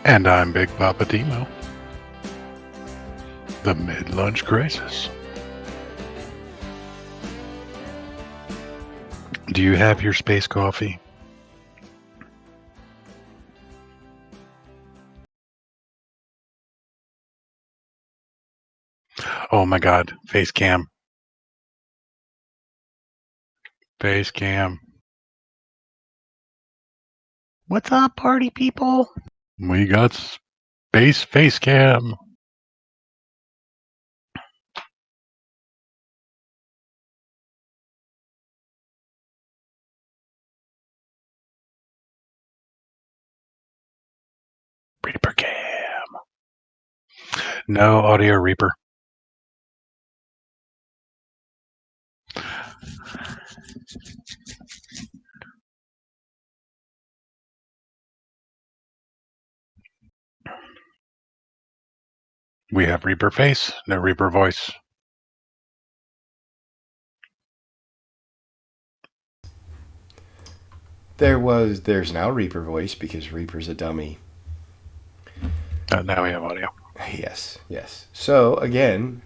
And I'm Big Papa Demo. The Mid-Lunch Crisis. Do you have your space coffee? Oh my god, face cam. Face cam. What's up, party people? We got space face cam. Reaper cam. No audio Reaper. We have Reaper face, no Reaper voice. There's now Reaper voice because Reaper's a dummy. Now we have audio. Yes. So again,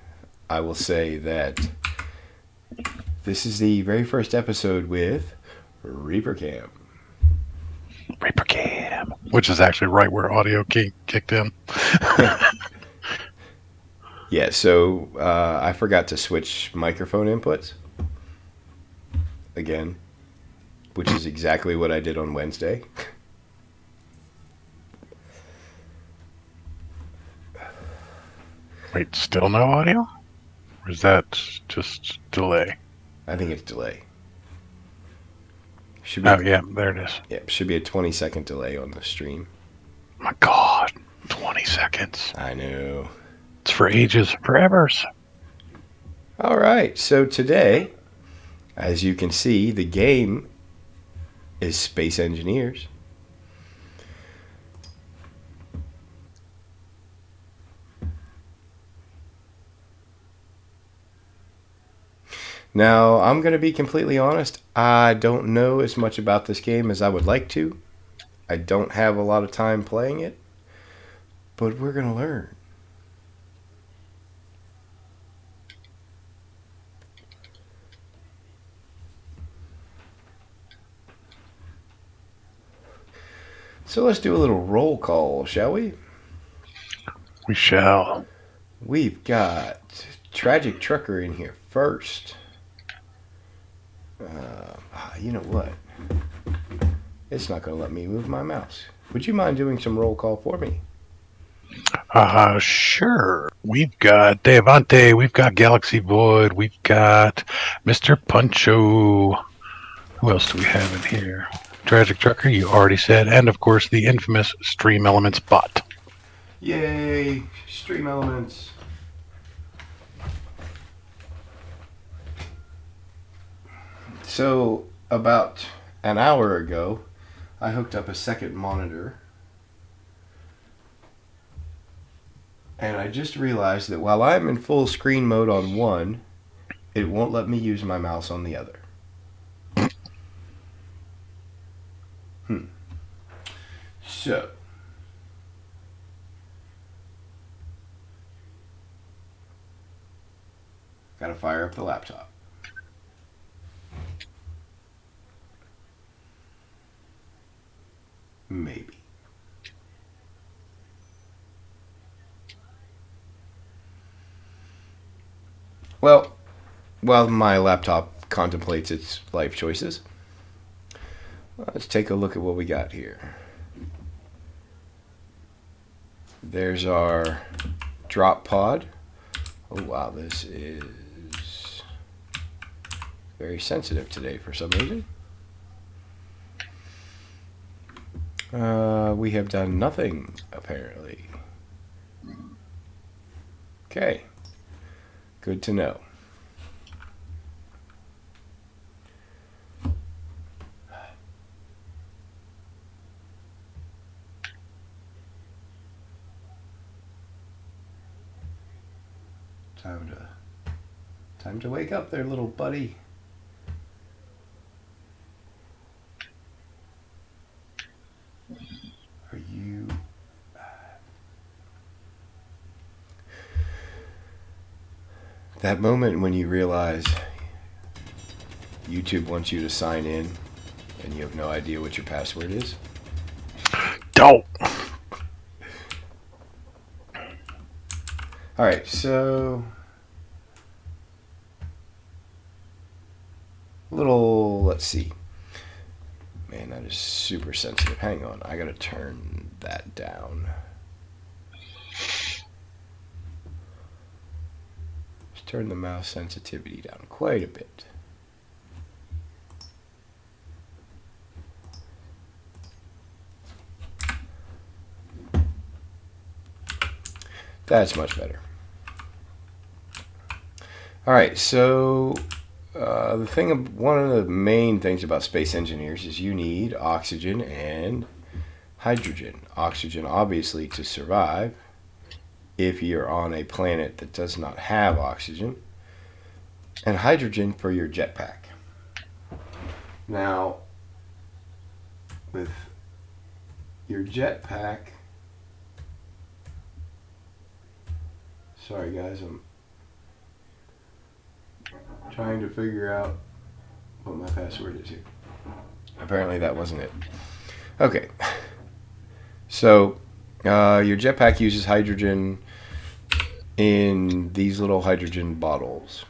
I will say that this is the very first episode with Reaper Cam. Reaper cam. Which is actually right where audio kicked in. Yeah, so I forgot to switch microphone inputs again, which is exactly what I did on Wednesday. Wait, still no audio? Or is that just delay? I think it's delay. Oh, yeah, there it is. Yeah, should be a 20-second delay on the stream. My god, 20 seconds. I know. It's for ages, forevers. All right, so today, as you can see, the game is Space Engineers. Now, I'm going to be completely honest. I don't know as much about this game as I would like to. I don't have a lot of time playing it, but we're going to learn. So let's do a little roll call, shall we? We shall. We've got Tragic Trucker in here first. You know what? It's not going to let me move my mouse. Would you mind doing some roll call for me? Sure. We've got Devante, we've got Galaxy Void, we've got Mr. Puncho. Who else do we have in here? Tragic Trucker, you already said, and of course the infamous Stream Elements bot. Yay! Stream Elements. So, about an hour ago, I hooked up a second monitor. And I just realized that while I'm in full screen mode on one, it won't let me use my mouse on the other. So, gotta fire up the laptop. Maybe. Well, while my laptop contemplates its life choices, let's take a look at what we got here. There's our drop pod. Oh wow, this is very sensitive today for some reason. We have done nothing, apparently. Okay. Good to know. Time to wake up there, little buddy. Are you That moment when you realize YouTube wants you to sign in and you have no idea what your password is. Don't. All right, so let's see. Man, that is super sensitive. Hang on, I gotta turn that down. Let's turn the mouse sensitivity down quite a bit. That's much better. All right, so one of the main things about space engineers is you need oxygen and hydrogen. Oxygen, obviously, to survive if you're on a planet that does not have oxygen, and hydrogen for your jetpack. Now, with your jetpack, sorry guys, I'm trying to figure out what my password is here. Apparently that wasn't it. Okay. So, your jetpack uses hydrogen in these little hydrogen bottles.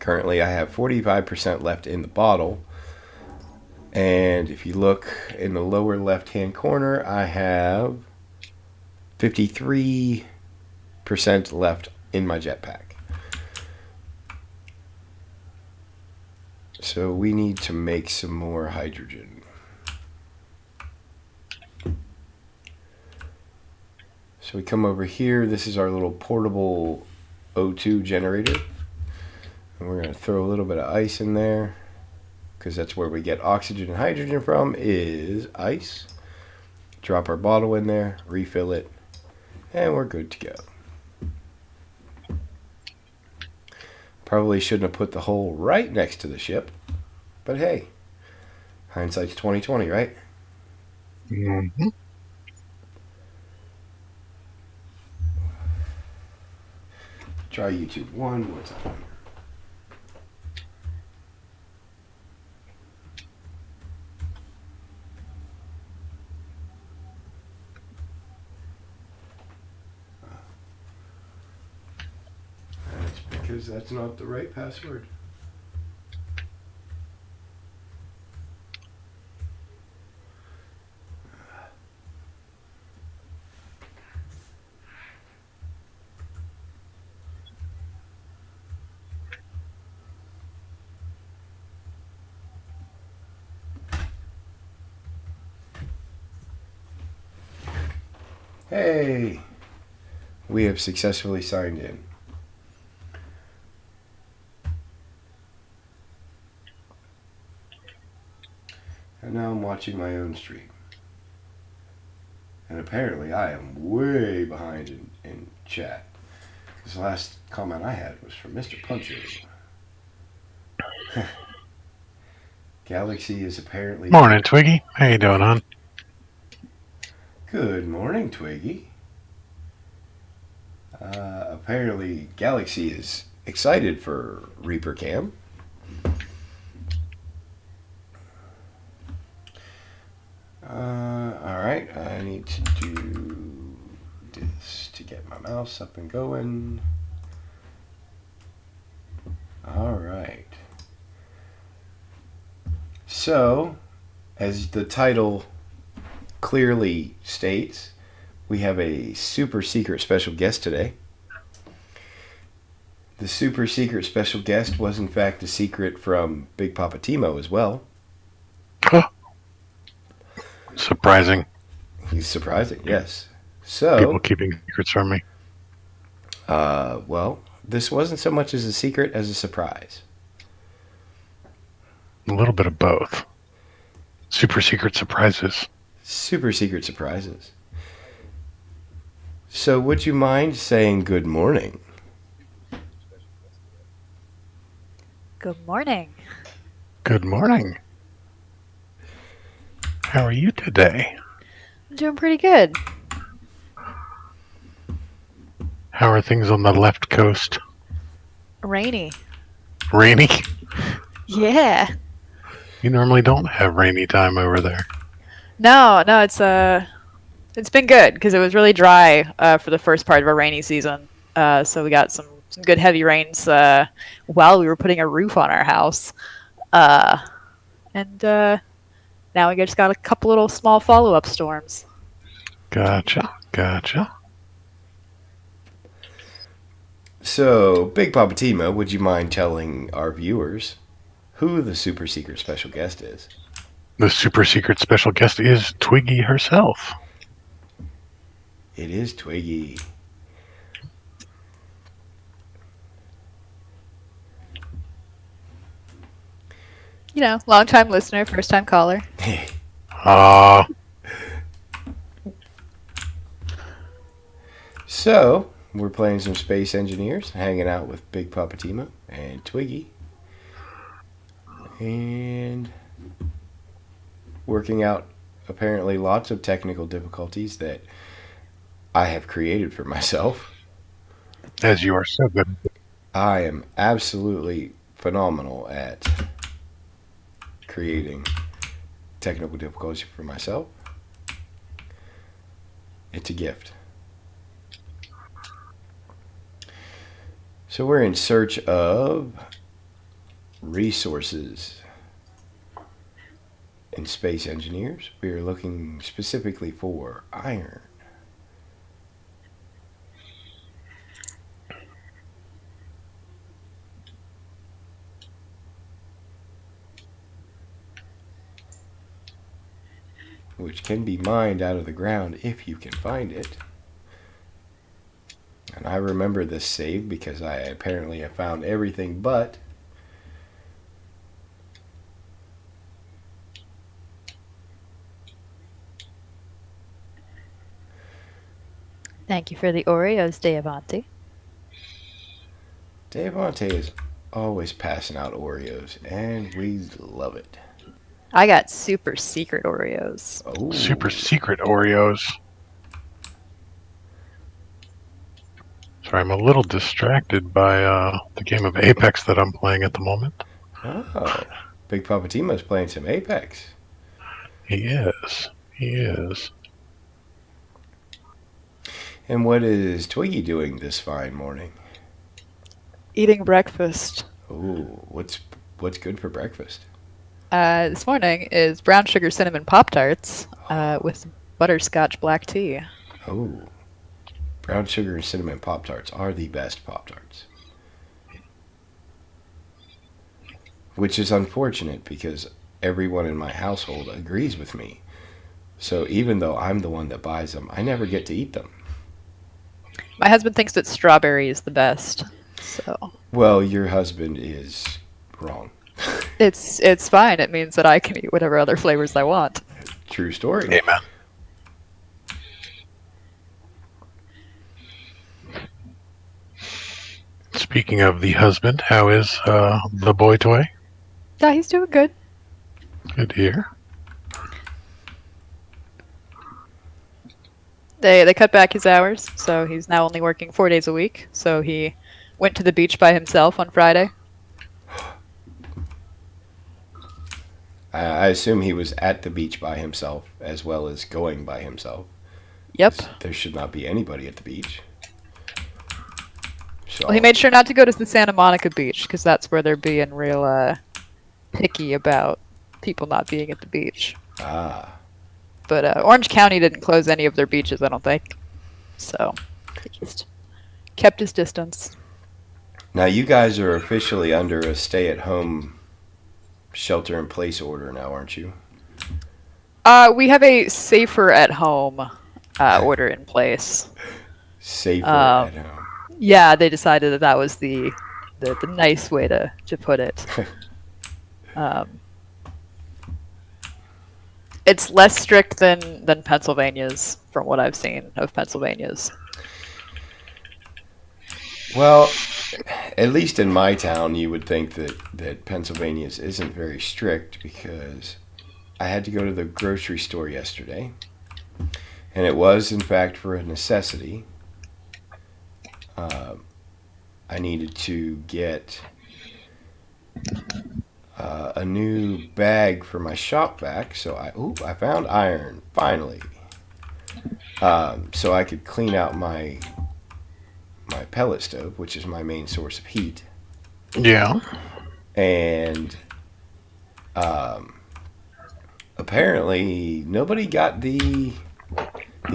Currently, I have 45% left in the bottle. And if you look in the lower left-hand corner, I have 53% left in my jetpack. So we need to make some more hydrogen. So we come over here. This is our little portable O2 generator. And we're going to throw a little bit of ice in there, because that's where we get oxygen and hydrogen from, is ice. Drop our bottle in there, refill it, and we're good to go. Probably shouldn't have put the hole right next to the ship, but hey, hindsight's 20/20, right? Mm-hmm. Try YouTube one more time. That's because that's not the right password. Hey, we have successfully signed in. And now I'm watching my own stream. And apparently I am way behind in chat. Because the last comment I had was from Mr. Puncher. Galaxy is apparently... Morning, Twiggy. How you doing, hon? Good morning, Twiggy. Apparently Galaxy is excited for Reaper Cam. Alright, I need to do this to get my mouse up and going. Alright. So, as the title clearly states, we have a super secret special guest today. The super secret special guest was in fact a secret from Big Papa Timo as well. Huh. Surprising. He's surprising, yes. So, People keeping secrets from me. well, this wasn't so much as a secret as a surprise. A little bit of both. Super secret surprises. Super secret surprises. So, would you mind saying good morning? Good morning. Good morning. How are you today? I'm doing pretty good. How are things on the left coast? Rainy. Rainy? Yeah. You normally don't have rainy time over there. No, it's been good because it was really dry for the first part of our rainy season. So we got some good heavy rains while we were putting a roof on our house. Uh, and now we just got a couple little small follow-up storms. Gotcha. Gotcha. So, Big Papa Timo, would you mind telling our viewers who the super secret special guest is? The super secret special guest is Twiggy herself. It is Twiggy. You know, long-time listener, first-time caller. Ah, So, we're playing some Space Engineers, hanging out with Big Papa Timo and Twiggy. And working out apparently lots of technical difficulties that I have created for myself. as you are so good. I am absolutely phenomenal at creating technical difficulties for myself. It's a gift. So we're in search of resources in Space Engineers. We are looking specifically for iron. Which can be mined out of the ground if you can find it. And I remember this save because I apparently have found everything but Thank you for the Oreos, Deavanti. Devontae is always passing out Oreos, and we love it. I got super secret Oreos. Oh, Super secret Oreos. Sorry, I'm a little distracted by the game of Apex that I'm playing at the moment. Oh, Big Papa Timo's playing some Apex. He is. He is. And what is Twiggy doing this fine morning? Eating breakfast. Oh, what's good for breakfast? This morning is brown sugar cinnamon Pop-Tarts with butterscotch black tea. Oh, brown sugar and cinnamon Pop-Tarts are the best Pop-Tarts. Which is unfortunate because everyone in my household agrees with me. So even though I'm the one that buys them, I never get to eat them. My husband thinks that strawberry is the best. So Well, your husband is wrong. it's fine. It means that I can eat whatever other flavors I want. True story. Amen. Speaking of the husband, how is the boy toy? Yeah, he's doing good. Good to hear. They cut back his hours, so he's now only working 4 days a week. So he went to the beach by himself on Friday. I assume he was at the beach by himself as well as going by himself. Yep. There should not be anybody at the beach. So Well, he made sure not to go to the Santa Monica beach because that's where they're being real picky about people not being at the beach. Ah, But Orange County didn't close any of their beaches, I don't think. So he just kept his distance. now you guys are officially under a stay-at-home shelter-in-place order now, aren't you? We have a safer at home order in place. Safer at home. Yeah, they decided that that was the nice way to put it. It's less strict than Pennsylvania's, from what I've seen of Pennsylvania's. Well, at least in my town, you would think that Pennsylvania's isn't very strict because I had to go to the grocery store yesterday, and it was, in fact, for a necessity. I needed to get a new bag for my shop vac. So I found iron finally. So I could clean out my pellet stove, which is my main source of heat. Yeah. And apparently nobody got the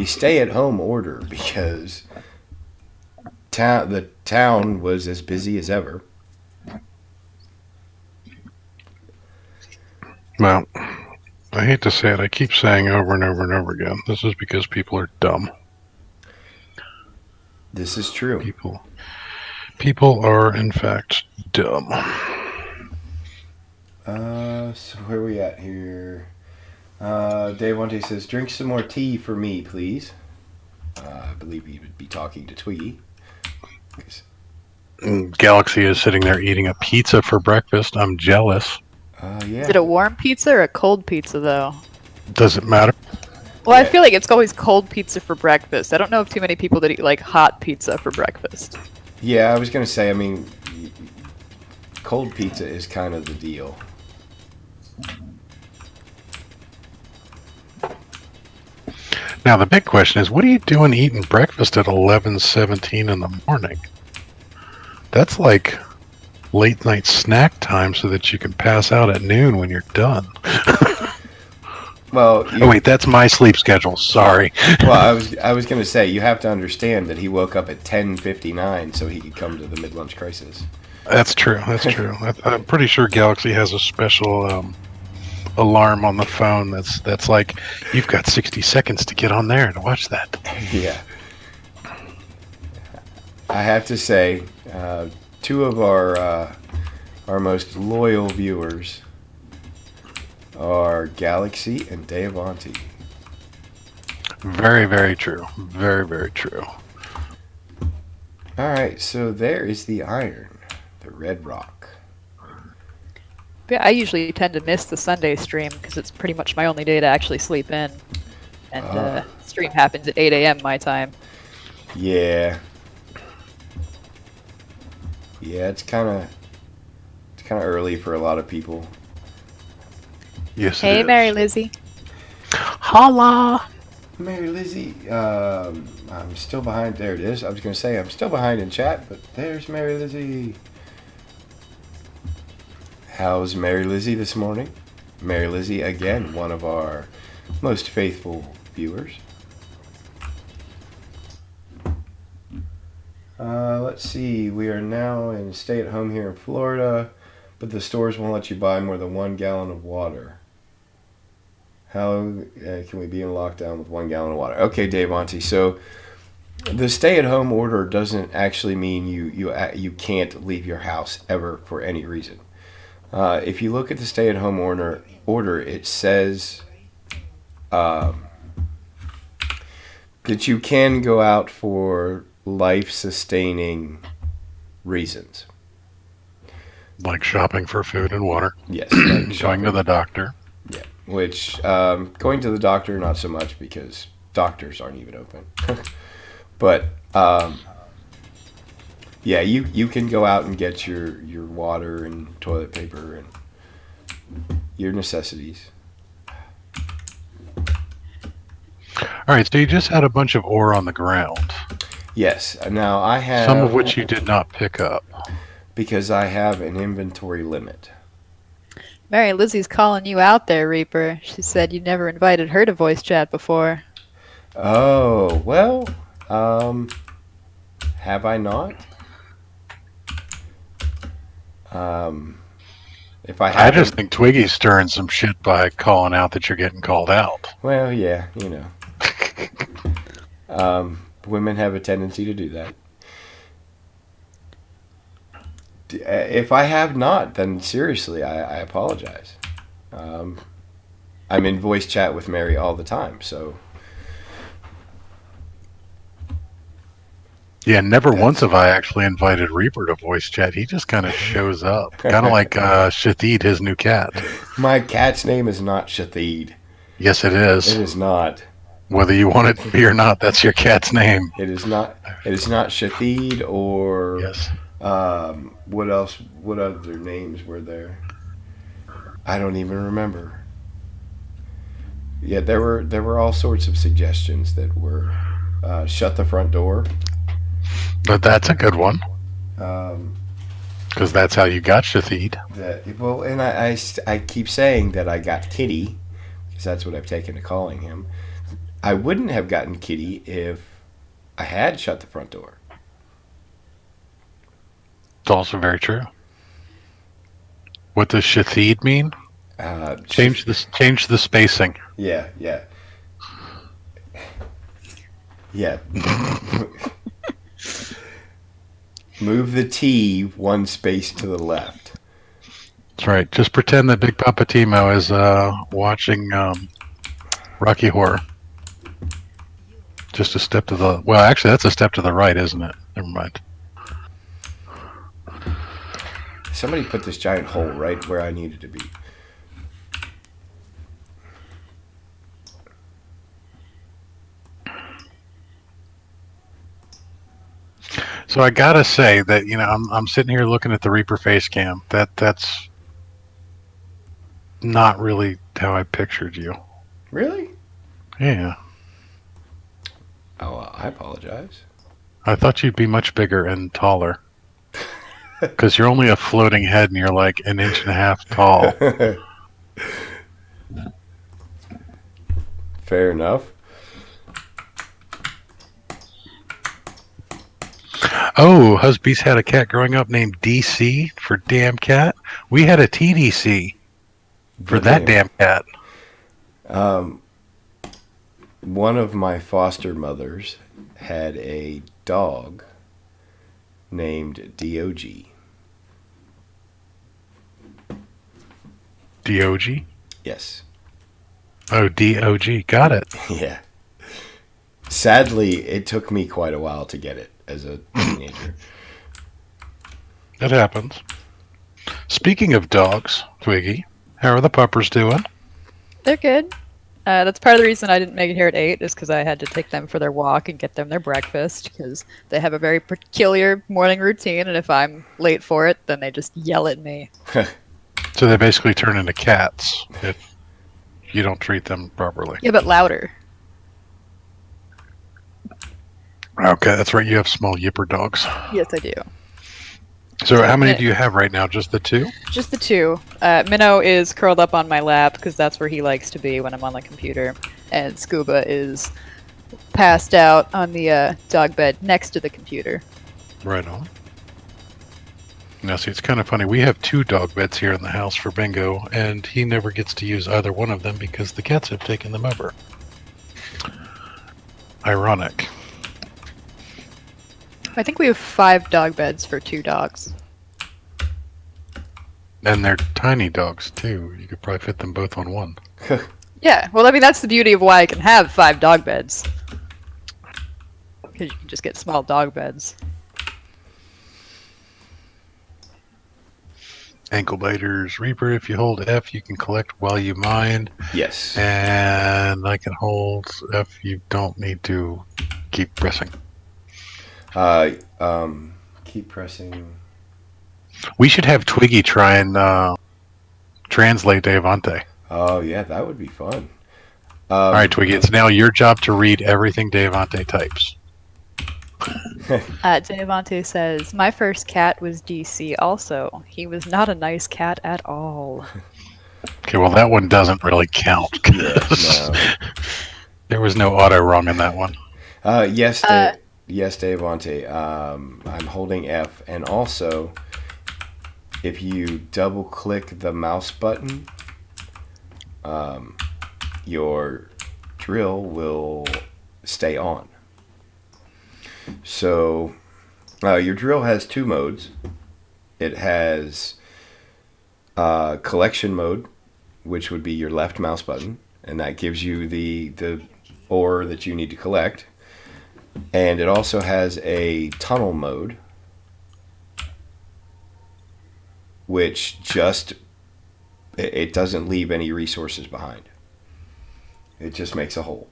stay-at-home order because the town was as busy as ever. Well, I hate to say it. I keep saying over and over and over again. This is because people are dumb. This is true. People are in fact dumb. So where are we at here? Dave Wante says, drink some more tea for me, please. I believe he would be talking to Twiggy. And Galaxy is sitting there eating a pizza for breakfast. I'm jealous. Yeah. Is it a warm pizza or a cold pizza, though? Does it matter? Well, I feel like it's always cold pizza for breakfast. I don't know of too many people that eat like hot pizza for breakfast. Yeah, I was gonna say. I mean, cold pizza is kind of the deal. Now the big question is, what are you doing eating breakfast at 11:17 in the morning? That's like late night snack time so that you can pass out at noon when you're done. Well, Oh wait, that's my sleep schedule. Sorry. well, I was gonna say you have to understand that he woke up at 10:59 so he could come to the mid-lunch crisis. That's true. That's true. I'm pretty sure Galaxy has a special alarm on the phone that's like, you've got 60 seconds to get on there to watch that. Yeah. I have to say, two of our most loyal viewers are Galaxy and Deavanti. Very, very true. Very, very true. All right, so there is the iron, the red rock. Yeah, I usually tend to miss the Sunday stream because it's pretty much my only day to actually sleep in. And stream happens at 8 a.m. my time. Yeah. Yeah, it's kind of early for a lot of people. Yes. Hey, it is. Mary Lizzie. Holla. Mary Lizzie, I'm still behind. There it is. I was going to say I'm still behind in chat, but there's Mary Lizzie. How's Mary Lizzie this morning? Mary Lizzie, again, one of our most faithful viewers. Let's see. We are now in stay-at-home here in Florida, but the stores won't let you buy more than 1 gallon of water. How can we be in lockdown with 1 gallon of water? Okay, Dave Auntie. So the stay-at-home order doesn't actually mean you can't leave your house ever for any reason. If you look at the stay-at-home order, it says that you can go out for life-sustaining reasons. Like shopping for food and water. Yes. Like Going to the doctor. Yeah. Which, going to the doctor, not so much because doctors aren't even open. But, yeah, you can go out and get your water and toilet paper and your necessities. All right, so you just had a bunch of ore on the ground. Yes. Now I have Some of which you did not pick up. because I have an inventory limit. Mary Lizzie's calling you out there, Reaper. She said you never invited her to voice chat before. Oh, well, have I not? If I I haven't, just think Twiggy's stirring some shit by calling out that you're getting called out. well, yeah, you know. Women have a tendency to do that. If I have not, then seriously, I apologize. I'm in voice chat with Mary all the time, so Yeah, never once have I actually invited Reaper to voice chat. He just kind of shows up. Kind of like Shathid, his new cat. my cat's name is not Shathid. Yes, it It is. is not. Whether you want it to be or not, that's your cat's name. It is not. It is not Shathid or Yes. what else? What other names were there? I don't even remember. Yeah, there were all sorts of suggestions that were shut the front door. But that's a good one, Um, because that's how you got Shathid. well, and I keep saying that I got Kitty because that's what I've taken to calling him. I wouldn't have gotten Kitty if I had shut the front door. It's also very true. What does Shathid mean? Change the spacing. Yeah, yeah, yeah. Move the T one space to the left. That's right. Just pretend that Big Papa Timo is watching Rocky Horror. Just a step to the. Well, actually, that's a step to the right, isn't it? Never mind. Somebody put this giant hole right where I needed to be. So I gotta say that I'm sitting here looking at the Reaper face cam. That's not really how I pictured you. Really? Yeah, Oh, I apologize. I thought you'd be much bigger and taller. Because you're only a floating head and you're like an inch and a half tall. Fair enough. Oh, Husby's had a cat growing up named DC for damn cat. We had a TDC for that damn cat. Um, one of my foster mothers had a dog named DOG. DOG? Yes. Oh, DOG. Got it. Yeah. Sadly, it took me quite a while to get it as a teenager. It happens. Speaking of dogs, Twiggy, how are the puppers doing? They're good. That's part of the reason I didn't make it here at 8 is because I had to take them for their walk and get them their breakfast because they have a very peculiar morning routine, and if I'm late for it, then they just yell at me. So they basically turn into cats if you don't treat them properly. Yeah, but louder. Okay, that's right. You have small yipper dogs. Yes, I do. So how many do you have right now? Just the two? Just the two. Minnow is curled up on my lap because that's where he likes to be when I'm on the computer, and Scuba is passed out on the dog bed next to the computer. Right on. Now, see, it's kind of funny. We have two dog beds here in the house for Bingo, and he never gets to use either one of them because the cats have taken them over. Ironic. I think we have 5 dog beds for 2 dogs. And they're tiny dogs, too. You could probably fit them both on one. Yeah, well, I mean, that's the beauty of why I can have 5 dog beds. Because you can just get small dog beds. Ankle biters, Reaper. If you hold F, you can collect while you mine. Yes. And I can hold F. You don't need to keep pressing. Keep pressing. We should have Twiggy try and translate Devante. Oh, yeah, that would be fun. All right, Twiggy, it's now your job to read everything Devante types. Devante says, my first cat was DC also. He was not a nice cat at all. Okay, well, that one doesn't really count. Yeah, no. There was no auto wrong in that one. Yes, yes, Devante. I'm holding F, and also, if you double click the mouse button, your drill will stay on. So, your drill has 2 modes. It has collection mode, which would be your left mouse button, and that gives you the ore that you need to collect. And it also has a tunnel mode, which just it doesn't leave any resources behind. It just makes a hole.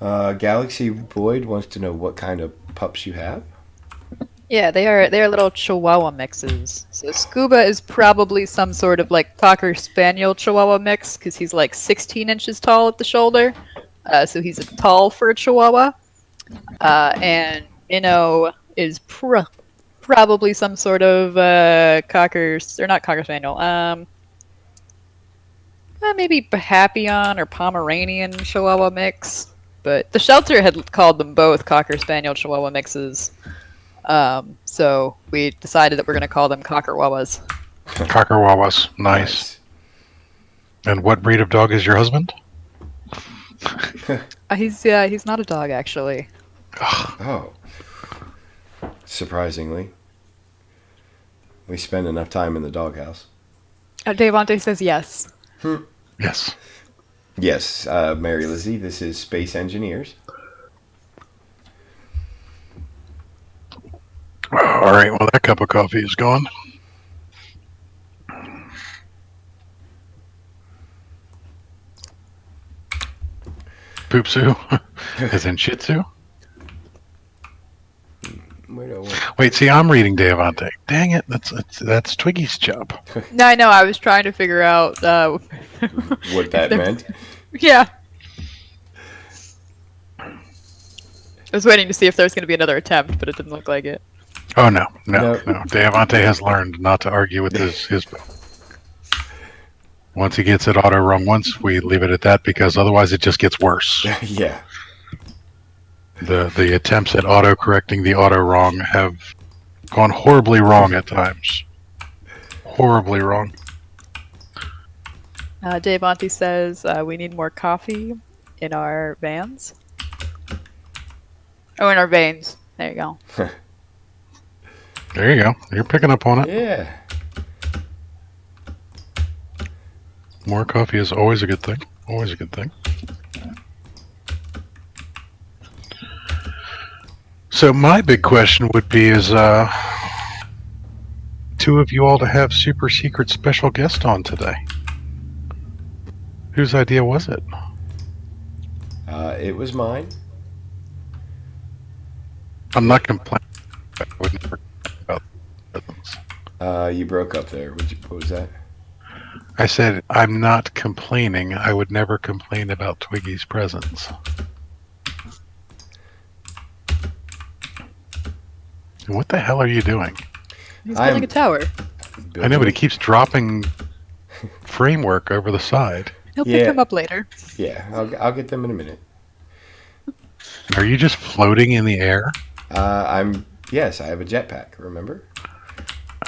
Galaxy Void wants to know what kind of pups you have. Yeah, they are little Chihuahua mixes. So Scuba is probably some sort of like Cocker Spaniel Chihuahua mix because he's like 16 inches tall at the shoulder. So he's tall for a Chihuahua. And Minnow is probably some sort of Cocker or not Cocker Spaniel. Maybe Papillon or Pomeranian Chihuahua mix. But the shelter had called them both Cocker Spaniel Chihuahua mixes. So we decided that we're going to call them Cocker Wawas. Cocker Wawas. Nice. And what breed of dog is your husband? He's not a dog actually. Oh. Surprisingly. We spend enough time in the doghouse. Devante says yes. Yes. Yes, Mary Lizzie, this is Space Engineers. All right. Well, that cup of coffee is gone. Poopsu is in Shih Tzu. Wait, see, I'm reading Devante. Dang it, that's Twiggy's job. No, I know. I was trying to figure out what that meant. Yeah. I was waiting to see if there was going to be another attempt, but it didn't look like it. Oh no. Devante has learned not to argue with his. Once he gets it auto wrong once, we leave it at that because otherwise it just gets worse. Yeah. The attempts at auto correcting the auto wrong have gone horribly wrong at times. Horribly wrong. Devante says we need more coffee in our vans. Oh, in our veins. There you go. There you go. You're picking up on it. Yeah. More coffee is always a good thing. Always a good thing. So my big question would be is two of you all to have super secret special guest on today. Whose idea was it? It was mine. I'm not complaining. I would never complain about presents. You broke up there. What was that? I said I'm not complaining. I would never complain about Twiggy's presents. What the hell are you doing? He's building a tower. I know, but he keeps dropping framework over the side. He'll pick them up later. Yeah, I'll get them in a minute. Are you just floating in the air? Yes, I have a jetpack, remember?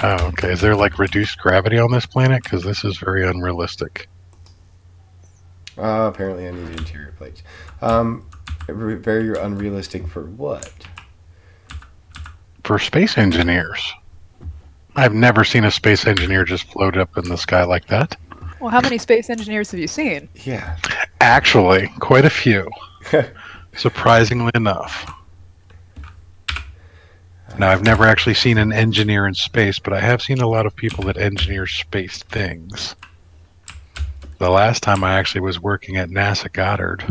Oh, okay. Is there like reduced gravity on this planet? Because this is very unrealistic. Apparently I need interior plates. Very unrealistic for what? For space engineers. I've never seen a space engineer just float up in the sky like that. Well, how many space engineers have you seen? Yeah. Actually, quite a few. Surprisingly enough. Now, I've never actually seen an engineer in space, but I have seen a lot of people that engineer space things. The last time I actually was working at NASA Goddard,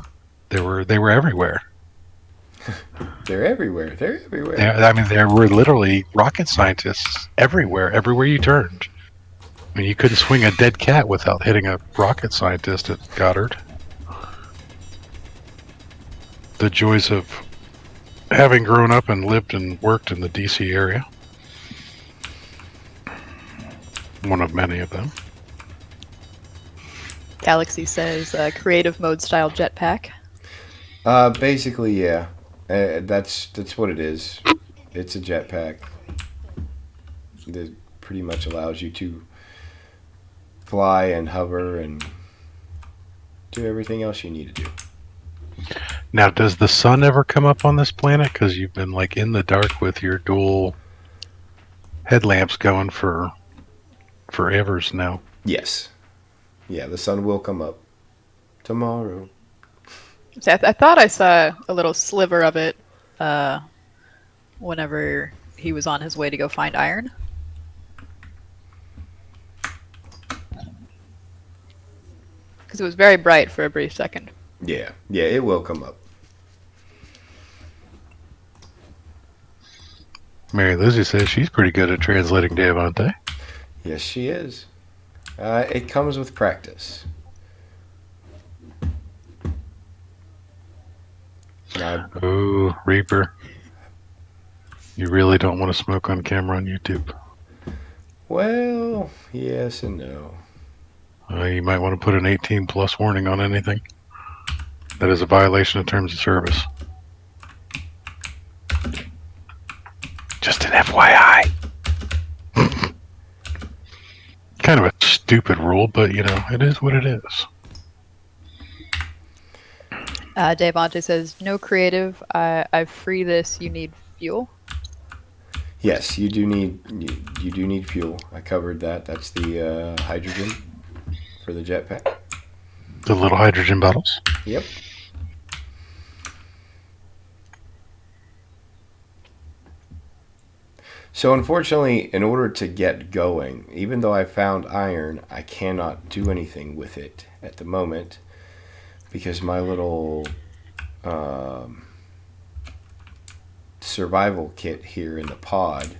they were everywhere. They're everywhere. They're everywhere. There were literally rocket scientists everywhere you turned. I mean, you couldn't swing a dead cat without hitting a rocket scientist at Goddard. The joys of having grown up and lived and worked in the DC area. One of many of them. Galaxy says creative mode style jetpack. Basically, yeah. That's what it is. It's a jetpack that pretty much allows you to fly and hover and do everything else you need to do. Now, does the sun ever come up on this planet? Because you've been like in the dark with your dual headlamps going for evers now. Yes. Yeah, the sun will come up tomorrow. So I thought I saw a little sliver of it whenever he was on his way to go find iron. Because it was very bright for a brief second. Yeah, it will come up. Mary Lizzie says she's pretty good at translating Devante. Yes, she is. It comes with practice. Now, Oh, Reaper. You really don't want to smoke on camera on YouTube. well, yes and no. You might want to put an 18 plus warning on anything. That is a violation of terms of service. Just an FYI. Kind of a stupid rule, but you know, it is what it is. Devante says, no creative. I free this. You need fuel. Yes, you do need fuel. I covered that. That's the hydrogen for the jetpack. The little hydrogen bottles. Yep. So unfortunately, in order to get going, even though I found iron, I cannot do anything with it at the moment because my little survival kit here in the pod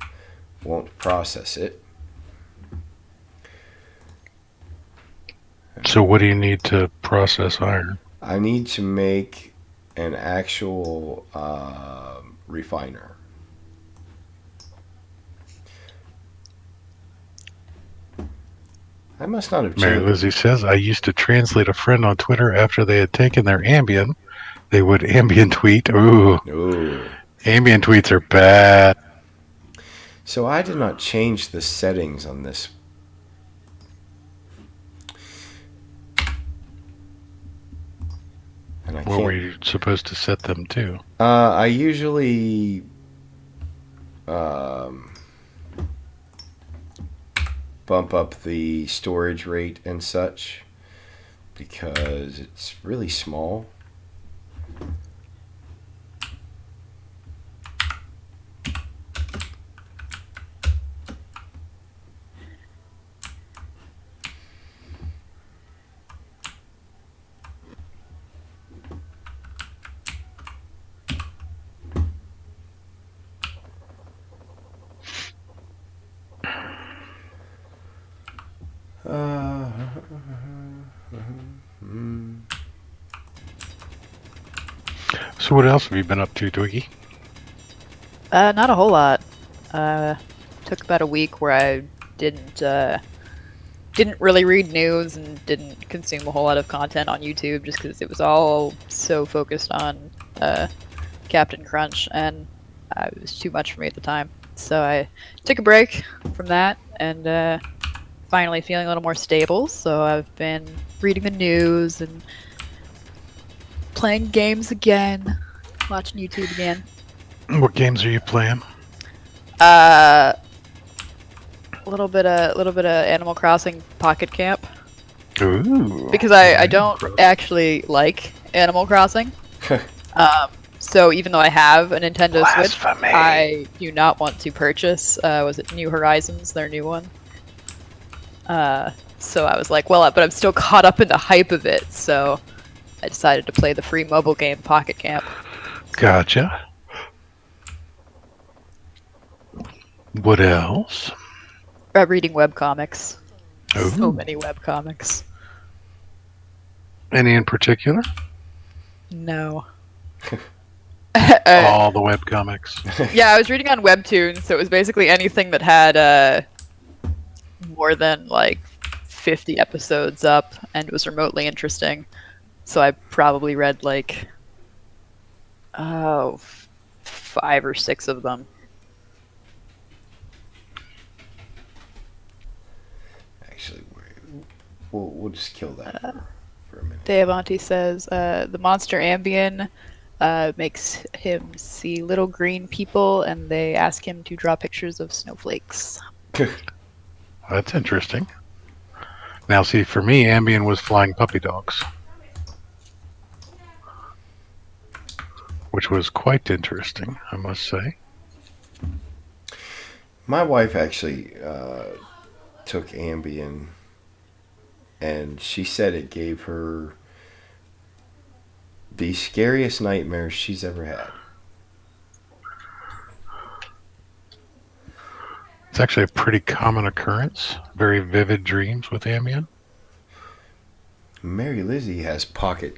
won't process it. So what do you need to process iron? I need to make an actual refiner. I must not have Mary changed. Lizzie says, I used to translate a friend on Twitter after they had taken their Ambien. They would Ambien tweet. Ooh, Ooh. Ambien tweets are bad. So I did not change the settings on this. And I What were can't. you supposed to set them to? I usually bump up the storage rate and such because it's really small. So what else have you been up to, Twiggy? Not a whole lot. Took about a week where I didn't really read news and didn't consume a whole lot of content on YouTube just because it was all so focused on Captain Crunch, and it was too much for me at the time. So I took a break from that and finally feeling a little more stable. So I've been reading the news and playing games again, watching YouTube again. What games are you playing? A little bit of Animal Crossing Pocket Camp Ooh. because I Animal don't Crossing. actually like Animal Crossing. So even though I have a Nintendo Switch, Blasphemy. I do not want to purchase. Was it New Horizons, their new one? So I was like, well, but I'm still caught up in the hype of it. So I decided to play the free mobile game Pocket Camp. Gotcha. What else? Reading webcomics. So Ooh. many webcomics. Any in particular? No. All the webcomics. Yeah, I was reading on Webtoons, so it was basically anything that had more than like 50 episodes up and was remotely interesting. So I probably read like 5 or 6 of them. Actually, we'll just kill that for a minute. Deavanti says the monster Ambien makes him see little green people, and they ask him to draw pictures of snowflakes. That's interesting. Now, see, for me, Ambien was flying puppy dogs, which was quite interesting, I must say. My wife actually took Ambien, and she said it gave her the scariest nightmares she's ever had. It's actually a pretty common occurrence. Very vivid dreams with Ambien. Mary Lizzie has Pocket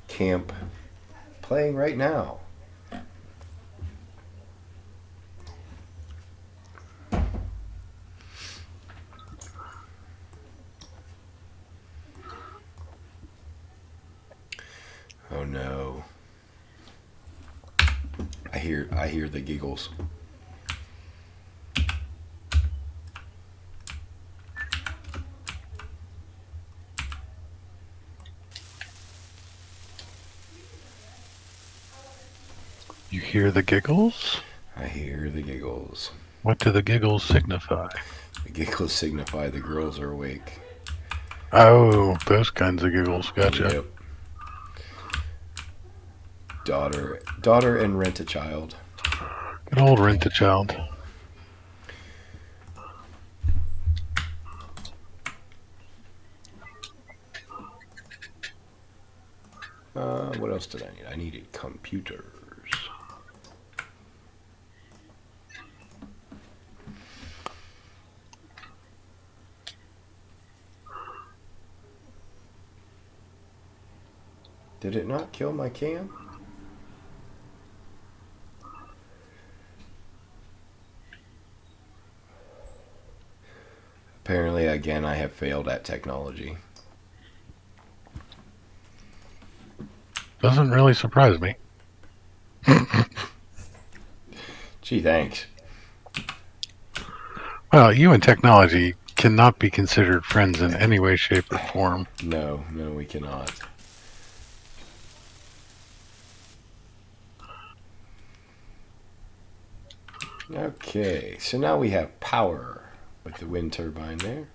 Camp playing right now. Oh no. I hear the giggles. You hear the giggles? I hear the giggles. What do the giggles signify? The giggles signify the girls are awake. Oh, those kinds of giggles. Gotcha. Yep. Daughter and Rent a Child. Good old Rent a Child. What else did I need? I needed computers. Did it not kill my cam? Apparently, again, I have failed at technology. Doesn't really surprise me. Gee, thanks. Well, you and technology cannot be considered friends in any way, shape, or form. No, we cannot. Okay, so now we have power with the wind turbine there.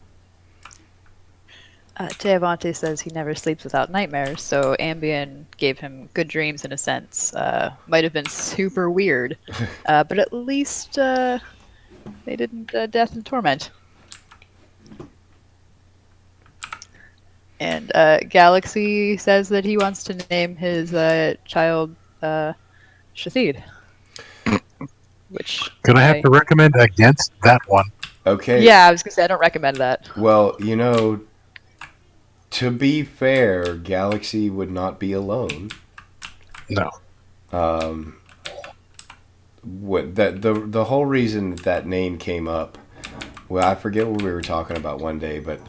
Giavante says he never sleeps without nightmares, so Ambien gave him good dreams in a sense. Might have been super weird, but at least they didn't death and torment. And Galaxy says that he wants to name his child Shathid. Which Gonna have to recommend against that one. Okay. Yeah, I was gonna say I don't recommend that. Well, you know, to be fair, Galaxy would not be alone. No. What that the whole reason that name came up? Well, I forget what we were talking about one day, but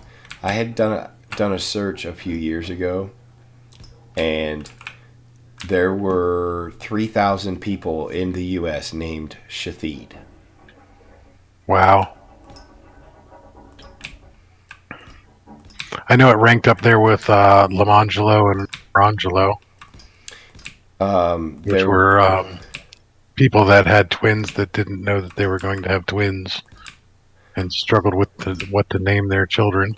I had done a search a few years ago, and there were 3,000 people in the U.S. named Shathid. Wow. I know it ranked up there with Lamangelo and Rangelo, which were people that had twins that didn't know that they were going to have twins and struggled with what to name their children.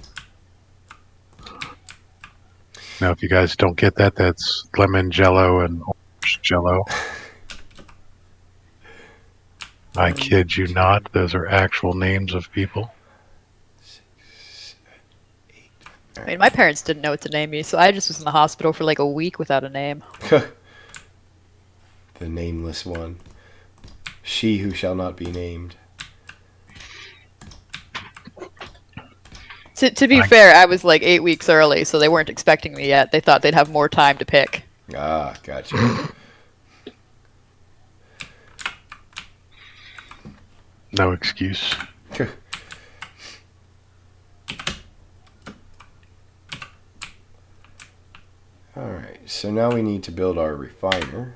Now, if you guys don't get that, that's lemon jello and orange jello. I kid you not. Those are actual names of people. I mean, my parents didn't know what to name me, so I just was in the hospital for like a week without a name. The nameless one. She who shall not be named. To be fair, I was like 8 weeks early, so they weren't expecting me yet. They thought they'd have more time to pick. Ah, gotcha. No excuse. Alright, so now we need to build our refiner.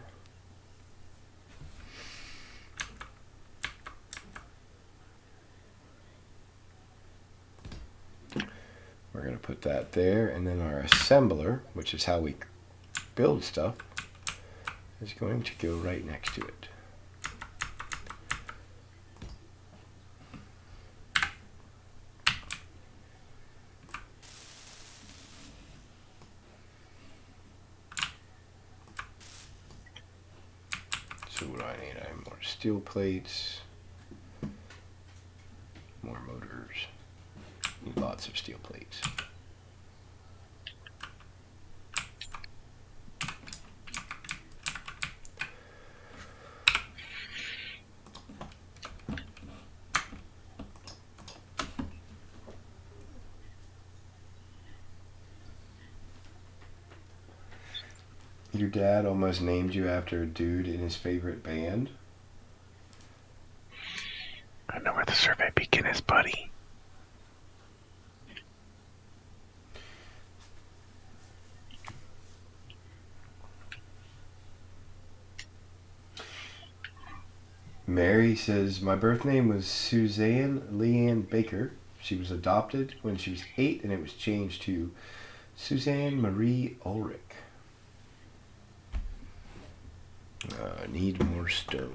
We're going to put that there, and then our assembler, which is how we build stuff, is going to go right next to it. So what do I need? I have more steel plates, more motors, need lots of steel plates. Your dad almost named you after a dude in his favorite band. I know where the survey beacon is, buddy. Mary says, my birth name was Suzanne Leanne Baker. She was adopted when she was 8 and it was changed to Suzanne Marie Ulrich. Need more stone.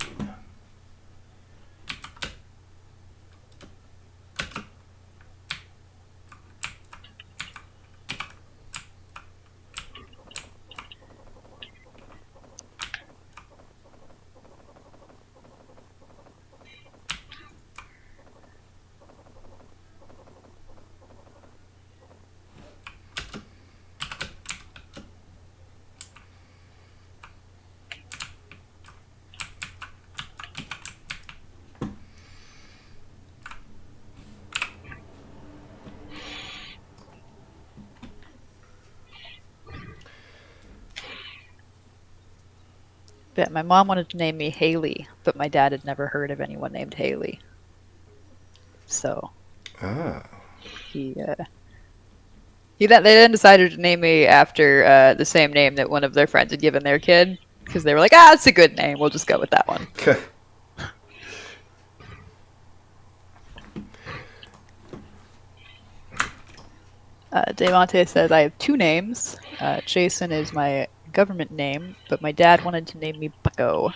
Yeah, my mom wanted to name me Haley, but my dad had never heard of anyone named Haley. So he they then decided to name me after the same name that one of their friends had given their kid, because they were like, it's a good name, we'll just go with that one. Devante says, I have 2 names. Jason is my government name, but my dad wanted to name me Bucko.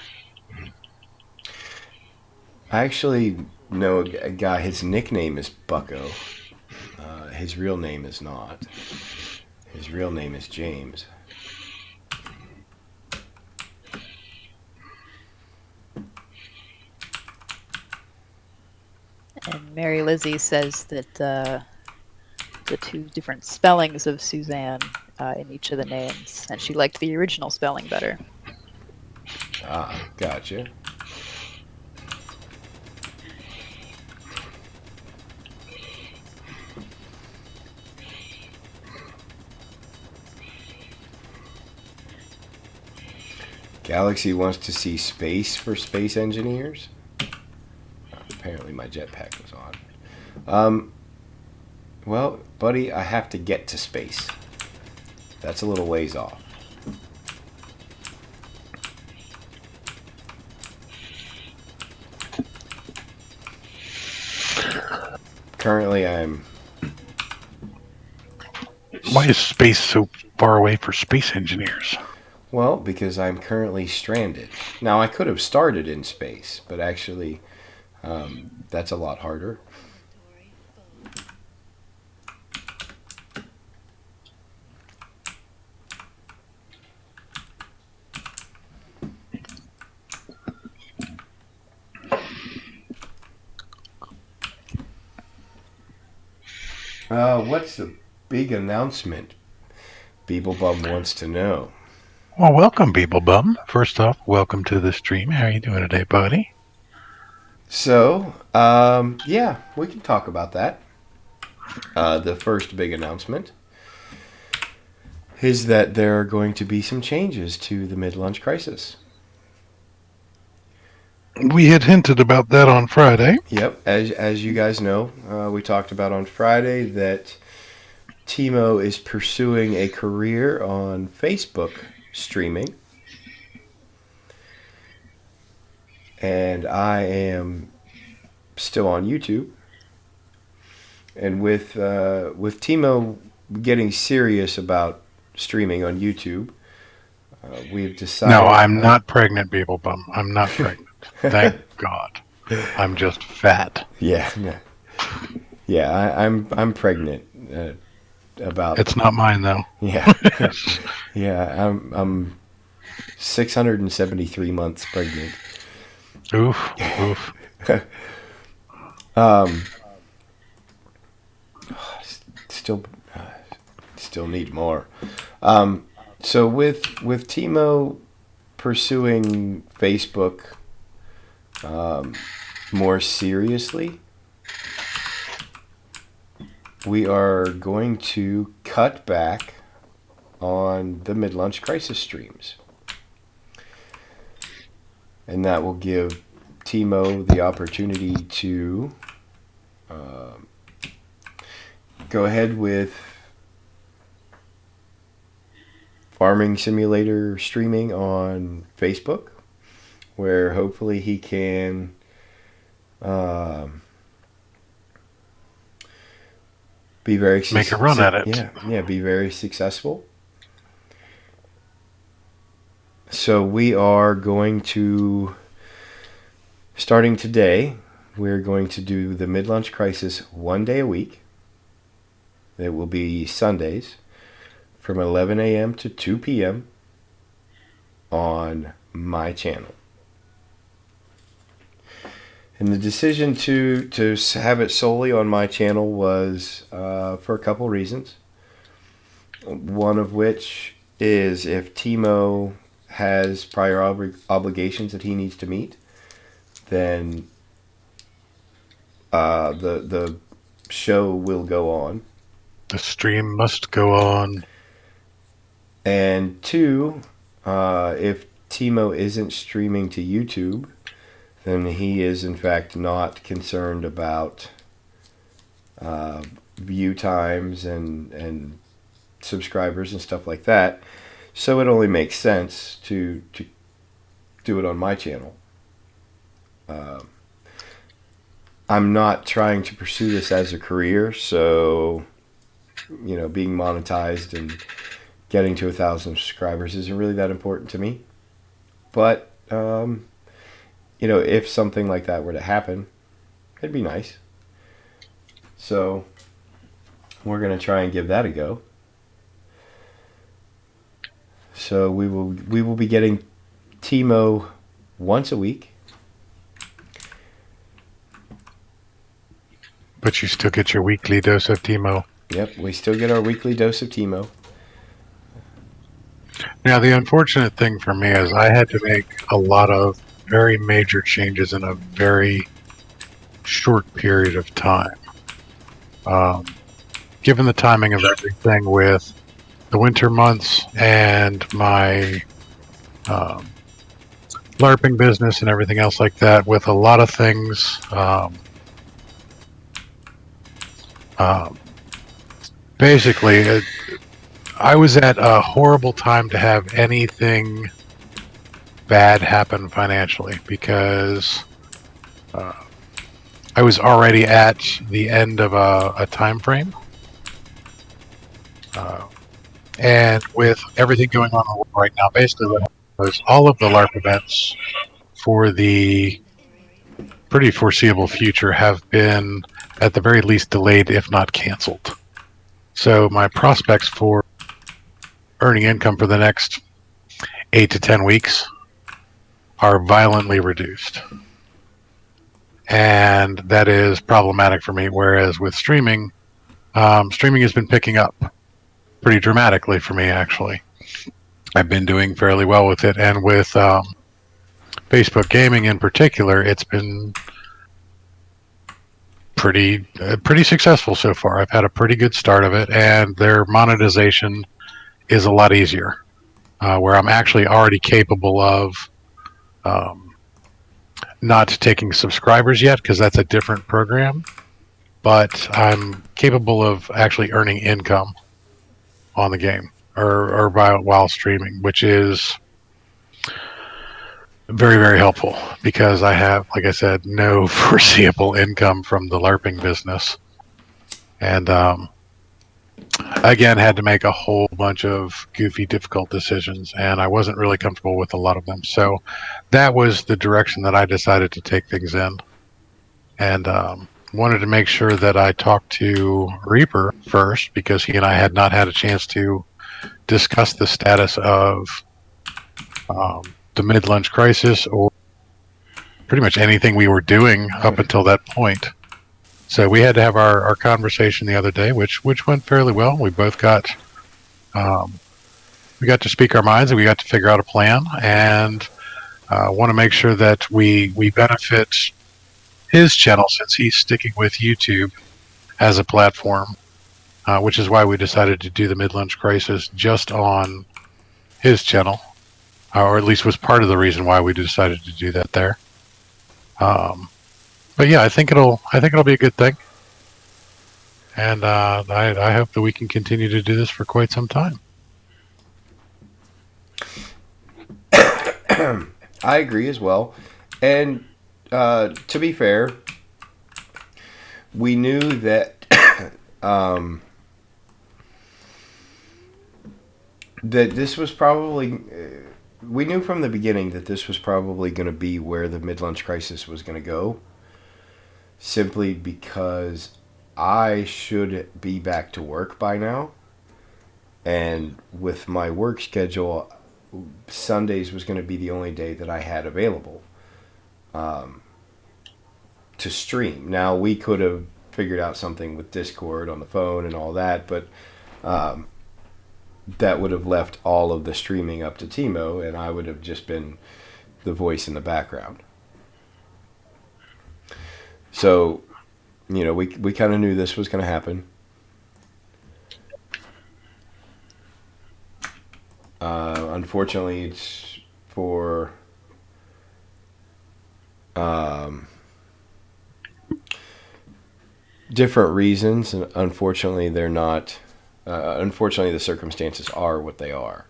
I actually know a guy, his nickname is Bucko. His real name is not. His real name is James. And Mary Lizzie says that the 2 different spellings of Suzanne in each of the names, and she liked the original spelling better. Gotcha. Galaxy wants to see space for space engineers. Apparently my jetpack was on. Well, buddy, I have to get to space. That's a little ways off. Currently, I'm... Why is space so far away for space engineers? Well, because I'm currently stranded. Now, I could have started in space, but actually, that's a lot harder. What's the big announcement? Beeblebum wants to know. Well, welcome, Beeblebum. First off, welcome to the stream. How are you doing today, buddy? So, yeah, we can talk about that. The first big announcement is that there are going to be some changes to the mid-lunch crisis. We had hinted about that on Friday. Yep, as you guys know, we talked about on Friday that Timo is pursuing a career on Facebook streaming, and I am still on YouTube. And with Timo getting serious about streaming on YouTube, we've decided. No, I'm not pregnant, Beeblebum. I'm not pregnant. Thank God. I'm just fat. Yeah, I'm pregnant. About It's not mine though. Yeah, yeah. I'm 673 months pregnant. Oof. Still need more. So with Timo pursuing Facebook more seriously, we are going to cut back on the mid-lunch crisis streams. And that will give Timo the opportunity to go ahead with farming simulator streaming on Facebook, where hopefully he can be very Make a run at it. Yeah, be very successful. So we are going to, starting today, we're going to do the mid-lunch crisis one day a week. It will be Sundays from 11 a.m. to 2 p.m. on my channel. And the decision to have it solely on my channel was for a couple reasons. One of which is if Timo has prior obligations that he needs to meet, then the show will go on. The stream must go on. And two, if Timo isn't streaming to YouTube, then he is in fact not concerned about view times and subscribers and stuff like that. So it only makes sense to do it on my channel. I'm not trying to pursue this as a career, so being monetized and getting to 1,000 subscribers isn't really that important to me. But if something like that were to happen, it'd be nice. So we're going to try and give that a go. So we will be getting Timo once a week. But you still get your weekly dose of Timo. Yep, we still get our weekly dose of Timo. Now, the unfortunate thing for me is I had to make a lot of very major changes in a very short period of time. Given the timing of everything with the winter months and my LARPing business and everything else like that, with a lot of things basically I was at a horrible time to have anything bad happen financially, because I was already at the end of a time frame, and with everything going on in the world right now, basically what happened was all of the LARP events for the pretty foreseeable future have been at the very least delayed, if not canceled. So my prospects for earning income for the next 8 to 10 weeks are violently reduced. And that is problematic for me, whereas with streaming, streaming has been picking up pretty dramatically for me, actually. I've been doing fairly well with it, and with Facebook gaming in particular, it's been pretty successful so far. I've had a pretty good start of it, and their monetization is a lot easier, where I'm actually already capable of not taking subscribers yet, because that's a different program, but I'm capable of actually earning income on the game or while streaming, which is very, very helpful, because I have, like I said, no foreseeable income from the LARPing business. And again, had to make a whole bunch of goofy, difficult decisions, and I wasn't really comfortable with a lot of them. So that was the direction that I decided to take things in. And wanted to make sure that I talked to Reaper first, because he and I had not had a chance to discuss the status of the mid-lunch crisis, or pretty much anything we were doing up until that point. So we had to have our conversation the other day, which went fairly well. We both got we got to speak our minds, and we got to figure out a plan, and want to make sure that we benefit his channel, since he's sticking with YouTube as a platform, which is why we decided to do the mid-lunch crisis just on his channel, or at least was part of the reason why we decided to do that there. But yeah, I think it'll be a good thing, and I hope that we can continue to do this for quite some time. I agree as well. And to be fair, we knew that that this was probably. We knew from the beginning that this was probably going to be where the mid-lunch crisis was going to go, simply because I should be back to work by now. And with my work schedule, Sundays was going to be the only day that I had available to stream. Now, we could have figured out something with Discord on the phone and all that, but that would have left all of the streaming up to Timo, and I would have just been the voice in the background. So, we kind of knew this was going to happen. Unfortunately, it's for different reasons, and unfortunately, they're not. Unfortunately, the circumstances are what they are.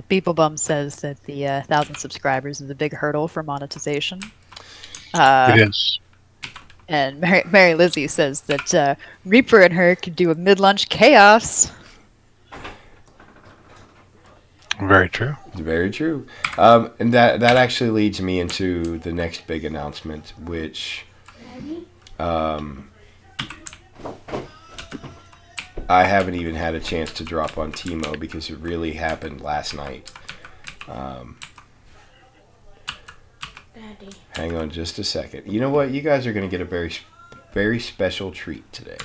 People Bum says that the 1,000 subscribers is a big hurdle for monetization. Uh, It is. and Mary Lizzie says that Reaper and her could do a mid-lunch chaos. Very true. Very true. And that actually leads me into the next big announcement, which I haven't even had a chance to drop on Timo because it really happened last night. Daddy. Hang on just a second. You know what? You guys are going to get a very, very special treat today.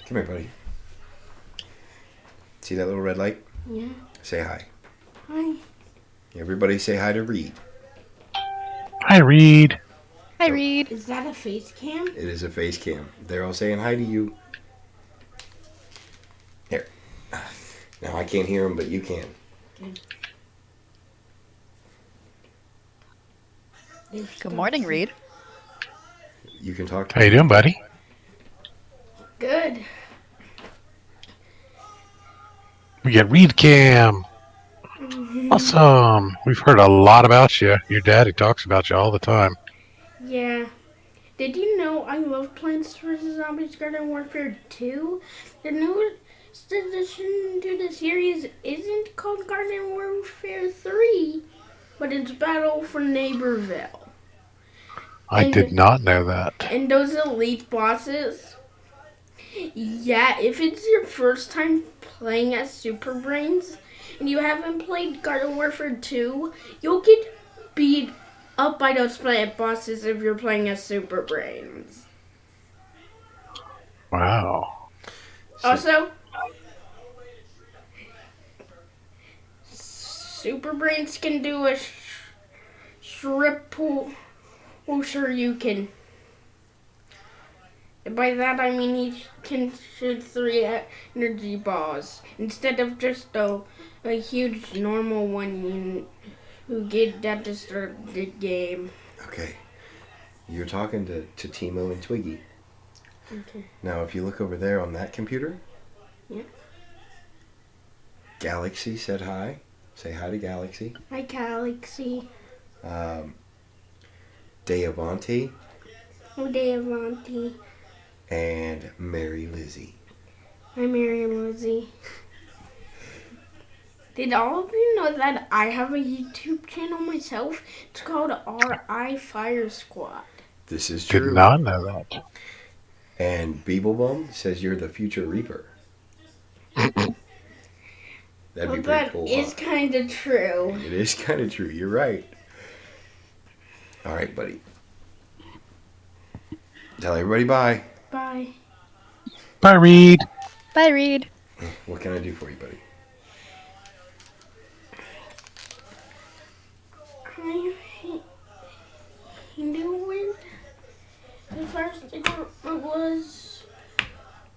Come here, buddy. See that little red light? Yeah. Say hi. Hi. Everybody say hi to Reed. Hi, Reed. Hi, Reed. Is that a face cam? It is a face cam. They're all saying hi to you. Here. Now I can't hear them, but you can. Good morning, Reed. You can talk to How you doing, buddy? Good. We get Reed Cam. Awesome. We've heard a lot about you. Your daddy talks about you all the time. Yeah. Did you know I love Plants vs. Zombies Garden Warfare 2? The newest addition to the series isn't called Garden Warfare 3, but it's Battle for Neighborville. I did not know that. And those elite bosses, yeah, if it's your first time playing as Super Brains and you haven't played Garden Warfare 2, you'll get beat up by those plant bosses if you're playing as Super Brains. Wow. Also, Super Brains can do a strip pull. Oh, sure you can. By that I mean he can shoot 3 energy balls instead of just a huge normal one who get that to start the game. Okay. You're talking to Timo and Twiggy. Okay. Now, if you look over there on that computer. Yeah. Galaxy said hi. Say hi to Galaxy. Hi, Galaxy. Deavanti Oh, Deavanti. and Mary Lizzie. Hi, Mary and Lizzie. Did all of you know that I have a YouTube channel myself? It's called RI Fire Squad. This is Did true. not know that. And Beeblebum says you're the future Reaper. That'd Well, be pretty that cool. is Huh? kind of true. It is kind of true. You're right. All right, buddy. Tell everybody bye. Bye. Bye, Reed. Bye, Reed. What can I do for you, buddy? I knew it. The first thing was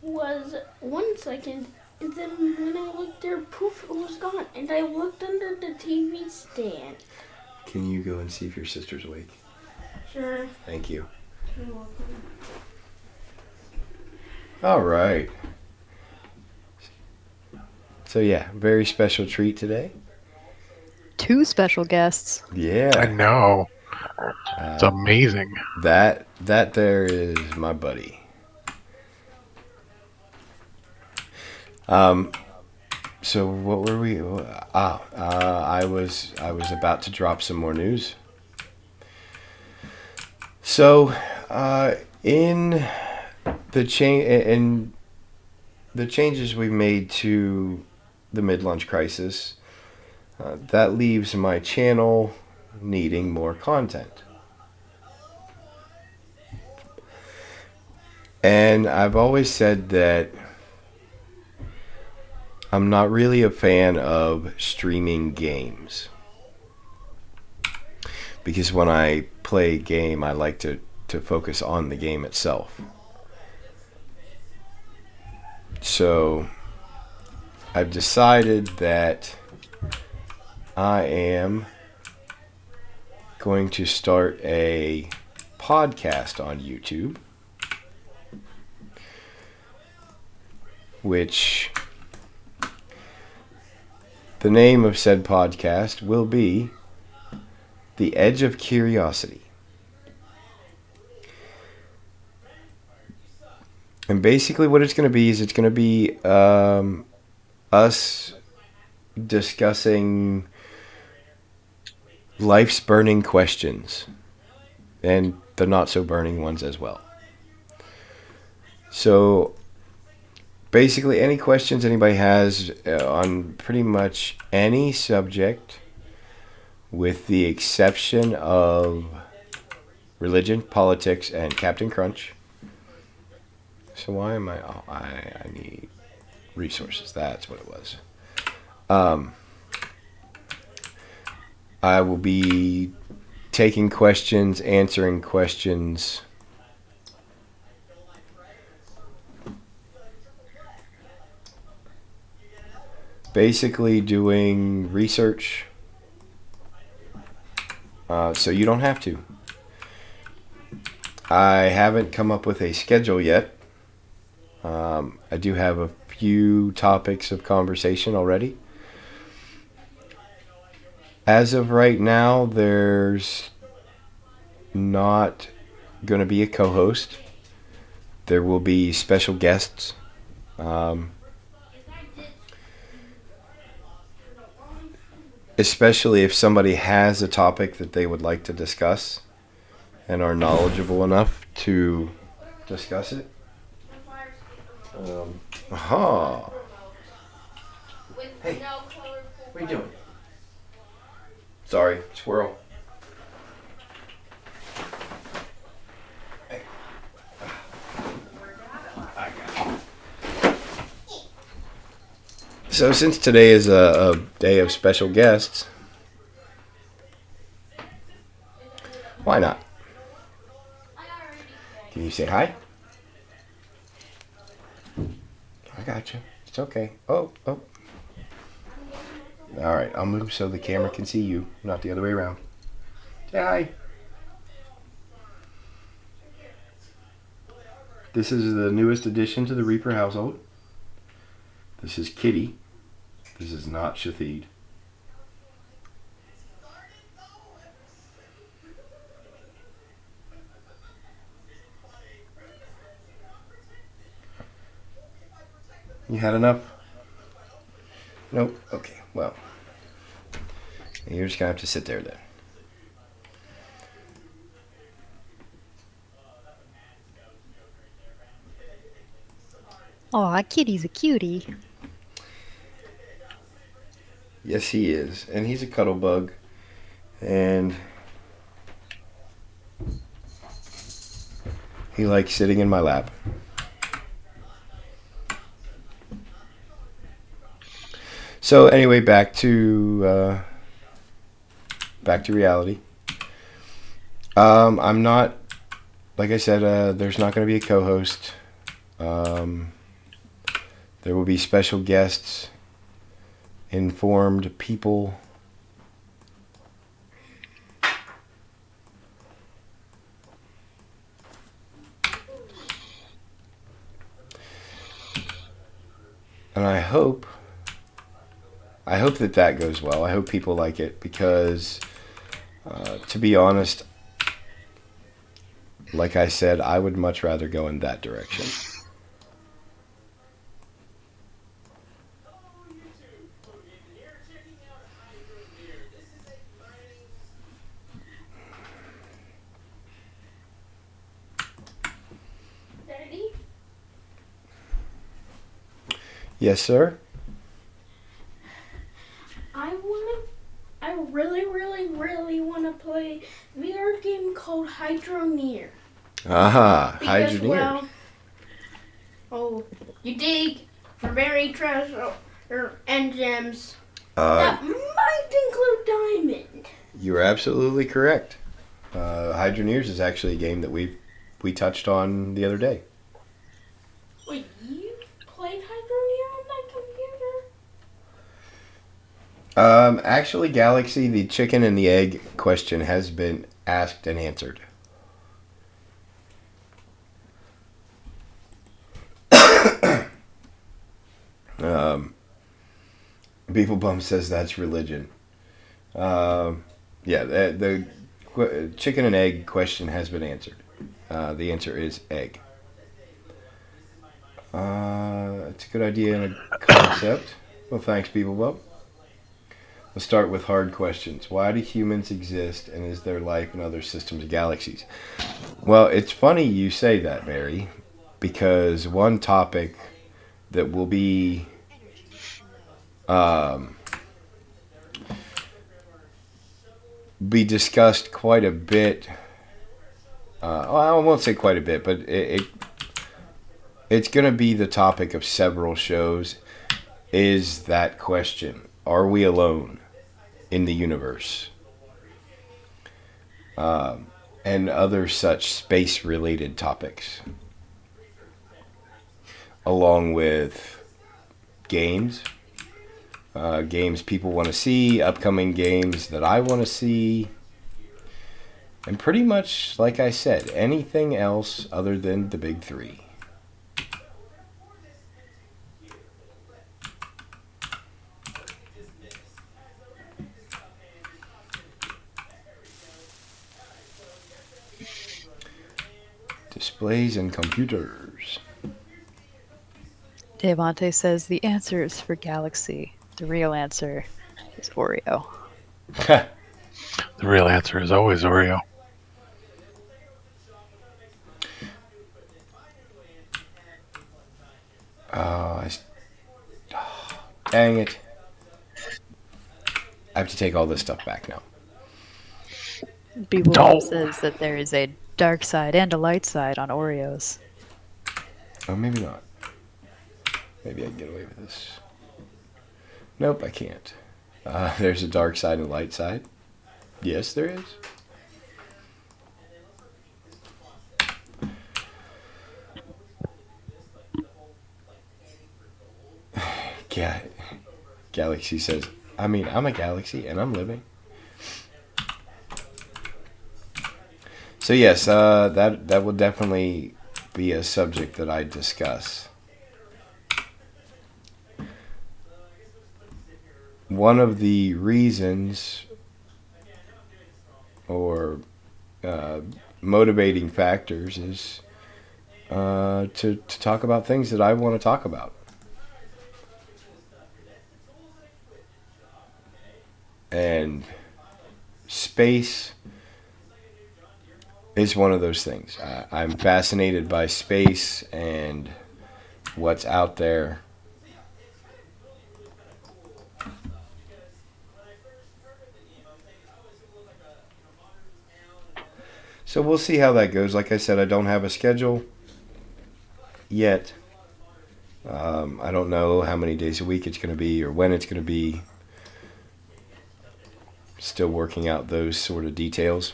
1 second, and then when I looked there, poof, it was gone. And I looked under the TV stand. Can you go and see if your sister's awake? Sure. Thank you. You're welcome. All right. So yeah, very special treat today. 2 special guests. I Yeah. know. It's amazing. That there is my buddy. So what were we? I was about to drop some more news. So, in the changes we made to the mid-lunch crisis, that leaves my channel needing more content. And I've always said that I'm not really a fan of streaming games. Because when I play a game, I like to focus on the game itself. So I've decided that I am going to start a podcast on YouTube, which the name of said podcast will be The Edge of Curiosity. And basically what it's going to be is it's going to be us discussing life's burning questions and the not so burning ones as well. So basically any questions anybody has on pretty much any subject, with the exception of religion, politics, and Captain Crunch. So why am I... Oh, I need resources. That's what it was. I will be taking questions, answering questions. Basically doing research. So you don't have to. I haven't come up with a schedule yet. I do have a few topics of conversation already. As of right now, there's not going to be a co-host. There will be special guests. Especially if somebody has a topic that they would like to discuss and are knowledgeable enough to discuss it. Aha. Hey, what are you doing? Sorry, squirrel. Hey. I got you. So since today is a day of special guests, why not? Can you say hi? I got you. It's okay. Oh. All right, I'll move so the camera can see you, not the other way around. Say hi. This is the newest addition to the Reaper household. This is Kitty. This is not Shathid. You had enough? Nope. Okay, well. You're just going to have to sit there then. Aw, Kitty's a cutie. Yes, he is. And he's a cuddle bug. And he likes sitting in my lap. So anyway, back to reality. I'm not, like I said, there's not going to be a co-host. There will be special guests, informed people. And I hope that goes well. I hope people like it because, to be honest, like I said, I would much rather go in that direction. Daddy, Yes, sir. I really, really, really wanna play a VR game called Hydroneer. Aha, Because, Hydroneer. well, you dig for buried treasure and gems. That might include diamond. You're absolutely correct. Hydroneers is actually a game that we touched on the other day. Wait, you played Hydroneer on that computer? Actually, Galaxy, the chicken and the egg question has been asked and answered. Beeple Bum says that's religion. Yeah, the chicken and egg question has been answered. The answer is egg. It's a good idea and a concept. Well, thanks, Beeple Bum. Let's start with hard questions. Why do humans exist, and is there life in other systems of galaxies? Well, it's funny you say that, Mary, because one topic that will be discussed quite a bit. Well, I won't say quite a bit, but it's going to be the topic of several shows. Is that question: are we alone in the universe? And other such space-related topics, along with games. Games people want to see, upcoming games that I want to see, and pretty much, like I said, anything else other than the big three. Displays and computers. Devante says the answer is for Galaxy. The real answer is Oreo. The real answer is always Oreo. Dang it. I have to take all this stuff back now. People No. says that there is a dark side and a light side on Oreos. Oh, maybe not. Maybe I can get away with this. Nope, I can't. There's a dark side and a light side. Yes, there is. Yeah. Galaxy says, I mean, I'm a galaxy and I'm living. So yes, that will definitely be a subject that I discuss. One of the reasons or motivating factors is to talk about things that I want to talk about. And space is one of those things. I'm fascinated by space and what's out there. So we'll see how that goes. Like I said, I don't have a schedule yet. I don't know how many days a week it's going to be or when it's going to be. Still working out those sort of details.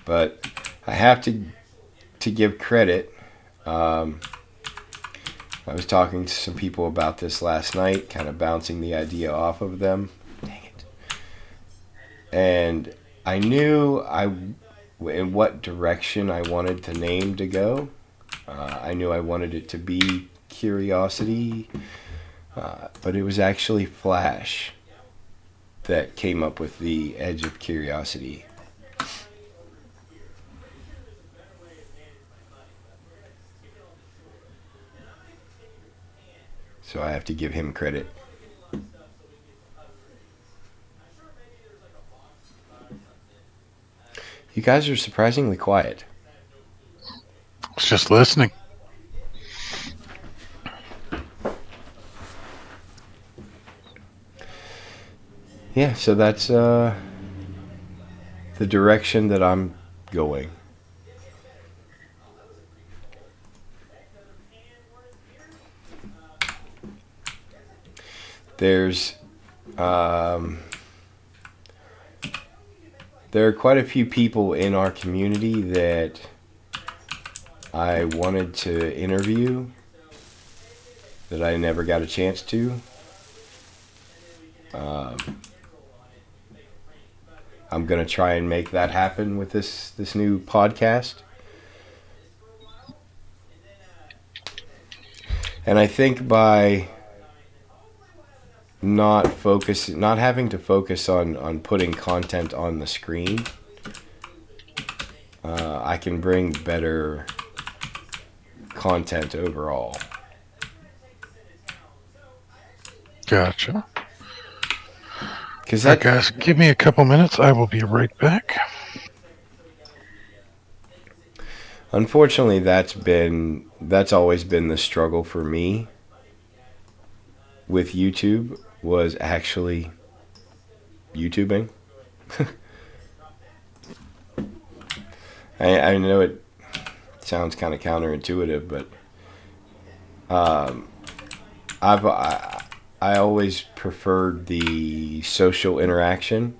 But I have to give credit. I was talking to some people about this last night, kind of bouncing the idea off of them. Dang it. And I knew in what direction I wanted the name to go. I knew I wanted it to be Curiosity, but it was actually Flash that came up with the Edge of Curiosity. So I have to give him credit. You guys are surprisingly quiet. It's just listening. Yeah, so that's the direction that I'm going. There's there are quite a few people in our community that I wanted to interview that I never got a chance to. I'm going to try and make that happen with this new podcast. And I think by not having to focus on putting content on the screen, I can bring better content overall. Gotcha. Because All right, guys, give me a couple minutes. I will be right back. Unfortunately, that's always been the struggle for me with YouTube, was actually YouTubing. I know it sounds kind of counterintuitive, but I always preferred the social interaction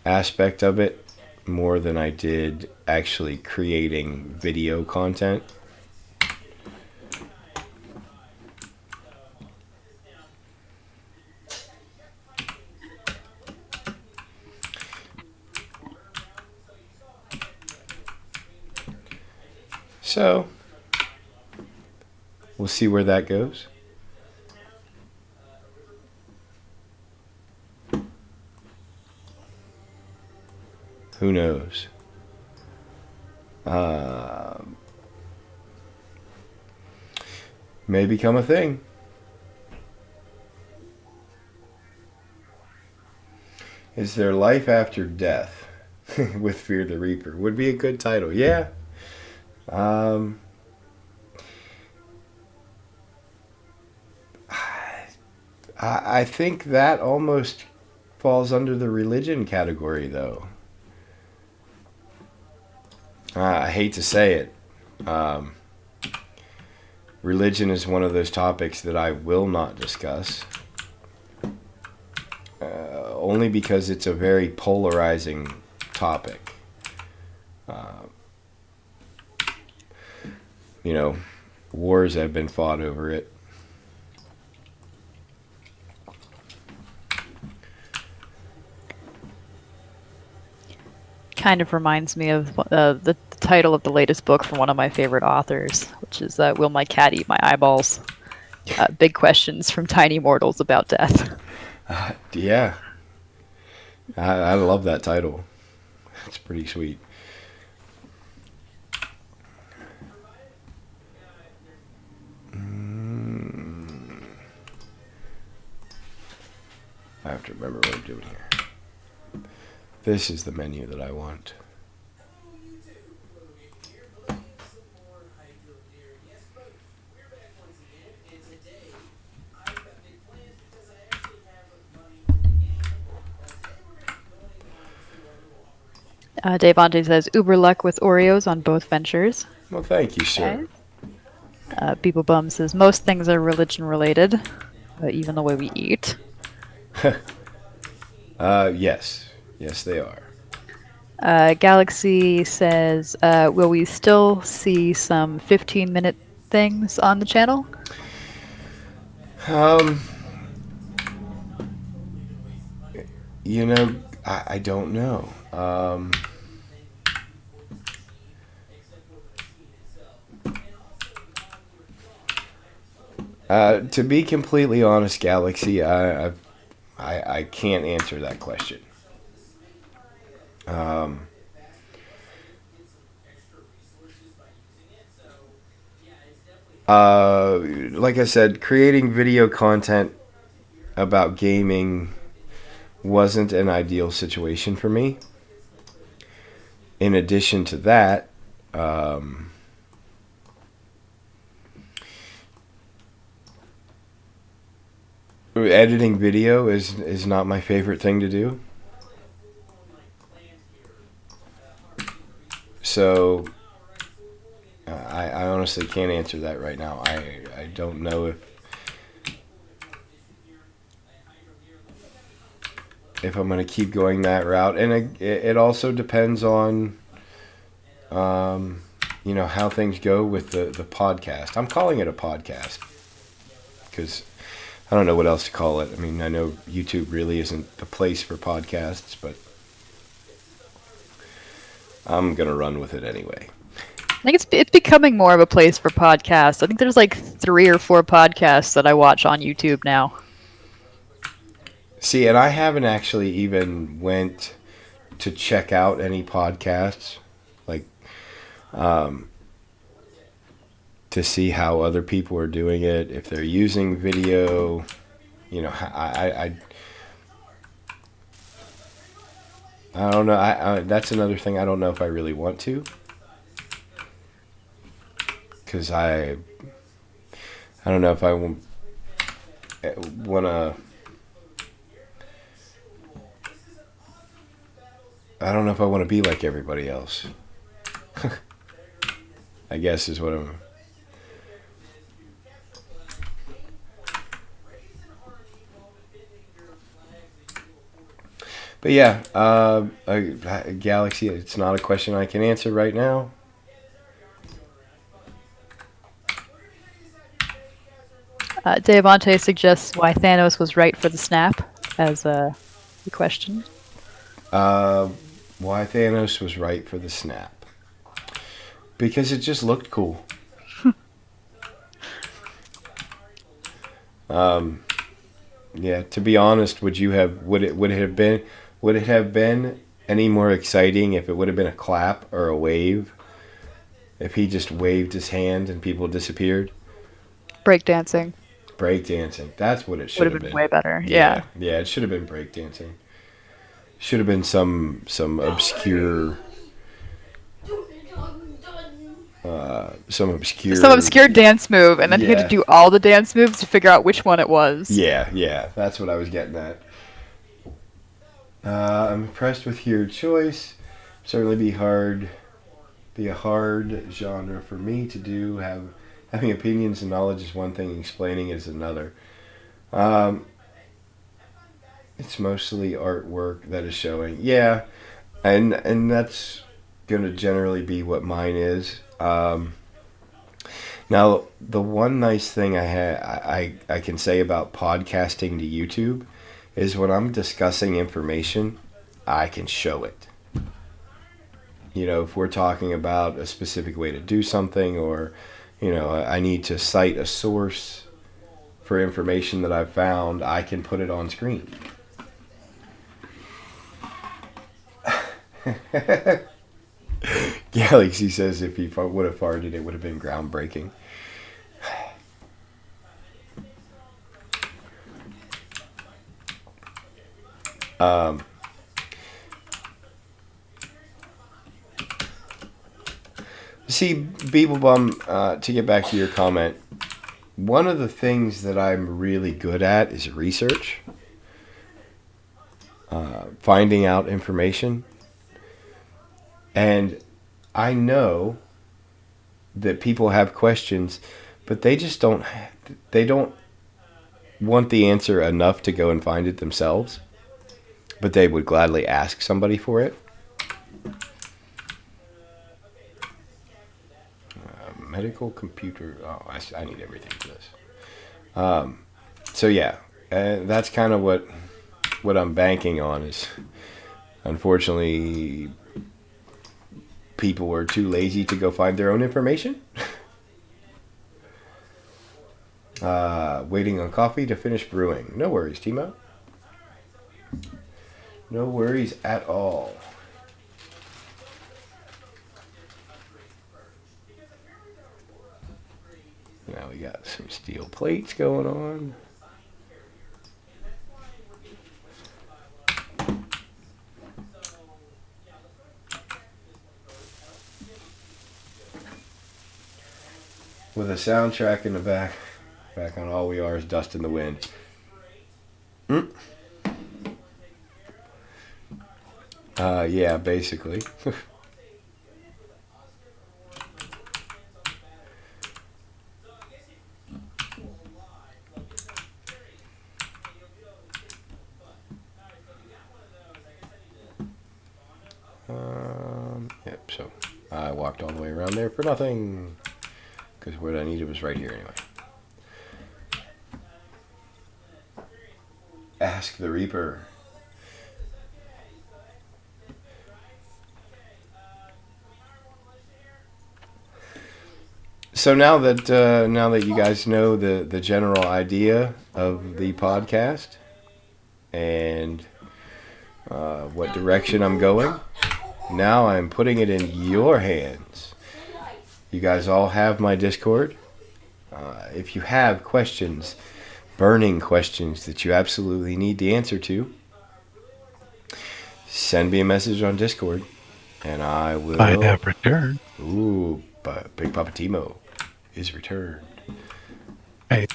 aspect of it more than I did actually creating video content. So, we'll see where that goes. Who knows? May become a thing. Is there life after death with Fear the Reaper? Would be a good title. Yeah. I think that almost falls under the religion category, though. I hate to say it. Religion is one of those topics that I will not discuss. Only because it's a very polarizing topic. Wars have been fought over it. Kind of reminds me of the title of the latest book from one of my favorite authors, which is Will My Cat Eat My Eyeballs? Big questions from tiny mortals about death. Yeah. I love that title. It's pretty sweet. I have to remember what I'm doing here. This is the menu that I want. Davante says Uber luck with Oreos on both ventures. Well, thank you, sir. People Bum says most things are religion related, even the way we eat. Yes. Yes, they are. Galaxy says, will we still see some 15-minute things on the channel? You know, I don't know. To be completely honest, Galaxy, I can't answer that question. Like I said, creating video content about gaming wasn't an ideal situation for me. In addition to that, editing video is not my favorite thing to do. So I honestly can't answer that right now. I don't know if I'm going to keep going that route, and it also depends on how things go with the podcast. I'm calling it a podcast because I don't know what else to call it. I mean, I know YouTube really isn't the place for podcasts, but I'm going to run with it anyway. I think it's becoming more of a place for podcasts. I think there's like 3 or 4 podcasts that I watch on YouTube now. See, and I haven't actually even went to check out any podcasts, like, to see how other people are doing it, if they're using video. I don't know. That's another thing. I don't know if I really want to, because I don't know if I want to. I don't know if I want to be like everybody else. I guess is what I'm. But yeah, Galaxy, it's not a question I can answer right now. Davante suggests why Thanos was right for the snap as a question. Why Thanos was right for the snap? Because it just looked cool. Yeah, to be honest, would it have been any more exciting if it would have been a clap or a wave? If he just waved his hand and people disappeared? Breakdancing. Breakdancing. That's what it should have been. Way better. Yeah. Yeah, it should have been breakdancing. Should have been some obscure some obscure dance move, and then he had to do all the dance moves to figure out which one it was. Yeah, that's what I was getting at. I'm impressed with your choice. Certainly be a hard genre for me to do. Having opinions and knowledge is one thing, explaining is another. It's mostly artwork that is showing. Yeah, and that's gonna generally be what mine is. Now, the one nice thing I can say about podcasting to YouTube is when I'm discussing information, I can show it. If we're talking about a specific way to do something, or, I need to cite a source for information that I've found, I can put it on screen. Galaxy says if he would have farted, it would have been groundbreaking. See, Beeblebum, to get back to your comment, one of the things that I'm really good at is research. Finding out information. And I know that people have questions, but they just don't want the answer enough to go and find it themselves, but they would gladly ask somebody for it. Medical computer. Oh, I need everything for this. So yeah, that's kind of what I'm banking on is, unfortunately, people were too lazy to go find their own information. Waiting on coffee to finish brewing. No worries, Timo. No worries at all. Now we got some steel plates going on. With a soundtrack in the back on All We Are is Dust in the Wind. Yeah, basically. Yep, so I walked all the way around there for nothing, because what I needed was right here anyway. Ask the Reaper. So now that you guys know the general idea of the podcast and what direction I'm going, now I'm putting it in your hands. You guys all have my Discord. If you have questions, burning questions that you absolutely need the answer to, send me a message on Discord, and I will. I have returned. Ooh, but Big Papa Timo is returned. Hey.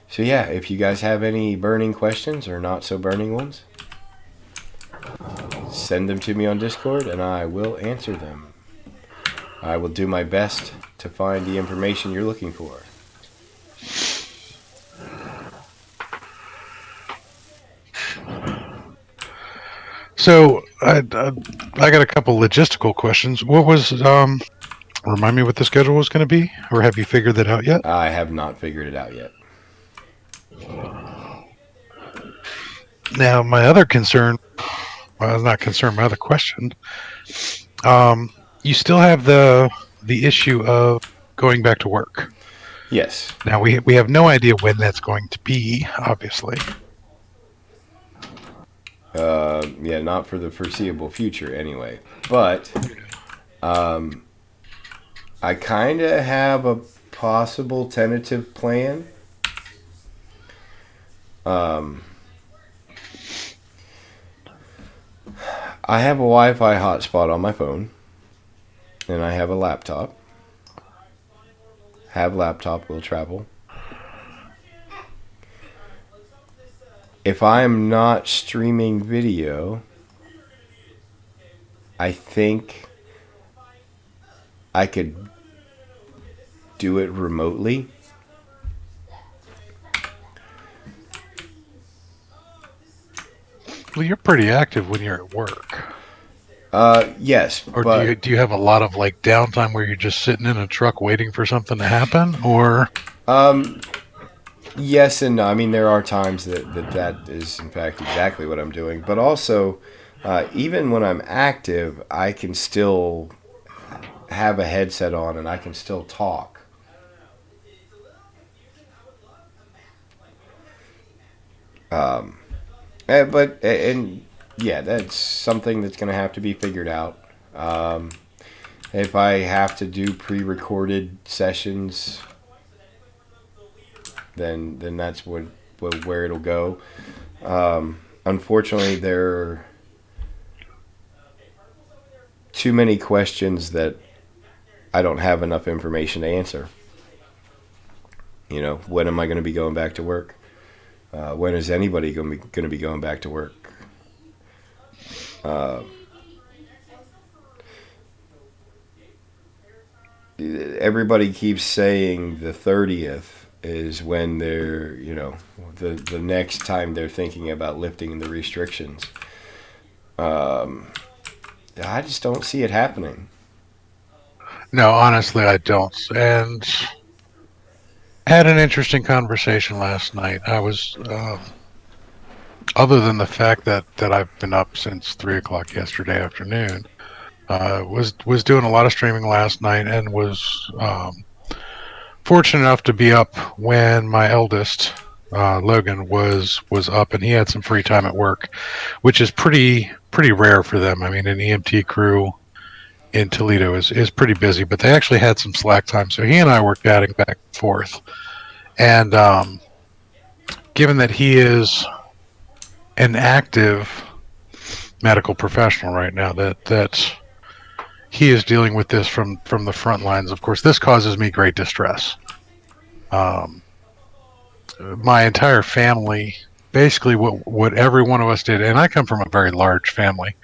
So yeah, if you guys have any burning questions or not so burning ones, send them to me on Discord and I will answer them. I will do my best to find the information you're looking for. So I got a couple logistical questions. What was remind me what the schedule was going to be, or have you figured that out yet? I have not figured it out yet. Now, my other concern, well, not concern, my other question, you still have the issue of going back to work. Yes. Now, we have no idea when that's going to be, obviously. Yeah, not for the foreseeable future anyway. But I kind of have a possible tentative plan. I have a Wi-Fi hotspot on my phone, and I have a laptop. Have laptop will travel. If I am not streaming video, I think I could do it remotely. Well, you're pretty active when you're at work. Yes. Or but do you have a lot of like downtime where you're just sitting in a truck waiting for something to happen? Or yes and no. I mean, there are times that is in fact exactly what I'm doing. But also, even when I'm active, I can still have a headset on and I can still talk. Yeah, that's something that's going to have to be figured out. If I have to do pre-recorded sessions, then that's where it'll go. Unfortunately, there are too many questions that I don't have enough information to answer. You know, when am I going to be going back to work? When is anybody going to be going back to work? everybody keeps saying the 30th is when they're, the next time they're thinking about lifting the restrictions. I just don't see it happening. No, honestly, I don't. And had an interesting conversation last night. I was, other than the fact that I've been up since 3 o'clock yesterday afternoon, was doing a lot of streaming last night and was fortunate enough to be up when my eldest Logan was up, and he had some free time at work, which is pretty rare for them. I mean, an EMT crew in Toledo is pretty busy, but they actually had some slack time, so he and I were chatting back and forth. And given that he is an active medical professional right now, that he is dealing with this from the front lines. Of course, this causes me great distress. My entire family, basically what every one of us did, and I come from a very large family,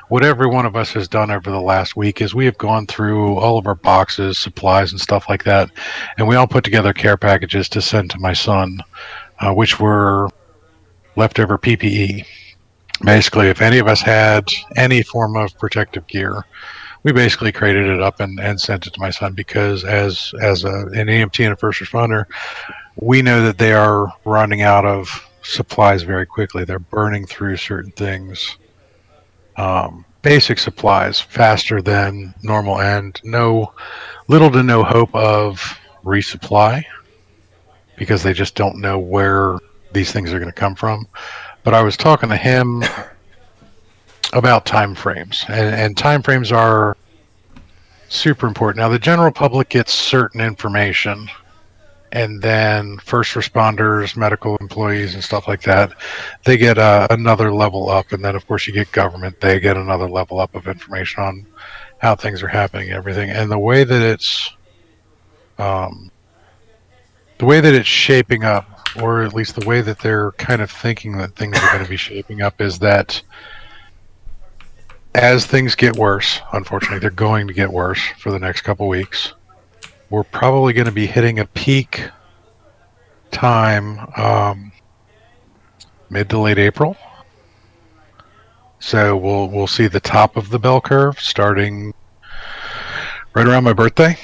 what every one of us has done over the last week is we have gone through all of our boxes, supplies, and stuff like that, and we all put together care packages to send to my son, which were leftover PPE. Basically, if any of us had any form of protective gear, we basically created it up and sent it to my son, because as an EMT and a first responder, we know that they are running out of supplies very quickly. They're burning through certain things, basic supplies, faster than normal, and little to no hope of resupply, because they just don't know where these things are going to come from. But I was talking to him about time frames, and time frames are super important. Now, the general public gets certain information, and then first responders, medical employees, and stuff like that, they get another level up. And then, of course, you get government; they get another level up of information on how things are happening and everything. And the way that it's shaping up, or at least the way that they're kind of thinking that things are going to be shaping up, is that as things get worse, unfortunately, they're going to get worse for the next couple weeks. We're probably going to be hitting a peak time mid to late April. So we'll see the top of the bell curve starting right around my birthday,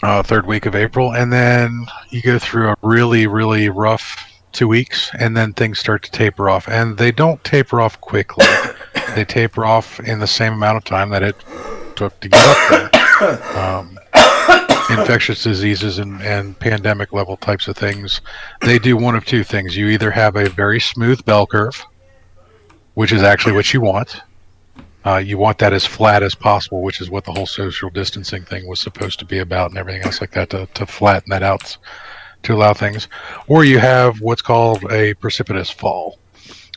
third week of April, and then you go through a really, really rough 2 weeks, and then things start to taper off. And they don't taper off quickly. They taper off in the same amount of time that it took to get up there. Infectious diseases and pandemic level types of things, they do one of two things. You either have a very smooth bell curve, which is actually what you want. You want that as flat as possible, which is what the whole social distancing thing was supposed to be about, and everything else like that, to flatten that out, to allow things. Or you have what's called a precipitous fall,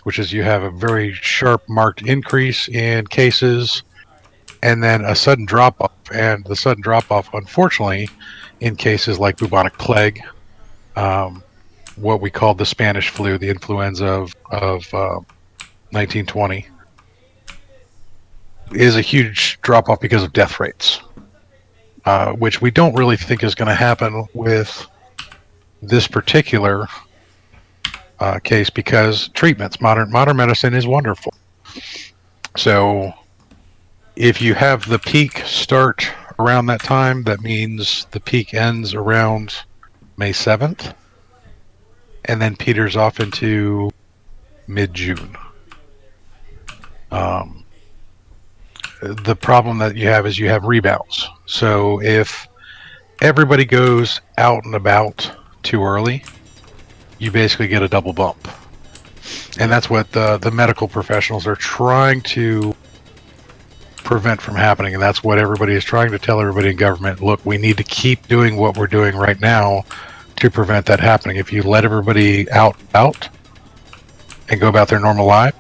which is you have a very sharp marked increase in cases and then a sudden drop off. And the sudden drop off, unfortunately, in cases like bubonic plague, what we call the Spanish flu, the influenza of 1920, is a huge drop off because of death rates, which we don't really think is going to happen with this particular case, because treatments, modern medicine is wonderful. So if you have the peak start around that time, that means the peak ends around May 7th and then peters off into mid-June. The problem that you have is you have rebounds. So if everybody goes out and about too early, you basically get a double bump. And that's what the medical professionals are trying to prevent from happening. And that's what everybody is trying to tell everybody in government. Look, we need to keep doing what we're doing right now to prevent that happening. If you let everybody out and go about their normal life,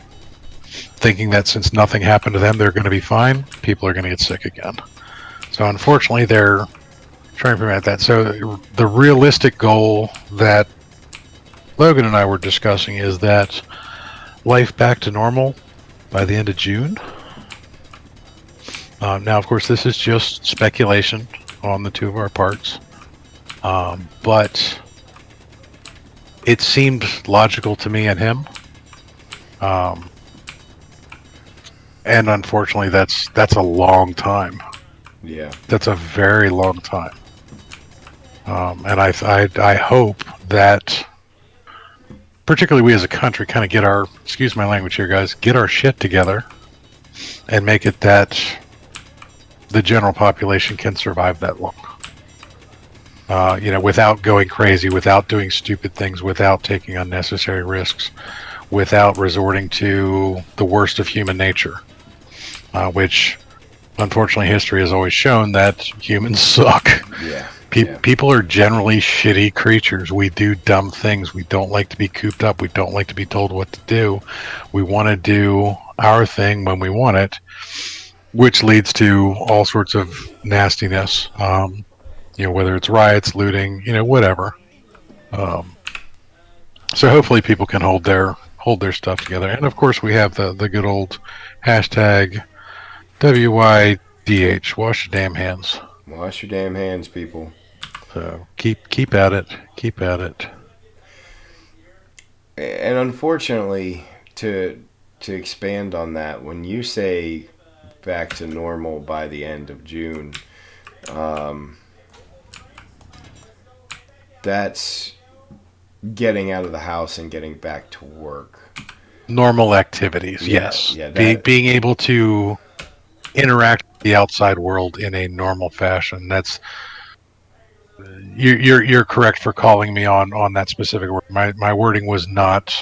thinking that since nothing happened to them, they're going to be fine, people are going to get sick again. So unfortunately, they're trying to prevent that. So the realistic goal that Logan and I were discussing is that life back to normal by the end of June. Now, of course, this is just speculation. on the two of our parts. But it seemed logical to me and him. And unfortunately, that's a long time. Yeah. That's a very long time. And I hope that, particularly we as a country, kind of get our, excuse my language here, guys, get our shit together and make it that the general population can survive that long. Without going crazy, without doing stupid things, without taking unnecessary risks, without resorting to the worst of human nature, which unfortunately history has always shown that humans suck. Yeah. People are generally shitty creatures. We do dumb things. We don't like to be cooped up. We don't like to be told what to do. We want to do our thing when we want it, which leads to all sorts of nastiness. Whether it's riots, looting, whatever. So hopefully people can hold their stuff together. And of course we have the good old hashtag WYDH, wash your damn hands. Wash your damn hands, people. So keep at it. Keep at it. And unfortunately, to expand on that, when you say back to normal by the end of June, that's getting out of the house and getting back to work. Normal activities, yes. Yeah, being able to interact with the outside world in a normal fashion. That's you're correct for calling me on that specific word. My wording was not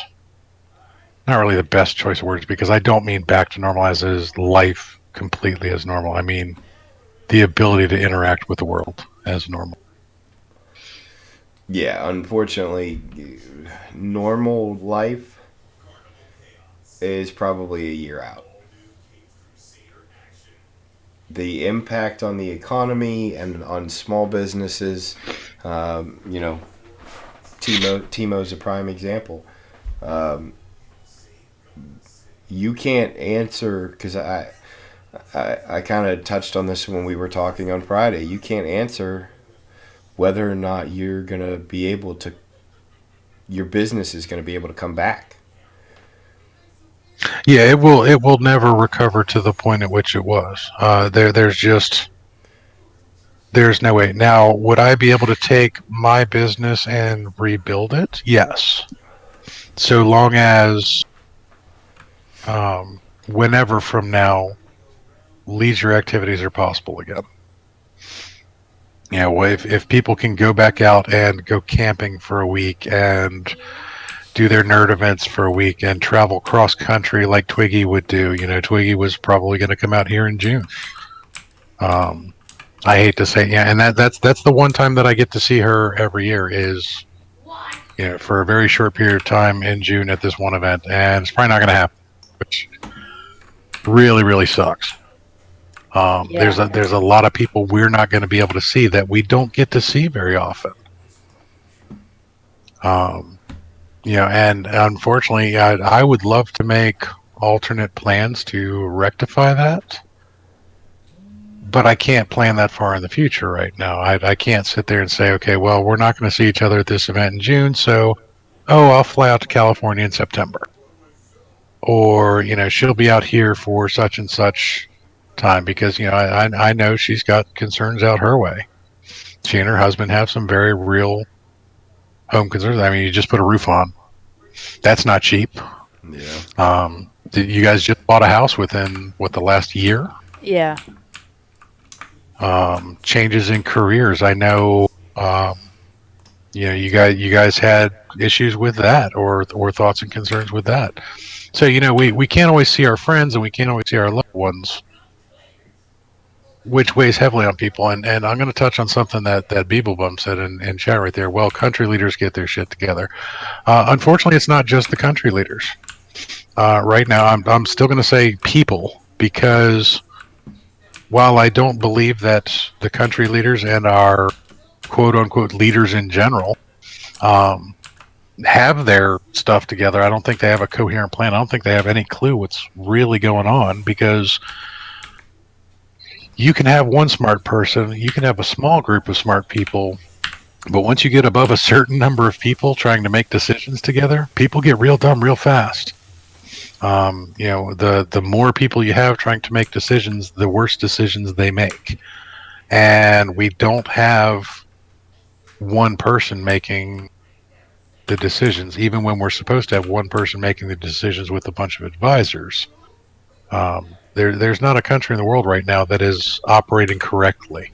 really the best choice of words, because I don't mean back to normal as life completely as normal. I mean the ability to interact with the world as normal. Yeah, unfortunately, normal life is probably a year out. The impact on the economy and on small businesses, Timo's a prime example. You can't answer, because I kind of touched on this when we were talking on Friday. You can't answer whether or not you're going to be able to, your business is going to be able to come back. Yeah, it will never recover to the point at which it was. There's no way. Now, would I be able to take my business and rebuild it? Yes. So long as, whenever from now, leisure activities are possible again. If people can go back out and go camping for a week and do their nerd events for a week and travel cross country like Twiggy would do. Twiggy was probably going to come out here in June. I hate to say, yeah, and that's the one time that I get to see her every year is, for a very short period of time in June at this one event, and it's probably not going to happen, which really, really sucks. There's a lot of people we're not going to be able to see that we don't get to see very often. And unfortunately, I would love to make alternate plans to rectify that, but I can't plan that far in the future right now. I can't sit there and say, okay, well, we're not going to see each other at this event in June, so, I'll fly out to California in September. Or, she'll be out here for such and such time, because, I know she's got concerns out her way. She and her husband have some very real home concerns. I mean, you just put a roof on. That's not cheap. Yeah. You guys just bought a house within the last year? Yeah. Changes in careers. I know. You guys had issues with that, or thoughts and concerns with that. So we can't always see our friends and we can't always see our loved ones, which weighs heavily on people. And I'm going to touch on something that Beeblebum said in chat right there. Well, country leaders get their shit together. Unfortunately, it's not just the country leaders. Right now, I'm still going to say people, because while I don't believe that the country leaders and our quote-unquote leaders in general have their stuff together, I don't think they have a coherent plan. I don't think they have any clue what's really going on, because you can have one smart person, you can have a small group of smart people, but once you get above a certain number of people trying to make decisions together, people get real dumb real fast. The more people you have trying to make decisions, the worse decisions they make. And we don't have one person making the decisions, even when we're supposed to have one person making the decisions with a bunch of advisors. There's not a country in the world right now that is operating correctly,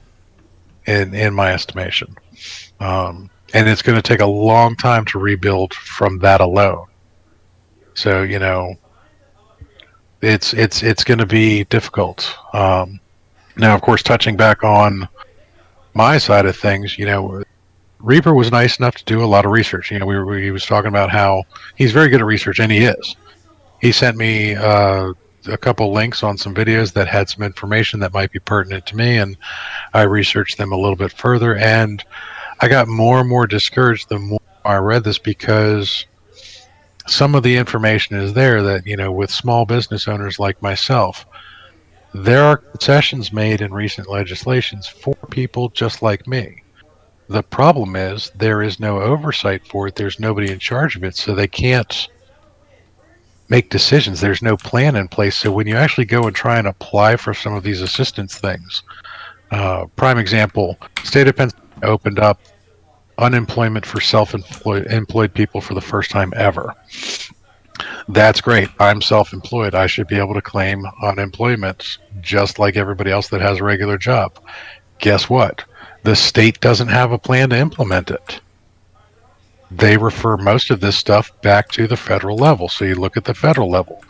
in my estimation. And it's going to take a long time to rebuild from that alone. So it's going to be difficult. Now, of course, touching back on my side of things, Reaper was nice enough to do a lot of research. He was talking about how he's very good at research, and he is. He sent me a couple links on some videos that had some information that might be pertinent to me, and I researched them a little bit further, and I got more and more discouraged the more I read this, because some of the information is there that, with small business owners like myself, there are concessions made in recent legislations for people just like me. The problem is there is no oversight for it. There's nobody in charge of it, so they can't make decisions. There's no plan in place. So when you actually go and try and apply for some of these assistance things, prime example, state of Pennsylvania opened up unemployment for self-employed people for the first time ever. That's great. I'm self-employed. I should be able to claim unemployment just like everybody else that has a regular job. Guess what? The state doesn't have a plan to implement it. They refer most of this stuff back to the federal level. So you look at the federal level.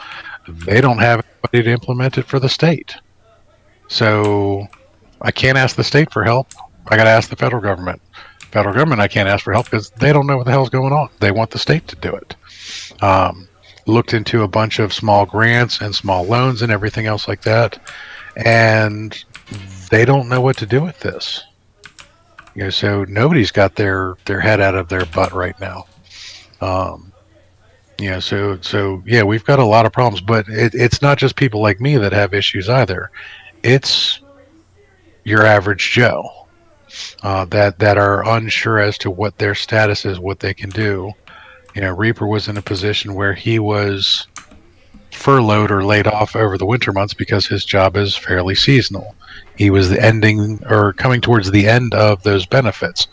They don't have anybody to implement it for the state. So I can't ask the state for help. I got to ask the federal government. Federal government, I can't ask for help because they don't know what the hell's going on. They want the state to do it. Looked into a bunch of small grants and small loans and everything else like that, and they don't know what to do with this. So nobody's got their head out of their butt right now. So yeah, we've got a lot of problems, but it's not just people like me that have issues either. It's your average Joe that are unsure as to what their status is, what they can do. Reaper was in a position where he was furloughed or laid off over the winter months because his job is fairly seasonal. He was coming towards the end of those benefits.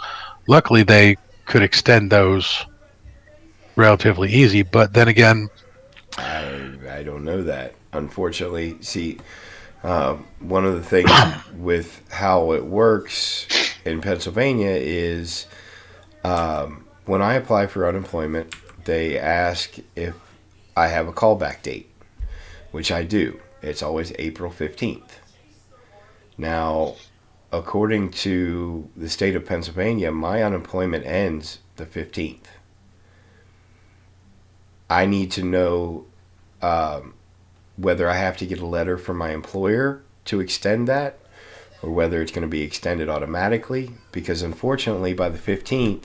Luckily, they could extend those relatively easy, but then again, I don't know that. Unfortunately, see, one of the things with how it works in Pennsylvania is when I apply for unemployment, they ask if I have a callback date, which I do. It's always April 15th. Now, according to the state of Pennsylvania, my unemployment ends the 15th. I need to know whether I have to get a letter from my employer to extend that, or whether it's going to be extended automatically, because unfortunately by the 15th,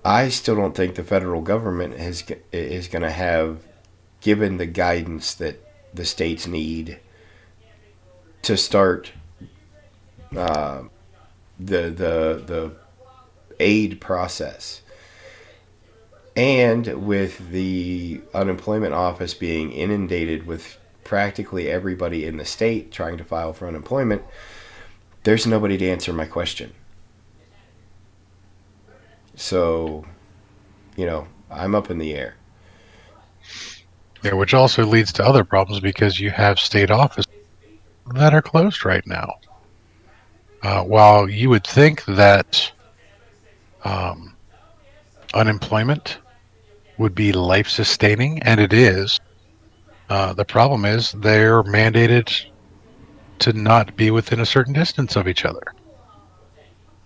I still don't think the federal government is going to have given the guidance that the states need to start the aid process. And with the unemployment office being inundated with practically everybody in the state trying to file for unemployment, there's nobody to answer my question. So, I'm up in the air. Yeah, which also leads to other problems because you have state offices that are closed right now. While you would think that unemployment would be life-sustaining, and it is, the problem is they're mandated to not be within a certain distance of each other.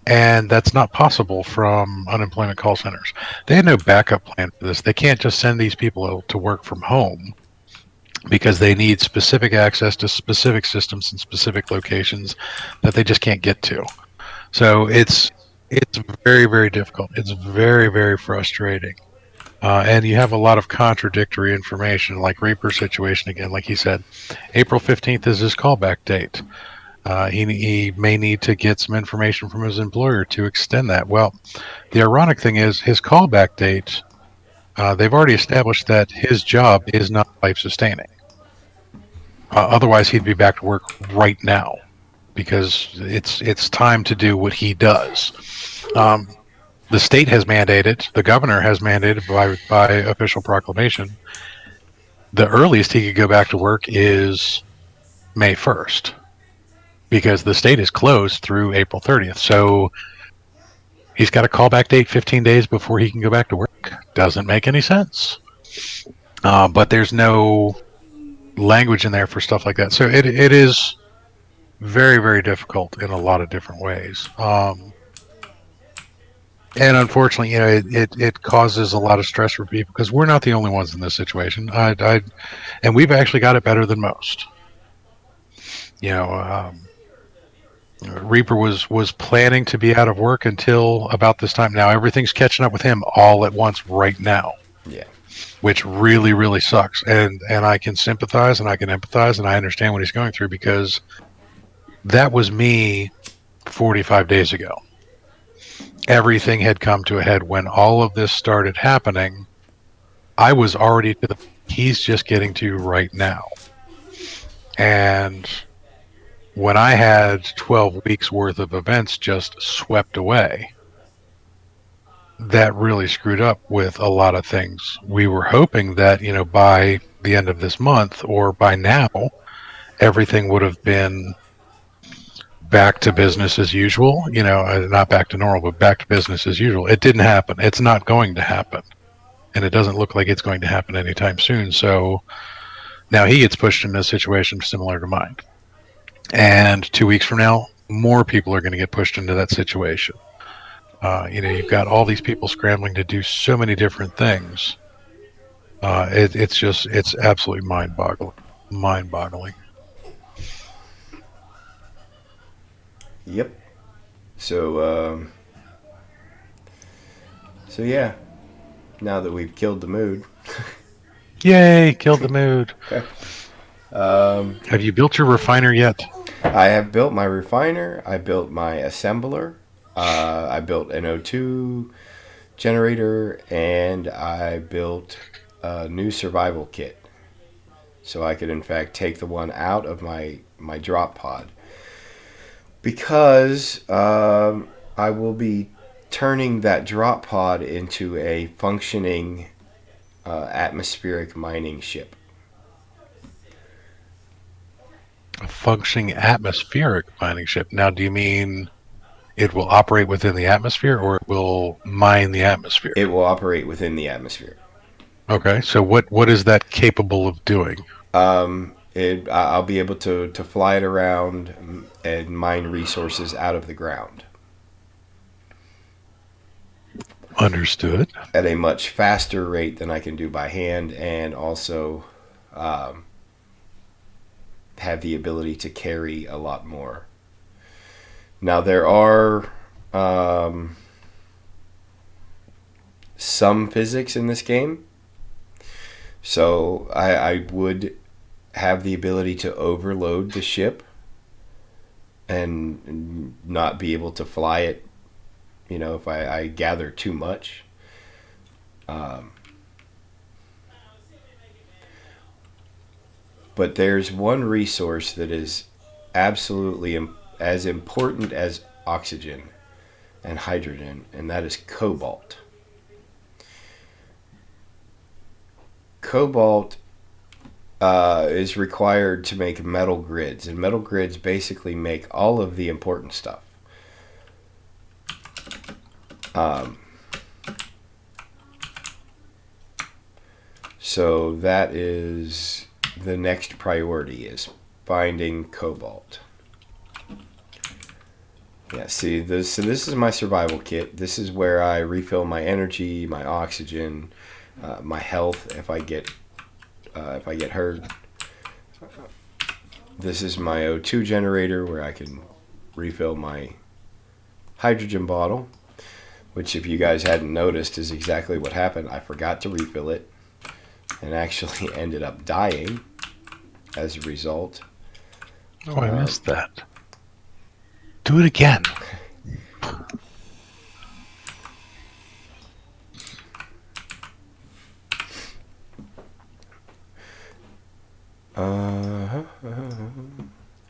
And that's not possible from unemployment call centers. They had no backup plan for this. They can't just send these people to work from home because they need specific access to specific systems in specific locations that they just can't get to. So it's very, very difficult. It's very, very frustrating. And you have a lot of contradictory information, like Reaper's situation again. Like he said, April 15th is his callback date. He may need to get some information from his employer to extend that. Well, the ironic thing is his callback date. They've already established that his job is not life sustaining. Otherwise, he'd be back to work right now because it's time to do what he does. The state has mandated, the governor has mandated by official proclamation, the earliest he could go back to work is May 1st because the state is closed through April 30th. So he's got a callback date 15 days before he can go back to work. Doesn't make any sense. But there's no language in there for stuff like that. So it is very, very difficult in a lot of different ways. And unfortunately, it causes a lot of stress for people because we're not the only ones in this situation. And we've actually got it better than most. Reaper was planning to be out of work until about this time. Now everything's catching up with him all at once right now. Yeah. Which really, really sucks. And I can sympathize and I can empathize and I understand what he's going through because that was me 45 days ago. Everything had come to a head when all of this started happening. I was already to the he's just getting to right now. And when I had 12 weeks worth of events just swept away, that really screwed up with a lot of things. We were hoping that, by the end of this month or by now, everything would have been back to business as usual, not back to normal, but back to business as usual. It didn't happen. It's not going to happen. And it doesn't look like it's going to happen anytime soon. So now he gets pushed into a situation similar to mine. And 2 weeks from now, more people are going to get pushed into that situation. You've got all these people scrambling to do so many different things. It's absolutely mind-boggling. Yep. So yeah. Now that we've killed the mood. Yay! Killed the mood. Okay. Have you built your refiner yet? I have built my refiner. I built my assembler. I built an O2 generator, and I built a new survival kit. So I could, in fact, take the one out of my drop pod. Because I will be turning that drop pod into a functioning atmospheric mining ship. A functioning atmospheric mining ship. Now, do you mean it will operate within the atmosphere or it will mine the atmosphere? It will operate within the atmosphere. Okay, so what is that capable of doing? I'll be able to fly it around and mine resources out of the ground. Understood. At a much faster rate than I can do by hand, and also have the ability to carry a lot more. Now there are some physics in this game, so I would have the ability to overload the ship and not be able to fly it, if I gather too much. But there's one resource that is absolutely as important as oxygen and hydrogen, and that is cobalt. Cobalt is required to make metal grids, and metal grids basically make all of the important stuff. So that is the next priority, is finding cobalt. Yeah, see, this is my survival kit. This is where I refill my energy, my oxygen, my health if I get hurt. This is my O2 generator where I can refill my hydrogen bottle, which, if you guys hadn't noticed, is exactly what happened. I forgot to refill it and actually ended up dying as a result. Oh, I missed that. Do it again.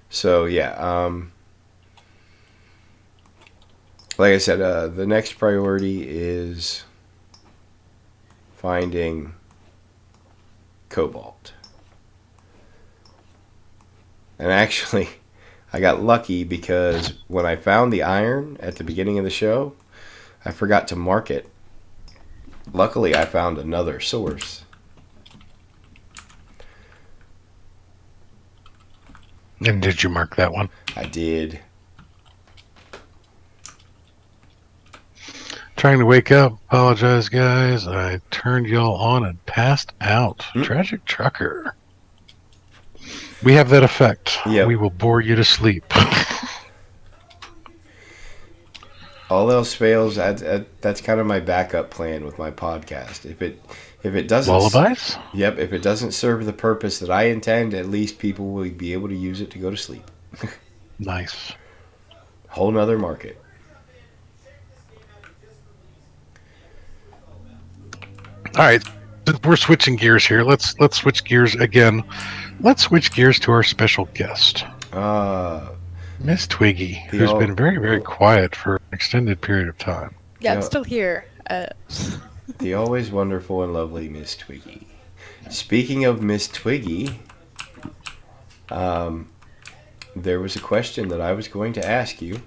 So yeah, like I said, the next priority is finding cobalt. And actually, I got lucky because when I found the iron at the beginning of the show, I forgot to mark it. Luckily, I found another source. And did you mark that one? I did. Trying to wake up. Apologize, guys. I turned y'all on and passed out. Tragic Trucker. We have that effect. Yep. We will bore you to sleep. All else fails, that's kind of my backup plan with my podcast. If it doesn't, Lullabies? Yep. If it doesn't serve the purpose that I intend, at least people will be able to use it to go to sleep. Nice. Whole nother market. All right, we're switching gears here. Let's switch gears again. Let's switch gears to our special guest, Miss Twiggy, who's been very, very quiet for an extended period of time. Yeah, I'm still here. The always wonderful and lovely Miss Twiggy. Speaking of Miss Twiggy, there was a question that I was going to ask you,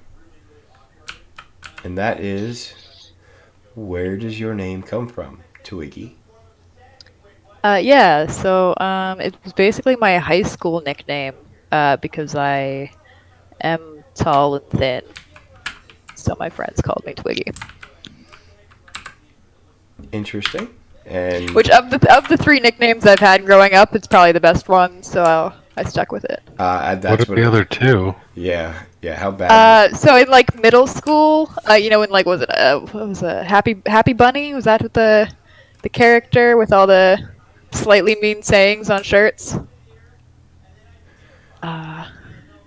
and that is, where does your name come from, Twiggy? Yeah, so it was basically my high school nickname because I am tall and thin. So my friends called me Twiggy. Interesting. And Which of the three nicknames I've had growing up, it's probably the best one, so I stuck with it. that's what are the other two? Yeah. How bad? So in like middle school, in like what was it Happy Bunny? Was that what the character with all the slightly mean sayings on shirts?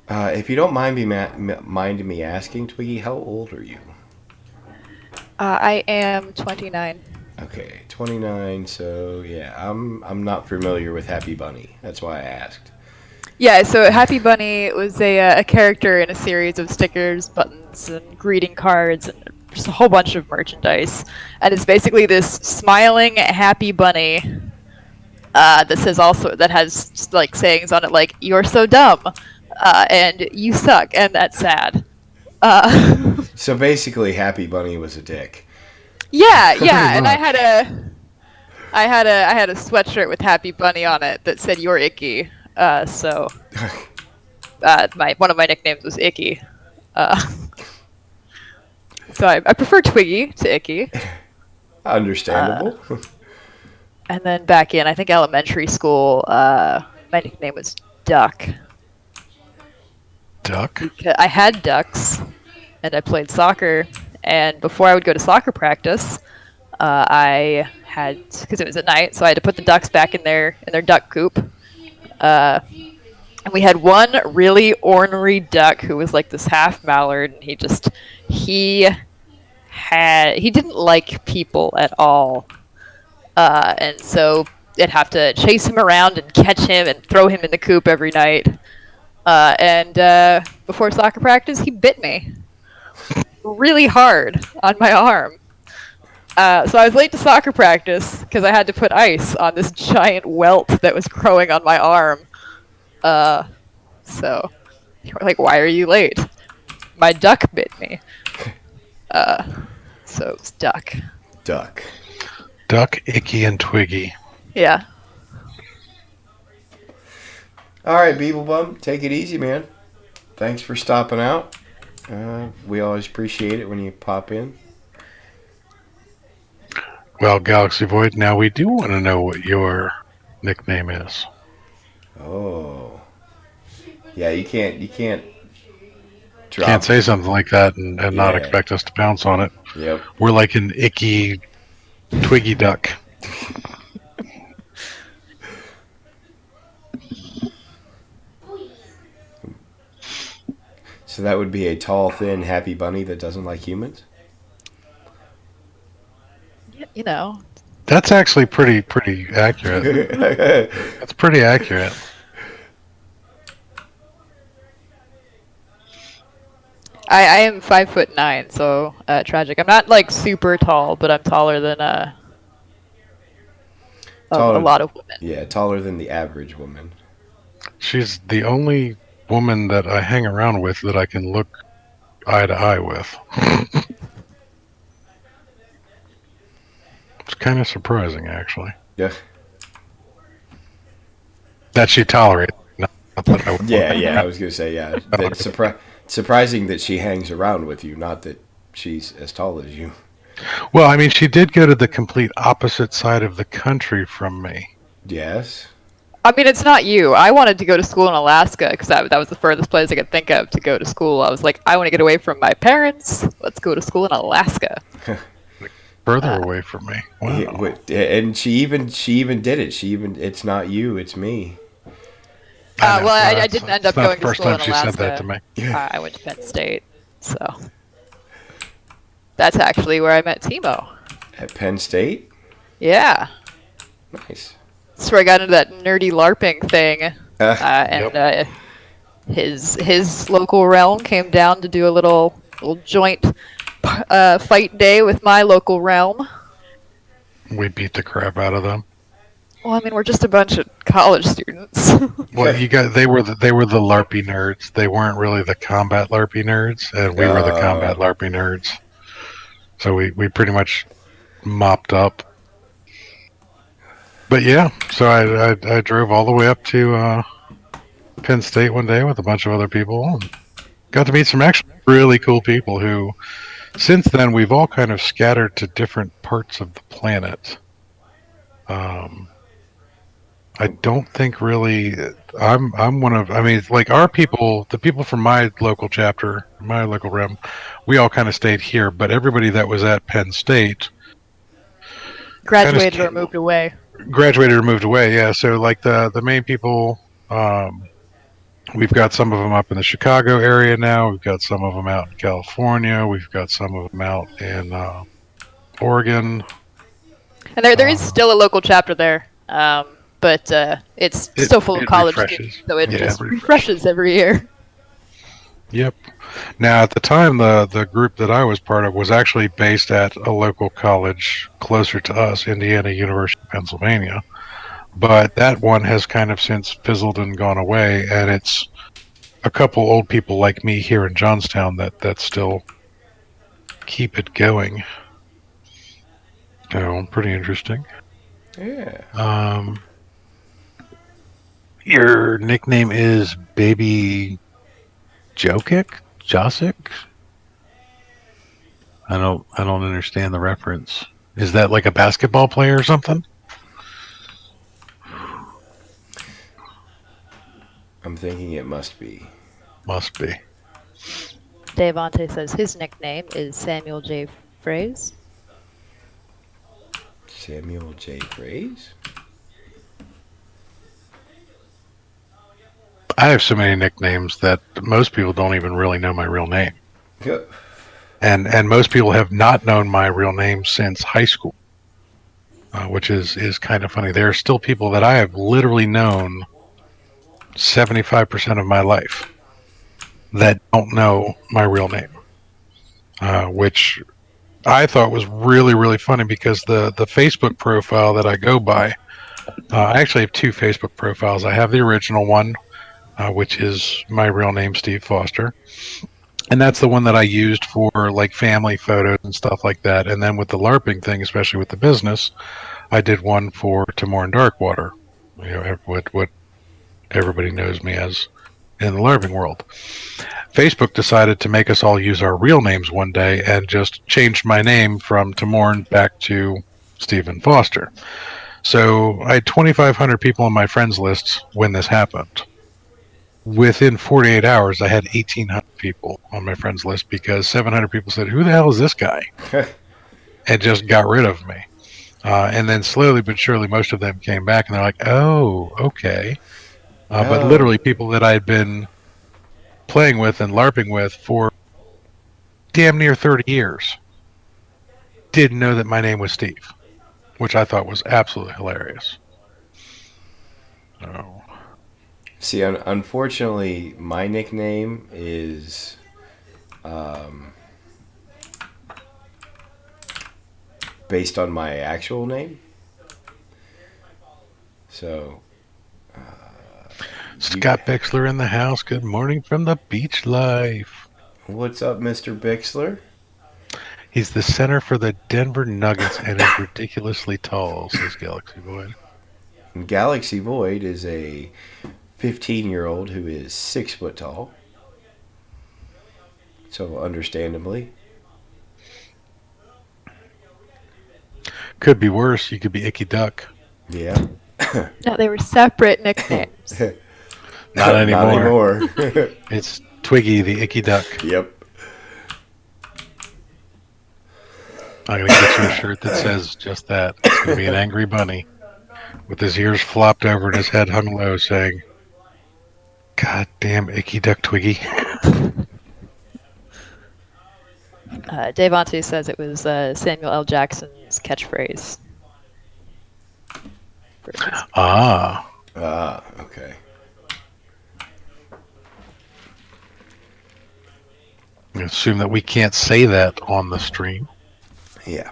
If you don't mind me asking, Twiggy, how old are you? I am 29. Okay, 29. So yeah, I'm not familiar with Happy Bunny. That's why I asked. Yeah, so Happy Bunny was a character in a series of stickers, buttons, and greeting cards, and just a whole bunch of merchandise. And it's basically this smiling happy bunny that has like sayings on it like "You're so dumb," and "You suck," and "That's sad." So basically, Happy Bunny was a dick. Yeah, and I had a sweatshirt with Happy Bunny on it that said "You're icky." So one of my nicknames was Icky. So I prefer Twiggy to Icky. Understandable. And then back in, I think elementary school, my nickname was Duck. Duck? I had ducks, and I played soccer. And before I would go to soccer practice, I had, because it was at night, so I had to put the ducks back in their duck coop. And we had one really ornery duck who was like this half mallard, and he didn't like people at all. And so I'd have to chase him around and catch him and throw him in the coop every night. And before soccer practice, he bit me really hard on my arm. So I was late to soccer practice because I had to put ice on this giant welt that was growing on my arm. So you were like, "Why are you late?" My duck bit me. So it was Duck. Duck. Duck, Icky, and Twiggy. Yeah. All right, Beeblebum, take it easy, man. Thanks for stopping out. We always appreciate it when you pop in. Well, Galaxy Void, now we do want to know what your nickname is. Oh. Yeah, you can't drop. Can't say something like that and not expect us to pounce on it. Yep. We're like an Icky, Twiggy duck. So So that would be a tall, thin, happy bunny that doesn't like humans. You know, That's actually pretty accurate. That's pretty accurate. I am 5'9", so tragic. I'm not like super tall, but I'm taller than a Taller, lot of women. yeah, taller than the average woman. She's the only woman that I hang around with that I can look eye to eye with. It's kind of surprising, actually, Yeah, that she tolerates. Not that I would yeah, want yeah. her. I was gonna say, yeah. That's surprising that she hangs around with you, not that she's as tall as you. Well, I mean, she did go to the complete opposite side of the country from me. Yes. I mean, it's not you. I wanted to go to school in Alaska because that was the furthest place I could think of to go to school. I was like, I want to get away from my parents. Let's go to school in Alaska. Further away from me. Yeah, Wow. and she even did it. It's not you, it's me. I know. Well, I That's- didn't end that's up not going the to first school time in she said that to Alaska. me. I went to Penn State, so that's actually where I met Timo. At Penn State. Yeah, Nice. that's where I got into that nerdy LARPing thing, Uh, and his local realm came down to do a little joint fight day with my local realm. We beat the crap out of them. Well, I mean, we're just a bunch of college students. Well, they were the LARPy nerds. They weren't really the combat LARPy nerds, and we were the combat LARPy nerds. So we pretty much mopped up. But yeah, so I drove all the way up to Penn State one day with a bunch of other people and got to meet some actually really cool people who, since then, we've all kind of scattered to different parts of the planet. I don't think really. I'm one of. I mean, like our people, the people from my local chapter, my local realm, we all kind of stayed here. But everybody that was at Penn State Graduated or moved away. graduated or moved away. Yeah, so like the main people, we've got some of them up in the Chicago area now. We've got some of them out in California. We've got some of them out in Oregon. And there is still a local chapter there, but it's still full of it college refreshes. students, so it Yeah, just it refreshes every year. Yep. Now, at the time, the group that I was part of was actually based at a local college closer to us, Indiana University of Pennsylvania. But that one has kind of since fizzled and gone away, and it's a couple old people like me here in Johnstown that still keep it going. So, pretty interesting. yeah. Your nickname is Baby Josic? I don't understand the reference. Is that like a basketball player or something? I'm thinking it must be. Must be. Devante says his nickname is Samuel J. Phrase. Samuel J. Grays? I have so many nicknames that most people don't even really know my real name. Yeah. And most people have not known my real name since high school, which is kind of funny. There are still people that I have literally known 75% of my life that don't know my real name, which I thought was really, really funny because the Facebook profile that I go by, I actually have two Facebook profiles. I have the original one, which is my real name, Steve Foster. And that's the one that I used for like family photos and stuff like that. And then with the LARPing thing, especially with the business, I did one for Timor and Darkwater, what everybody knows me as in the LARPing world. Facebook decided to make us all use our real names one day and just changed my name from Timorn back to Stephen Foster. So I had 2,500 people on my friends list when this happened. Within 48 hours, I had 1,800 people on my friends list because 700 people said, "Who the hell is this guy?" and just got rid of me. And then slowly but surely, most of them came back and they're like, "Oh, okay." But literally, people that I had been playing with and LARPing with for damn near 30 years didn't know that my name was Steve, which I thought was absolutely hilarious. Oh. See, unfortunately, my nickname is based on my actual name. So, Scott Bixler in the house. Good morning from the beach life. what's up, Mr. Bixler? He's the center for the Denver Nuggets and is ridiculously tall, says Galaxy Void. Galaxy Void is a 15-year-old who is 6 foot tall. So, understandably. Could be worse. You could be Icky Duck. Yeah. No, they were separate nicknames. Not anymore. Not anymore. It's Twiggy the Icky Duck. Yep. I'm going to get you a shirt that says just that. It's going to be an angry bunny with his ears flopped over and his head hung low saying, God damn Icky Duck Twiggy. Devontae says it was Samuel L. Jackson's catchphrase. Ah. Okay. I assume that we can't say that on the stream. Yeah.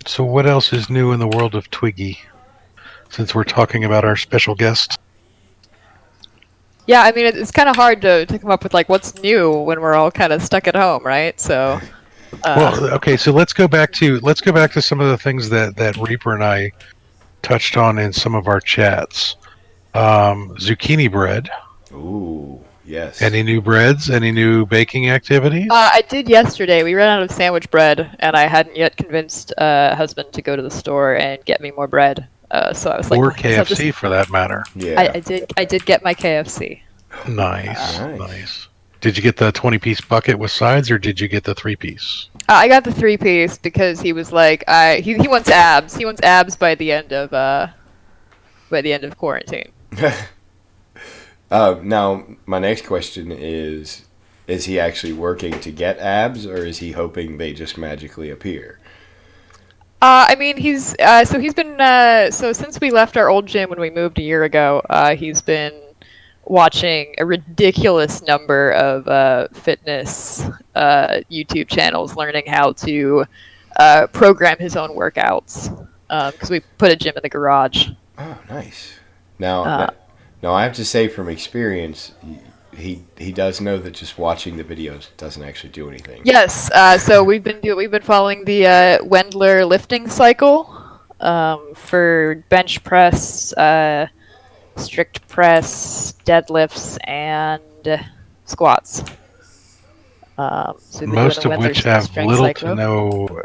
So what else is new in the world of Twiggy? Since we're talking about our special guest. Yeah, I mean, it's kind of hard to come up with like what's new when we're all kind of stuck at home, right? So, Well, okay, so let's go back to some of the things that Reaper and I touched on in some of our chats. Zucchini bread. Ooh, yes. Any new breads? Any new baking activities? I did yesterday. We ran out of sandwich bread, and I hadn't yet convinced husband to go to the store and get me more bread. So I was like, or "Okay, so KFC for that matter. Yeah. I did get my KFC. Nice, Nice. nice. Did you get the 20-piece bucket with sides, or did you get the 3-piece? I got the 3-piece because he was like, he wants abs. He wants abs by the end of quarantine. Now, my next question is he actually working to get abs, or is he hoping they just magically appear? I mean, he's been so since we left our old gym when we moved a year ago, he's been watching a ridiculous number of fitness YouTube channels, learning how to program his own workouts because we put a gym in the garage. Oh, nice. Now, I have to say from experience, he does know that just watching the videos doesn't actually do anything. Yes, so we've been following the Wendler lifting cycle for bench press, strict press, deadlifts, and squats. So Most of which have little to no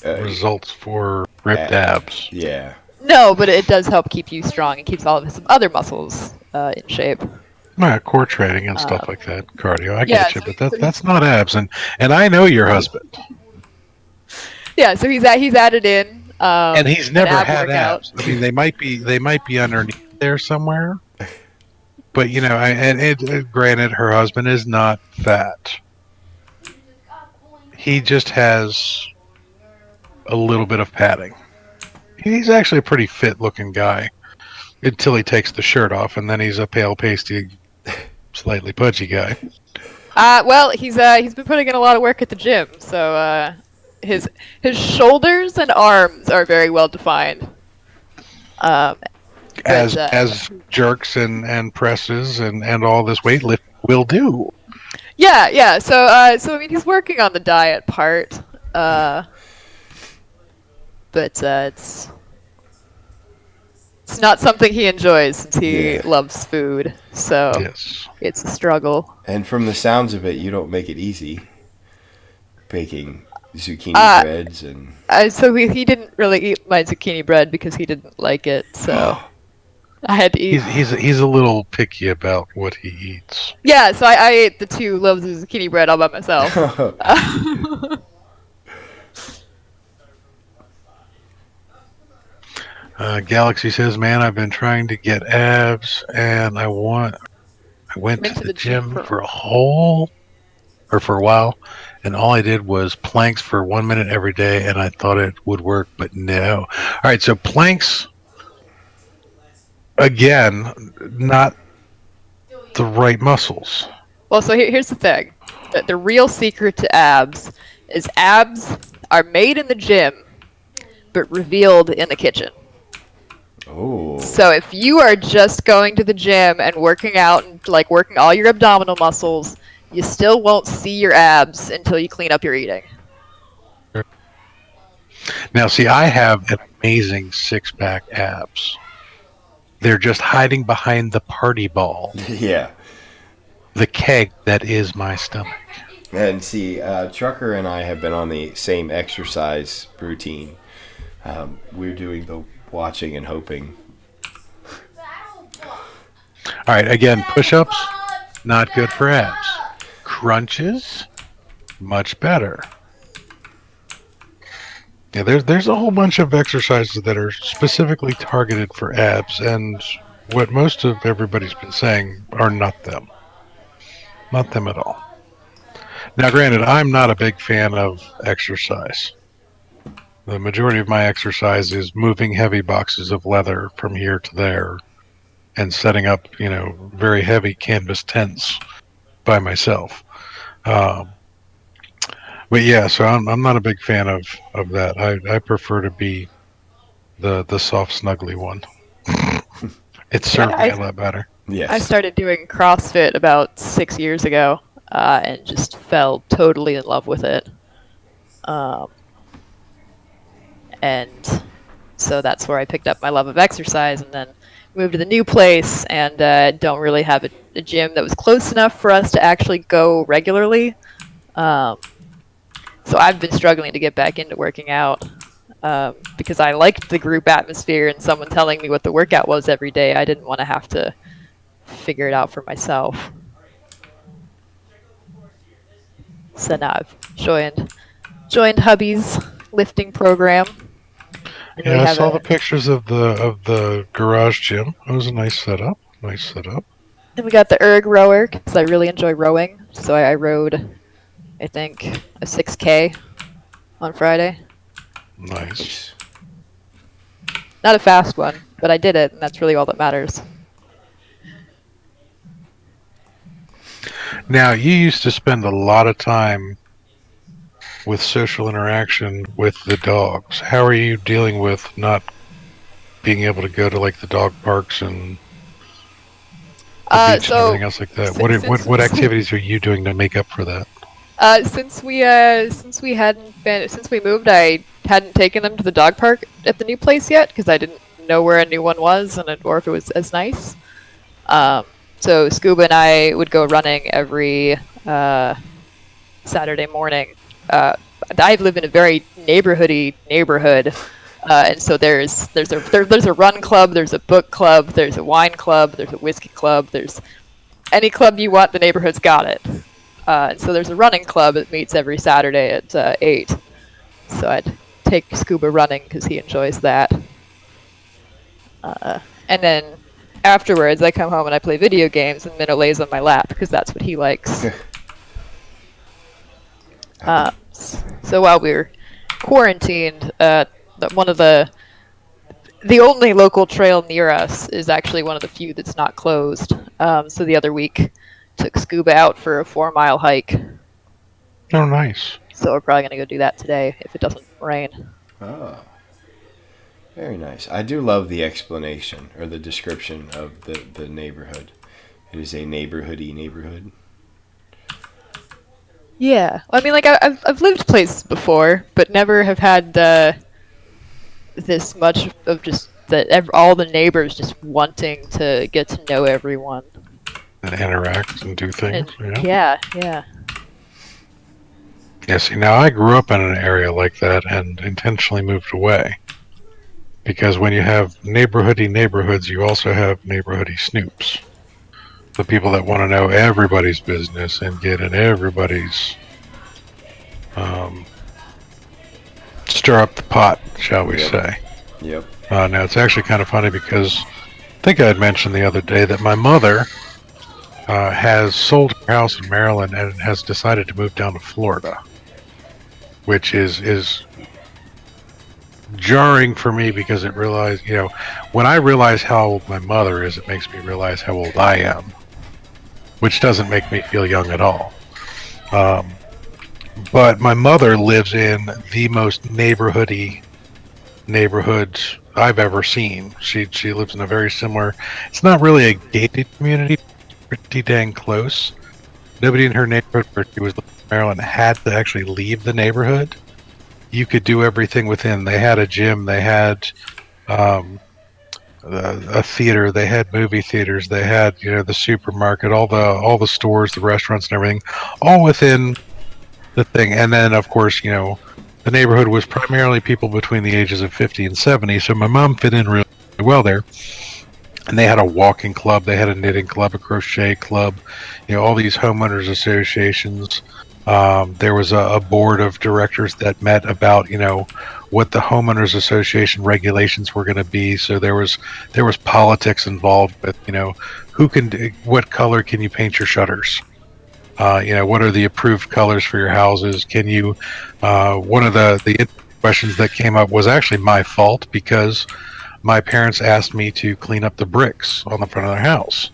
results for ripped abs. Yeah. No, but it does help keep you strong and keeps all of his other muscles in shape. Core training and stuff like that, cardio. I yeah, get you, but that's not abs, and I know your husband. Yeah, so he's added in, and he's never ab had workout. abs. I mean, they might be underneath there somewhere, but you know, granted, her husband is not fat. He just has a little bit of padding. He's actually a pretty fit-looking guy until he takes the shirt off, and then he's a pale, pasty, slightly pudgy guy. Well, he's been putting in a lot of work at the gym, so his shoulders and arms are very well defined. As jerks and presses and all this weightlifting will do. Yeah. So I mean, he's working on the diet part, but it's not something he enjoys since he loves food. So yes. It's a struggle. And from the sounds of it, you don't make it easy baking zucchini breads and. So he didn't really eat my zucchini bread because he didn't like it. So I had to eat. He's a little picky about what he eats. Yeah, so I ate the 2 loaves of zucchini bread all by myself. Galaxy says, "Man, I've been trying to get abs, and I went to the gym for a while, and all I did was planks for 1 minute every day, and I thought it would work, but no. All right, so planks again, not the right muscles. Well, so here's the thing. The real secret to abs is abs are made in the gym, but revealed in the kitchen. Oh. So if you are just going to the gym and working out and like working all your abdominal muscles, you still won't see your abs until you clean up your eating. Now, see, I have an amazing six-pack abs. They're just hiding behind the party ball, Yeah. the keg that is my stomach. And see, Trucker and I have been on the same exercise routine. We're doing the watching and hoping. All right, again, push-ups, not good for abs. Crunches, much better. Yeah, there's a whole bunch of exercises that are specifically targeted for abs, and what most of everybody's been saying are not them. Not them at all. Now, granted, I'm not a big fan of exercise. The majority of my exercise is moving heavy boxes of leather from here to there and setting up, very heavy canvas tents by myself. But yeah, so I'm not a big fan of that. I prefer to be the soft, snuggly one. It served me a lot better. Yes. I started doing CrossFit about 6 years ago and just fell totally in love with it. And so that's where I picked up my love of exercise, and then moved to the new place and don't really have a gym that was close enough for us to actually go regularly. So I've been struggling to get back into working out because I liked the group atmosphere and someone telling me what the workout was every day. I didn't want to have to figure it out for myself. So now I've joined hubby's lifting program. And we Yeah, I have saw the pictures of the garage gym. It was a nice setup. And we got the erg rower because I really enjoy rowing. So I rowed, I think, a 6K on Friday. Nice. Not a fast one, but I did it, and that's really all that matters. Now, you used to spend a lot of time with social interaction with the dogs. How are you dealing with not being able to go to like the dog parks and the beach and everything else like that? What activities are you doing to make up for that? Since we moved, I hadn't taken them to the dog park at the new place yet because I didn't know where a new one was or if it was as nice. So Scuba and I would go running every Saturday morning. I live in a very neighborhood, and so there's a run club, there's a book club, there's a wine club, there's a whiskey club, there's any club you want. The neighborhood's got it. And so there's a running club that meets every Saturday at 8. So I'd take Scuba running because he enjoys that. And then afterwards, I come home and I play video games, and Minnow lays on my lap because that's what he likes. So while we were quarantined, one of the only local trail near us is actually one of the few that's not closed. So the other week, took Scuba out for a 4-mile hike. Oh, nice. So we're probably going to go do that today if it doesn't rain. Oh, very nice. I do love the explanation or the description of the neighborhood. It is a neighborhoody neighborhood. Yeah. I mean, like, I've lived places before, but never have had this much of just all the neighbors just wanting to get to know everyone. And interact and do things. Yeah. Yeah, see, now I grew up in an area like that and intentionally moved away. Because when you have neighborhoody neighborhoods, you also have neighborhoody snoops. The people that want to know everybody's business and get in everybody's... stir up the pot, shall we say. Yep. Now, it's actually kind of funny because I think I had mentioned the other day that my mother has sold her house in Maryland and has decided to move down to Florida, which is jarring for me because it realized, when I realize how old my mother is, it makes me realize how old I am, which doesn't make me feel young at all. But my mother lives in the most neighborhood I've ever seen. She lives in a very similar. It's not really a gated community, pretty dang close. Nobody in her neighborhood where she was living in Maryland had to actually leave the neighborhood. You could do everything within. They had a gym. They had a theater. They had movie theaters. They had the supermarket, all the stores, the restaurants, and everything, all within the thing. And then of course the neighborhood was primarily people between the ages of 50 and 70. So my mom fit in really well there. And they had a walking club, they had a knitting club, a crochet club, all these homeowners associations. There was a board of directors that met about what the homeowners association regulations were going to be. So there was politics involved with what color can you paint your shutters. What are the approved colors for your houses? Can you? One of the questions that came up was actually my fault because my parents asked me to clean up the bricks on the front of their house.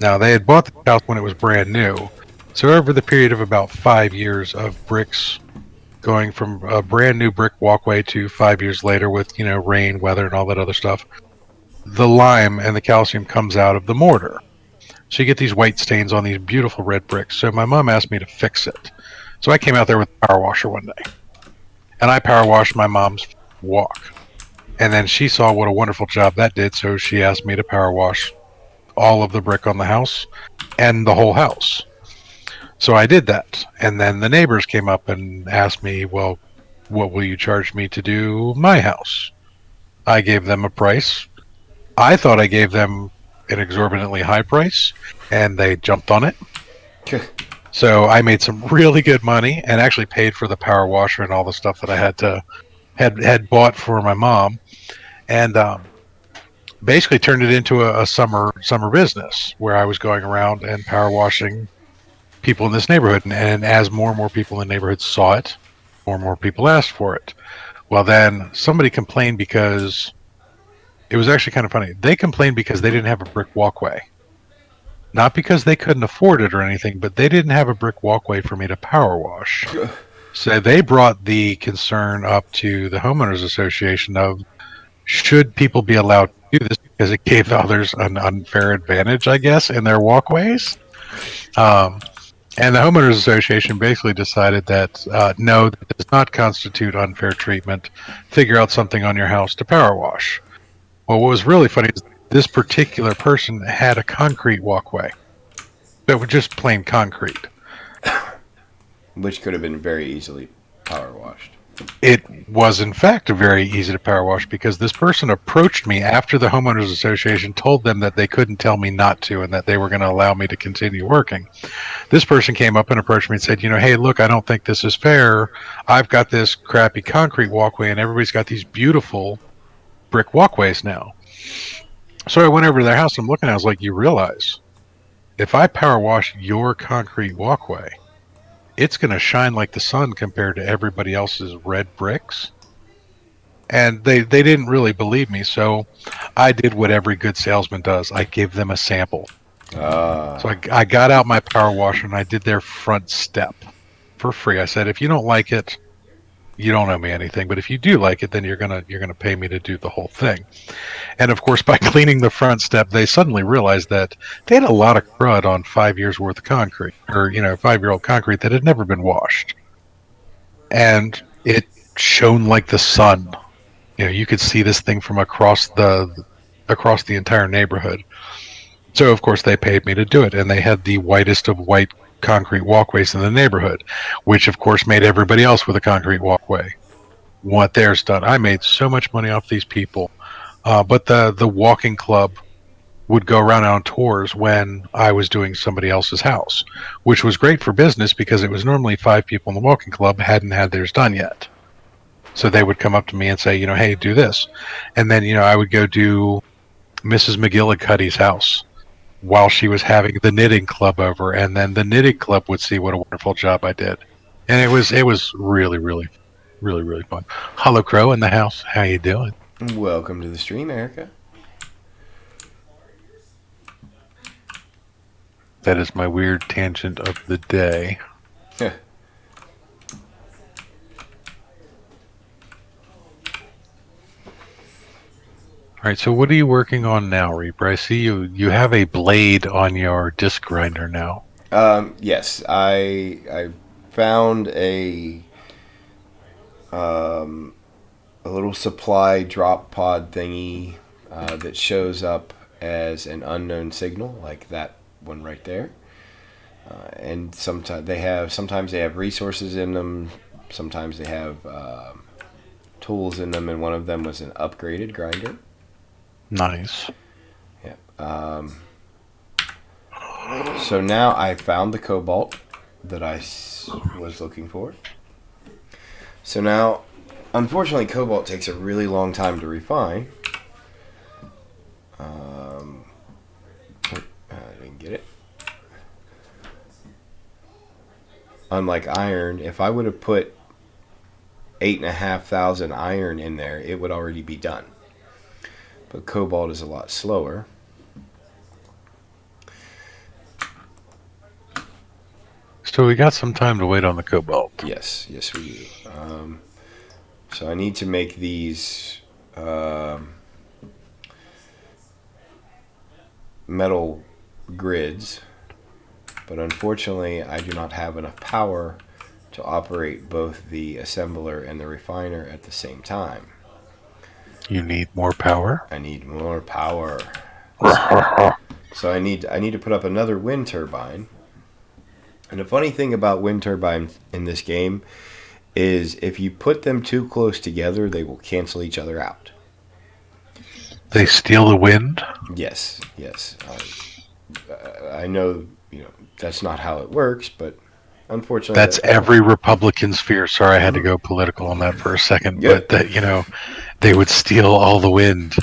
Now, they had bought the house when it was brand new. So over the period of about 5 years of bricks going from a brand new brick walkway to 5 years later with, rain, weather, and all that other stuff, the lime and the calcium comes out of the mortar. So you get these white stains on these beautiful red bricks. So my mom asked me to fix it. So I came out there with a power washer one day. And I power washed my mom's walk. And then she saw what a wonderful job that did, so she asked me to power wash all of the brick on the house and the whole house. So I did that. And then the neighbors came up and asked me, well, what will you charge me to do my house? I gave them a price. I thought I gave them an exorbitantly high price, and they jumped on it. So I made some really good money and actually paid for the power washer and all the stuff that I had bought for my mom. And basically turned it into a summer business where I was going around and power washing people in this neighborhood. And as more and more people in the neighborhood saw it, more and more people asked for it. Well, then somebody complained because it was actually kind of funny. They complained because they didn't have a brick walkway. Not because they couldn't afford it or anything, but they didn't have a brick walkway for me to power wash. So they brought the concern up to the homeowners association of, should people be allowed to do this because it gave others an unfair advantage, I guess, in their walkways? And the homeowners association basically decided that no, that does not constitute unfair treatment. Figure out something on your house to power wash. Well, what was really funny is this particular person had a concrete walkway that was just plain concrete. Which could have been very easily power washed. It was, in fact, very easy to power wash because this person approached me after the homeowners association told them that they couldn't tell me not to and that they were going to allow me to continue working. This person came up and approached me and said, hey, look, I don't think this is fair. I've got this crappy concrete walkway and everybody's got these beautiful brick walkways now. So I went over to their house and I'm looking, I was like, you realize if I power wash your concrete walkway, it's going to shine like the sun compared to everybody else's red bricks. And they didn't really believe me, so I did what every good salesman does. I gave them a sample. So I got out my power washer and I did their front step for free. I said, if you don't like it, you don't owe me anything. But if you do like it, then you're gonna pay me to do the whole thing. And of course, by cleaning the front step, they suddenly realized that they had a lot of crud on 5 years worth of concrete, or 5-year-old concrete that had never been washed, and it shone like the sun. You could see this thing from across the entire neighborhood. So of course they paid me to do it, and they had the whitest of white concrete walkways in the neighborhood, which of course made everybody else with a concrete walkway want theirs done. I made so much money off these people. But the walking club would go around on tours when I was doing somebody else's house, which was great for business because it was normally 5 people in the walking club hadn't had theirs done yet. So they would come up to me and say, hey, do this. And then, I would go do Mrs. McGillicuddy's house while she was having the knitting club over, and then the knitting club would see what a wonderful job I did. And it was really, really, really, really fun. Hollow Crow in the house. How you doing? Welcome to the stream, Erica. That is my weird tangent of the day. Yeah. All right, so what are you working on now, Reaper? I see you have a blade on your disc grinder now. Yes, I found a little supply drop pod thingy that shows up as an unknown signal, like that one right there. And sometimes they have resources in them. Sometimes they have tools in them, and one of them was an upgraded grinder. Nice. Yeah. So now I found the cobalt that I was looking for. So now, unfortunately, cobalt takes a really long time to refine. I didn't get it. Unlike iron, if I would have put 8,500 iron in there, it would already be done. But cobalt is a lot slower. So we got some time to wait on the cobalt. Yes, we do. So I need to make these metal grids, but unfortunately I do not have enough power to operate both the assembler and the refiner at the same time. You need more power? I need more power. So I need to put up another wind turbine. And the funny thing about wind turbines in this game is if you put them too close together, they will cancel each other out. They steal the wind? Yes. I know, that's not how it works, but unfortunately... That's every Republican's fear. Sorry, I had to go political on that for a second. Yep. But that, they would steal all the wind.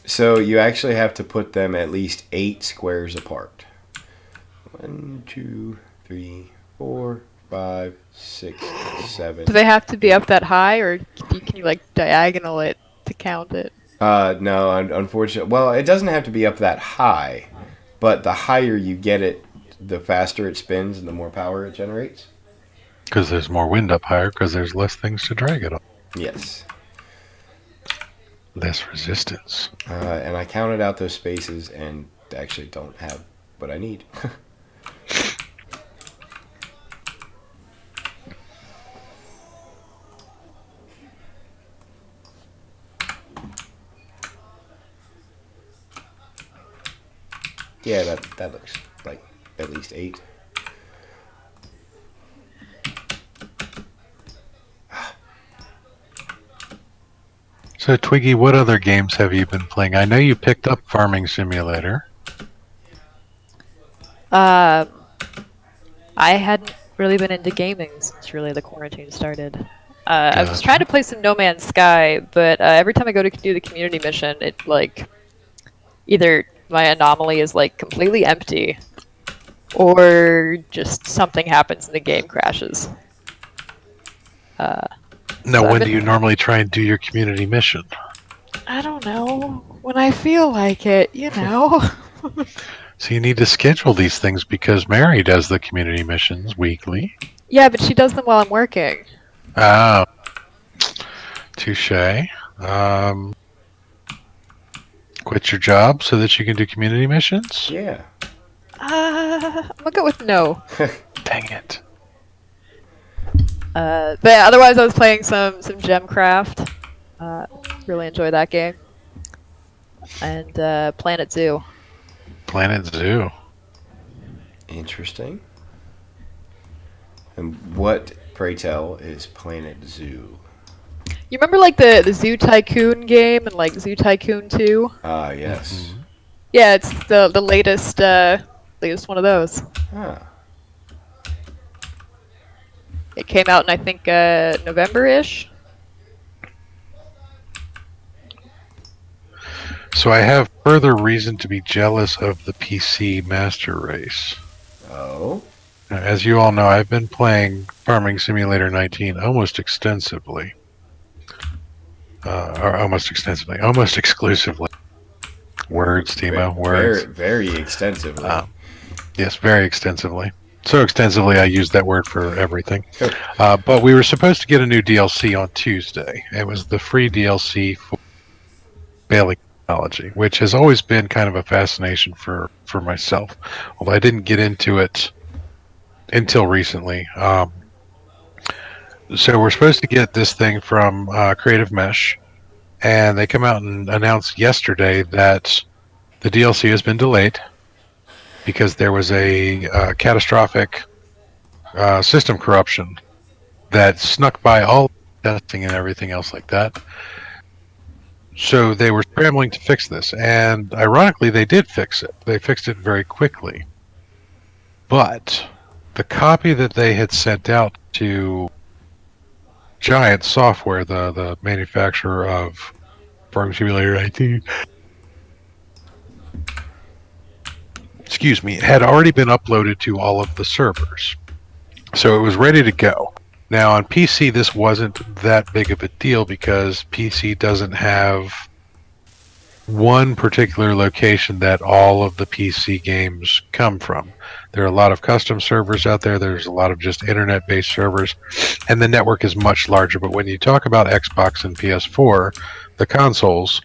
So you actually have to put them at least 8 squares apart. 1, 2, 3, 4, 5, 6, 7. Do they have to be up that high, or can you like diagonal it to count it? No, unfortunately. Well, it doesn't have to be up that high, but the higher you get it, the faster it spins and the more power it generates. Because there's more wind up higher, because there's less things to drag it on. Yes. Less resistance. And I counted out those spaces and actually don't have what I need. Yeah, that looks like at least 8. So, Twiggy, what other games have you been playing? I know you picked up Farming Simulator. I hadn't really been into gaming since really the quarantine started. I was Gotcha. trying to play some No Man's Sky, but every time I go to do the community mission, it either my anomaly is completely empty, or just something happens and the game crashes. Now, So I've when been- do you normally try and do your community mission? I don't know. When I feel like it, So you need to schedule these things because Mary does the community missions weekly. Yeah, but she does them while I'm working. Ah, touche. Quit your job so that you can do community missions? Yeah. I'm gonna go with no. Dang it. But yeah, otherwise I was playing some Gemcraft. Really enjoy that game. And Planet Zoo. Planet Zoo. Interesting. And what, pray tell, is Planet Zoo? You remember the Zoo Tycoon game and Zoo Tycoon 2? Ah, yes. Yeah, it's the latest one of those. Ah. It came out in I think November-ish. So I have further reason to be jealous of the PC Master Race. Oh, Now, as you all know, I've been playing Farming Simulator 19 almost extensively. Almost exclusively. Words, Timo, very, words. very extensively. Yes, very extensively. So extensively, I use that word for everything. Sure. But we were supposed to get a new DLC on Tuesday. It was the free DLC for Bailey Technology, which has always been kind of a fascination for myself. Although I didn't get into it until recently. So we're supposed to get this thing from Creative Mesh, and they come out and announced yesterday that the DLC has been delayed because there was a catastrophic system corruption that snuck by all testing and everything else like that. So they were scrambling to fix this, and ironically, they did fix it. They fixed it very quickly. But the copy that they had sent out to Giant Software, the manufacturer of Farming Simulator 19, excuse me, had already been uploaded to all of the servers. So it was ready to go. Now on PC, this wasn't that big of a deal because PC doesn't have one particular location that all of the PC games come from. There are a lot of custom servers out there. There's a lot of just internet-based servers, and the network is much larger. But when you talk about Xbox and PS4, the consoles,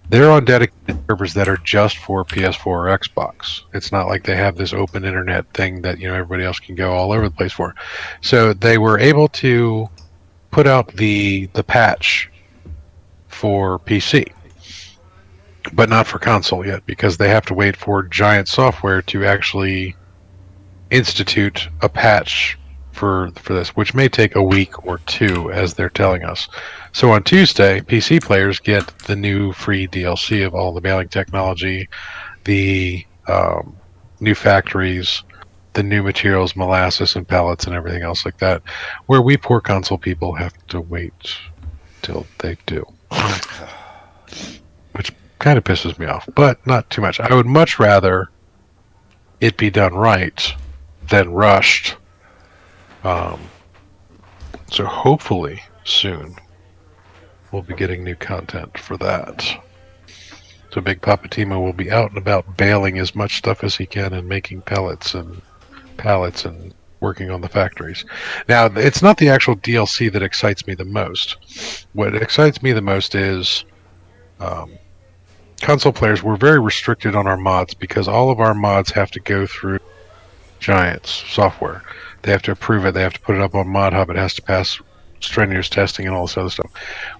they're on dedicated servers that are just for PS4 or Xbox. It's not like they have this open internet thing that everybody else can go all over the place for. So they were able to put out the patch for PC, but not for console yet because they have to wait for Giant Software to actually institute a patch for this, which may take a week or two, as they're telling us. So on Tuesday, PC players get the new free DLC of all the mailing technology, the new factories, the new materials, molasses and pallets and everything else like that, where we poor console people have to wait till they do. Which kind of pisses me off, but not too much. I would much rather it be done right than rushed. So hopefully soon we'll be getting new content for that. So Big Papa Timo will be out and about baling as much stuff as he can and making pellets and pallets and working on the factories. Now, it's not the actual DLC that excites me the most. What excites me the most is console players. We're very restricted on our mods because all of our mods have to go through Giant's software. They have to approve it. They have to put it up on ModHub. It has to pass strenuous testing and all this other stuff.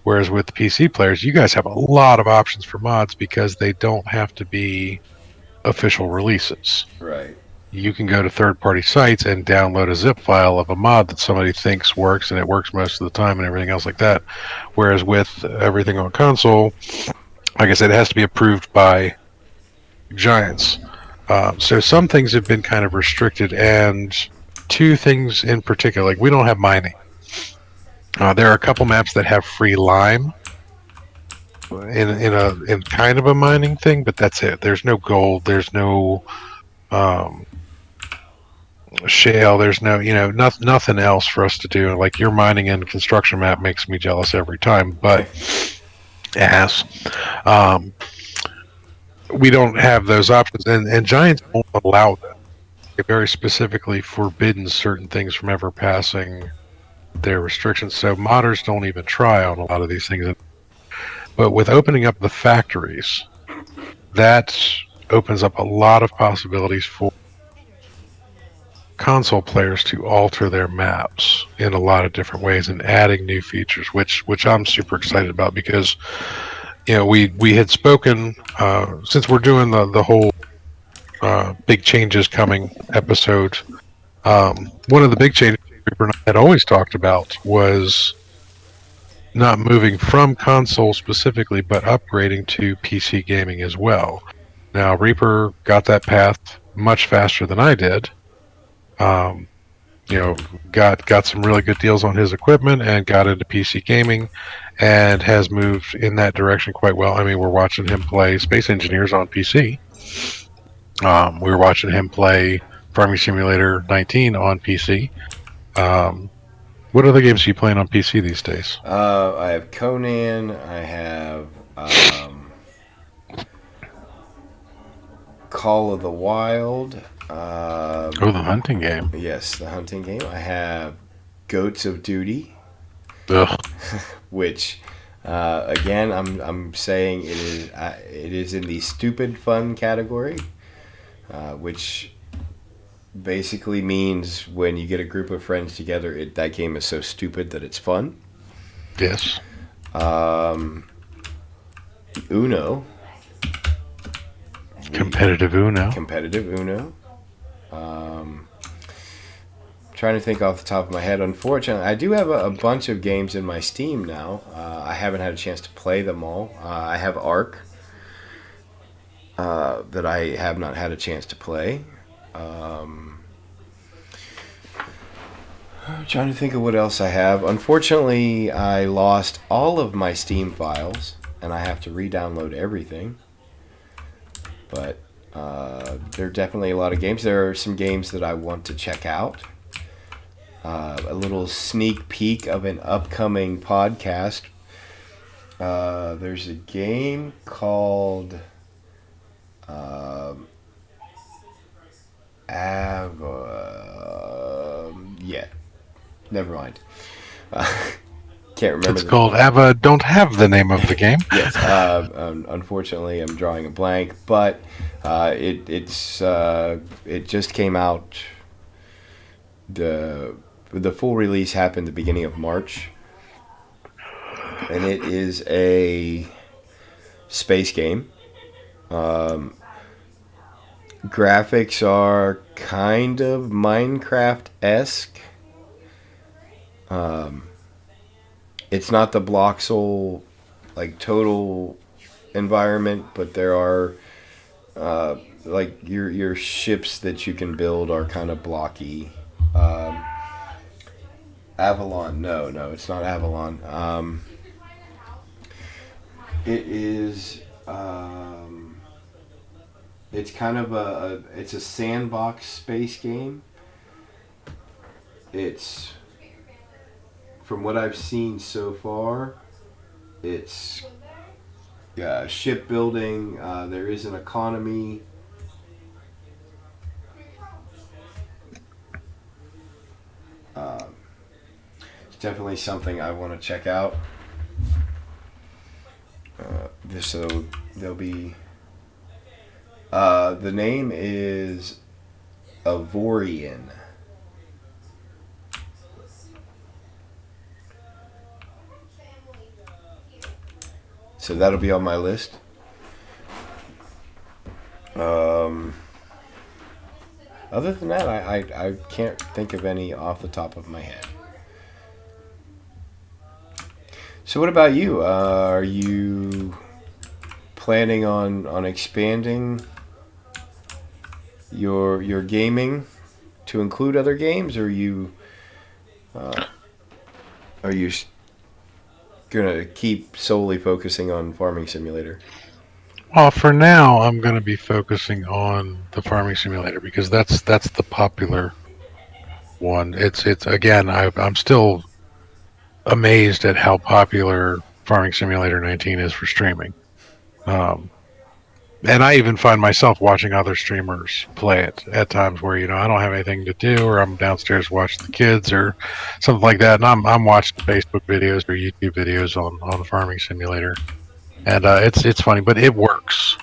Whereas with the PC players, you guys have a lot of options for mods because they don't have to be official releases. Right. You can go to third-party sites and download a zip file of a mod that somebody thinks works, and it works most of the time and everything else like that. Whereas with everything on console, like I said, it has to be approved by Giants. So some things have been kind of restricted, and two things in particular, like we don't have mining. There are a couple maps that have free lime in kind of a mining thing, but that's it. There's no gold. There's no shale. There's no nothing else for us to do. Like your mining and construction map makes me jealous every time, but ass. We don't have those options, and Giants won't allow them. They very specifically forbidden certain things from ever passing their restrictions, so modders don't even try on a lot of these things. But with opening up the factories, that opens up a lot of possibilities for console players to alter their maps in a lot of different ways and adding new features, which I'm super excited about because we had spoken since we're doing the whole big changes coming episode. One of the big changes Reaper and I had always talked about was not moving from console specifically, but upgrading to PC gaming as well. Now Reaper got that path much faster than I did. got some really good deals on his equipment and got into PC gaming, and has moved in that direction quite well. I mean, we're watching him play Space Engineers on PC. We were watching him play Farming Simulator 19 on PC. What other games are you playing on PC these days? I have Conan. I have Call of the Wild. Oh, the hunting game. Yes, the hunting game. I have Goats of Duty, Ugh. which again I'm saying it is in the stupid fun category, which basically means when you get a group of friends together, that game is so stupid that it's fun. Yes. Uno. Competitive Uno. Competitive Uno. Trying to think off the top of my head. Unfortunately, I do have a bunch of games in my Steam now. I haven't had a chance to play them all. I have Ark that I have not had a chance to play. I'm trying to think of what else I have. Unfortunately, I lost all of my Steam files, and I have to re-download everything. But there are definitely a lot of games. There are some games that I want to check out. A little sneak peek of an upcoming podcast. There's a game called yeah, never mind. Can't remember. It's called Ava. Don't have the name of the game. Yes. Unfortunately, I'm drawing a blank, but it just came out. The full release happened the beginning of March, and it is a space game. Graphics are kind of Minecraft-esque. It's not the Bloxel like total environment, but there are like your ships that you can build are kind of blocky. Avalon, no, it's not Avalon. It is. It's kind of it's a sandbox space game. It's, from what I've seen so far, it's shipbuilding. There is an economy. It's definitely something I want to check out. So there'll be. The name is Avorian. So that'll be on my list. Other than that, I can't think of any off the top of my head. So what about you? Are you planning on expanding your gaming to include other games, or are you gonna keep solely focusing on Farming Simulator? Well, for now, I'm going to be focusing on the Farming Simulator because that's the popular one. It's again, I'm still amazed at how popular Farming Simulator 19 is for streaming. And I even find myself watching other streamers play it at times where I don't have anything to do, or I'm downstairs watching the kids or something like that, and I'm watching Facebook videos or YouTube videos on the Farming Simulator, and it's funny, but it works.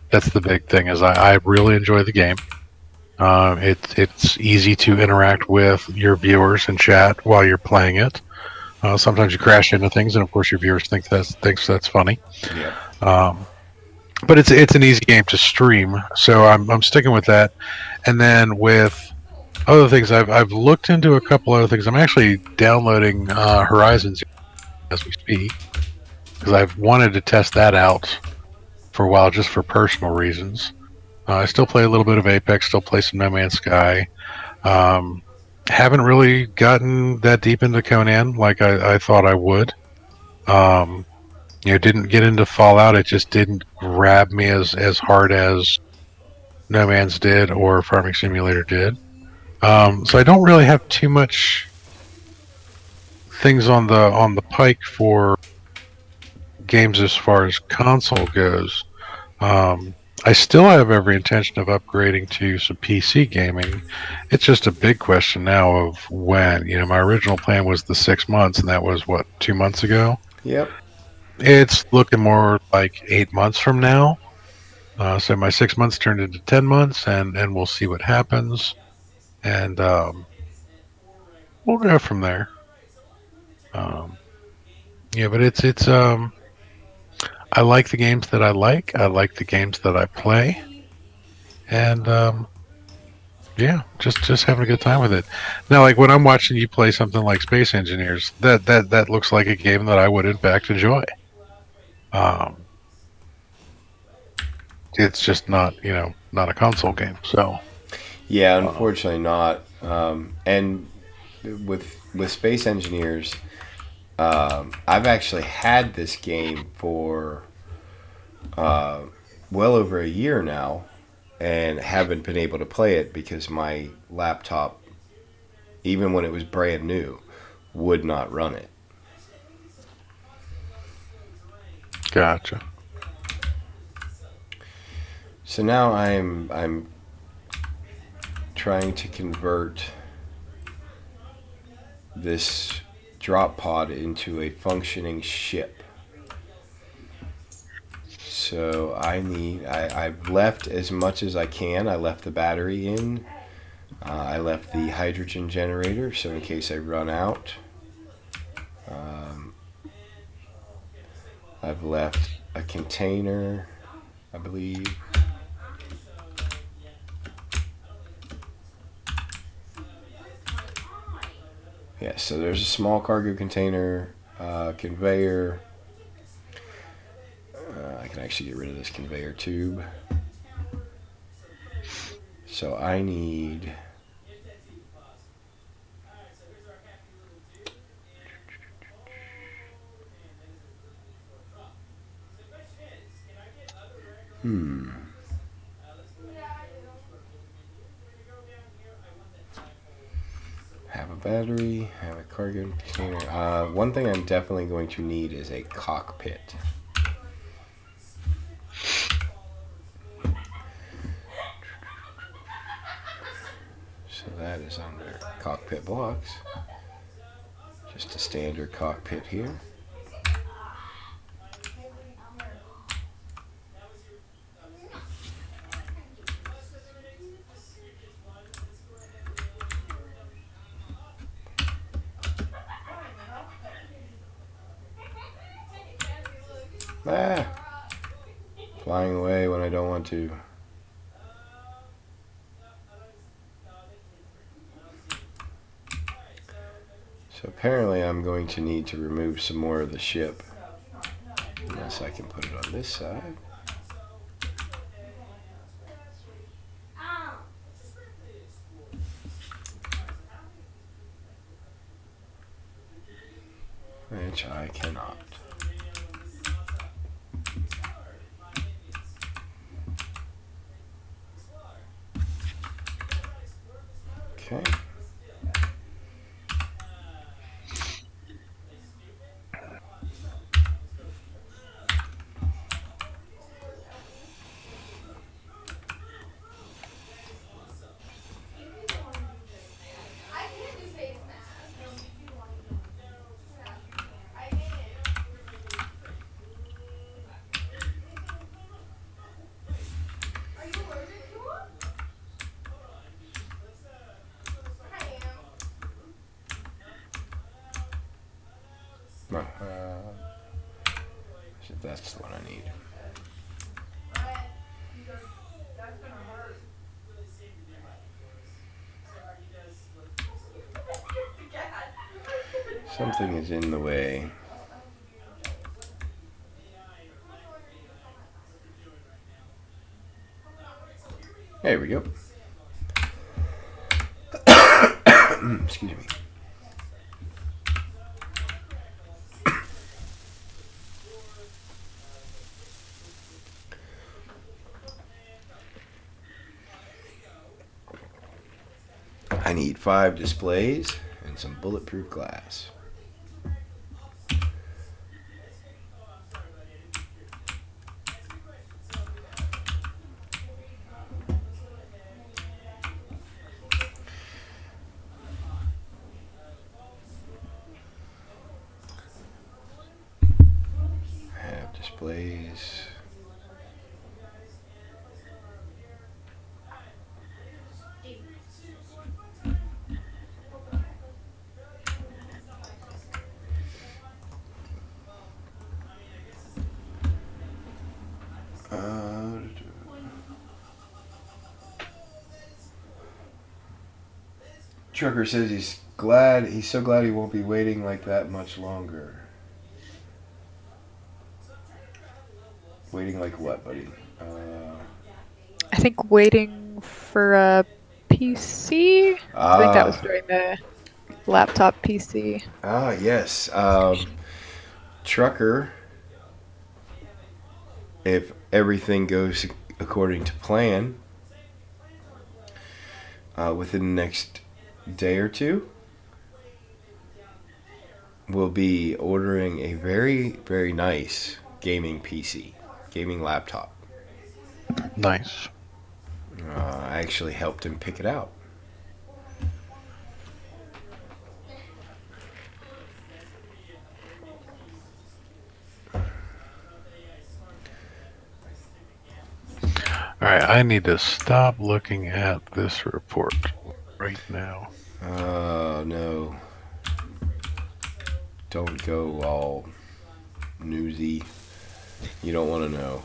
That's the big thing. Is I really enjoy the game. It's easy to interact with your viewers and chat while you're playing it. Sometimes you crash into things, and of course your viewers think that's funny. Yeah. But it's an easy game to stream, so I'm sticking with that. And then with other things, I've looked into a couple other things. I'm actually downloading Horizons as we speak because I've wanted to test that out for a while, just for personal reasons. I still play a little bit of Apex, still play some No Man's Sky. Haven't really gotten that deep into Conan like I thought I would. Um, didn't get into Fallout. It just didn't grab me as hard as No Man's did or Farming Simulator did. So I don't really have too much things on the pike for games as far as console goes. Um, I still have every intention of upgrading to some PC gaming. It's just a big question now of when. My original plan was the 6 months, and that was what, 2 months ago. Yep. It's looking more like 8 months from now. So my 6 months turned into 10 months, and we'll see what happens, and we'll go from there. Um, yeah, but it's. I like the games that I like. I like the games that I play, and yeah, just having a good time with it. Now, like when I'm watching you play something like Space Engineers, that looks like a game that I would in fact enjoy. Um, it's just not not a console game. So Yeah, um, unfortunately not. And with Space Engineers, I've actually had this game for well over a year now, and haven't been able to play it because my laptop, even when it was brand new, would not run it. gotcha. So now I'm trying to convert this drop pod into a functioning ship. So I've left as much as I can. I left the battery in. I left the hydrogen generator, so in case I run out. Um, I've left a container, I believe. Yeah, so there's a small cargo container, conveyor. I can actually get rid of this conveyor tube. So I need... Have a battery, have a cargo container. One thing I'm definitely going to need is a cockpit. So that is under cockpit blocks. Just a standard cockpit here. Ah! Flying away when I don't want to. So apparently I'm going to need to remove some more of the ship. Unless I can put it on this side. Which I cannot. Okay. No, that's the one I need. Something is in the way. There we go. Excuse me. I need 5 displays and some bulletproof glass. Have displays. Trucker says he's so glad he won't be waiting like that much longer. Waiting like what, buddy? I think waiting for a PC. I think that was during the laptop PC. Yes. Trucker, if everything goes according to plan, within the next day or two, we'll be ordering a very, very nice gaming PC, gaming laptop. Nice. I actually helped him pick it out. All right, I need to stop looking at this report right now. No. Don't go all newsy. You don't want to know.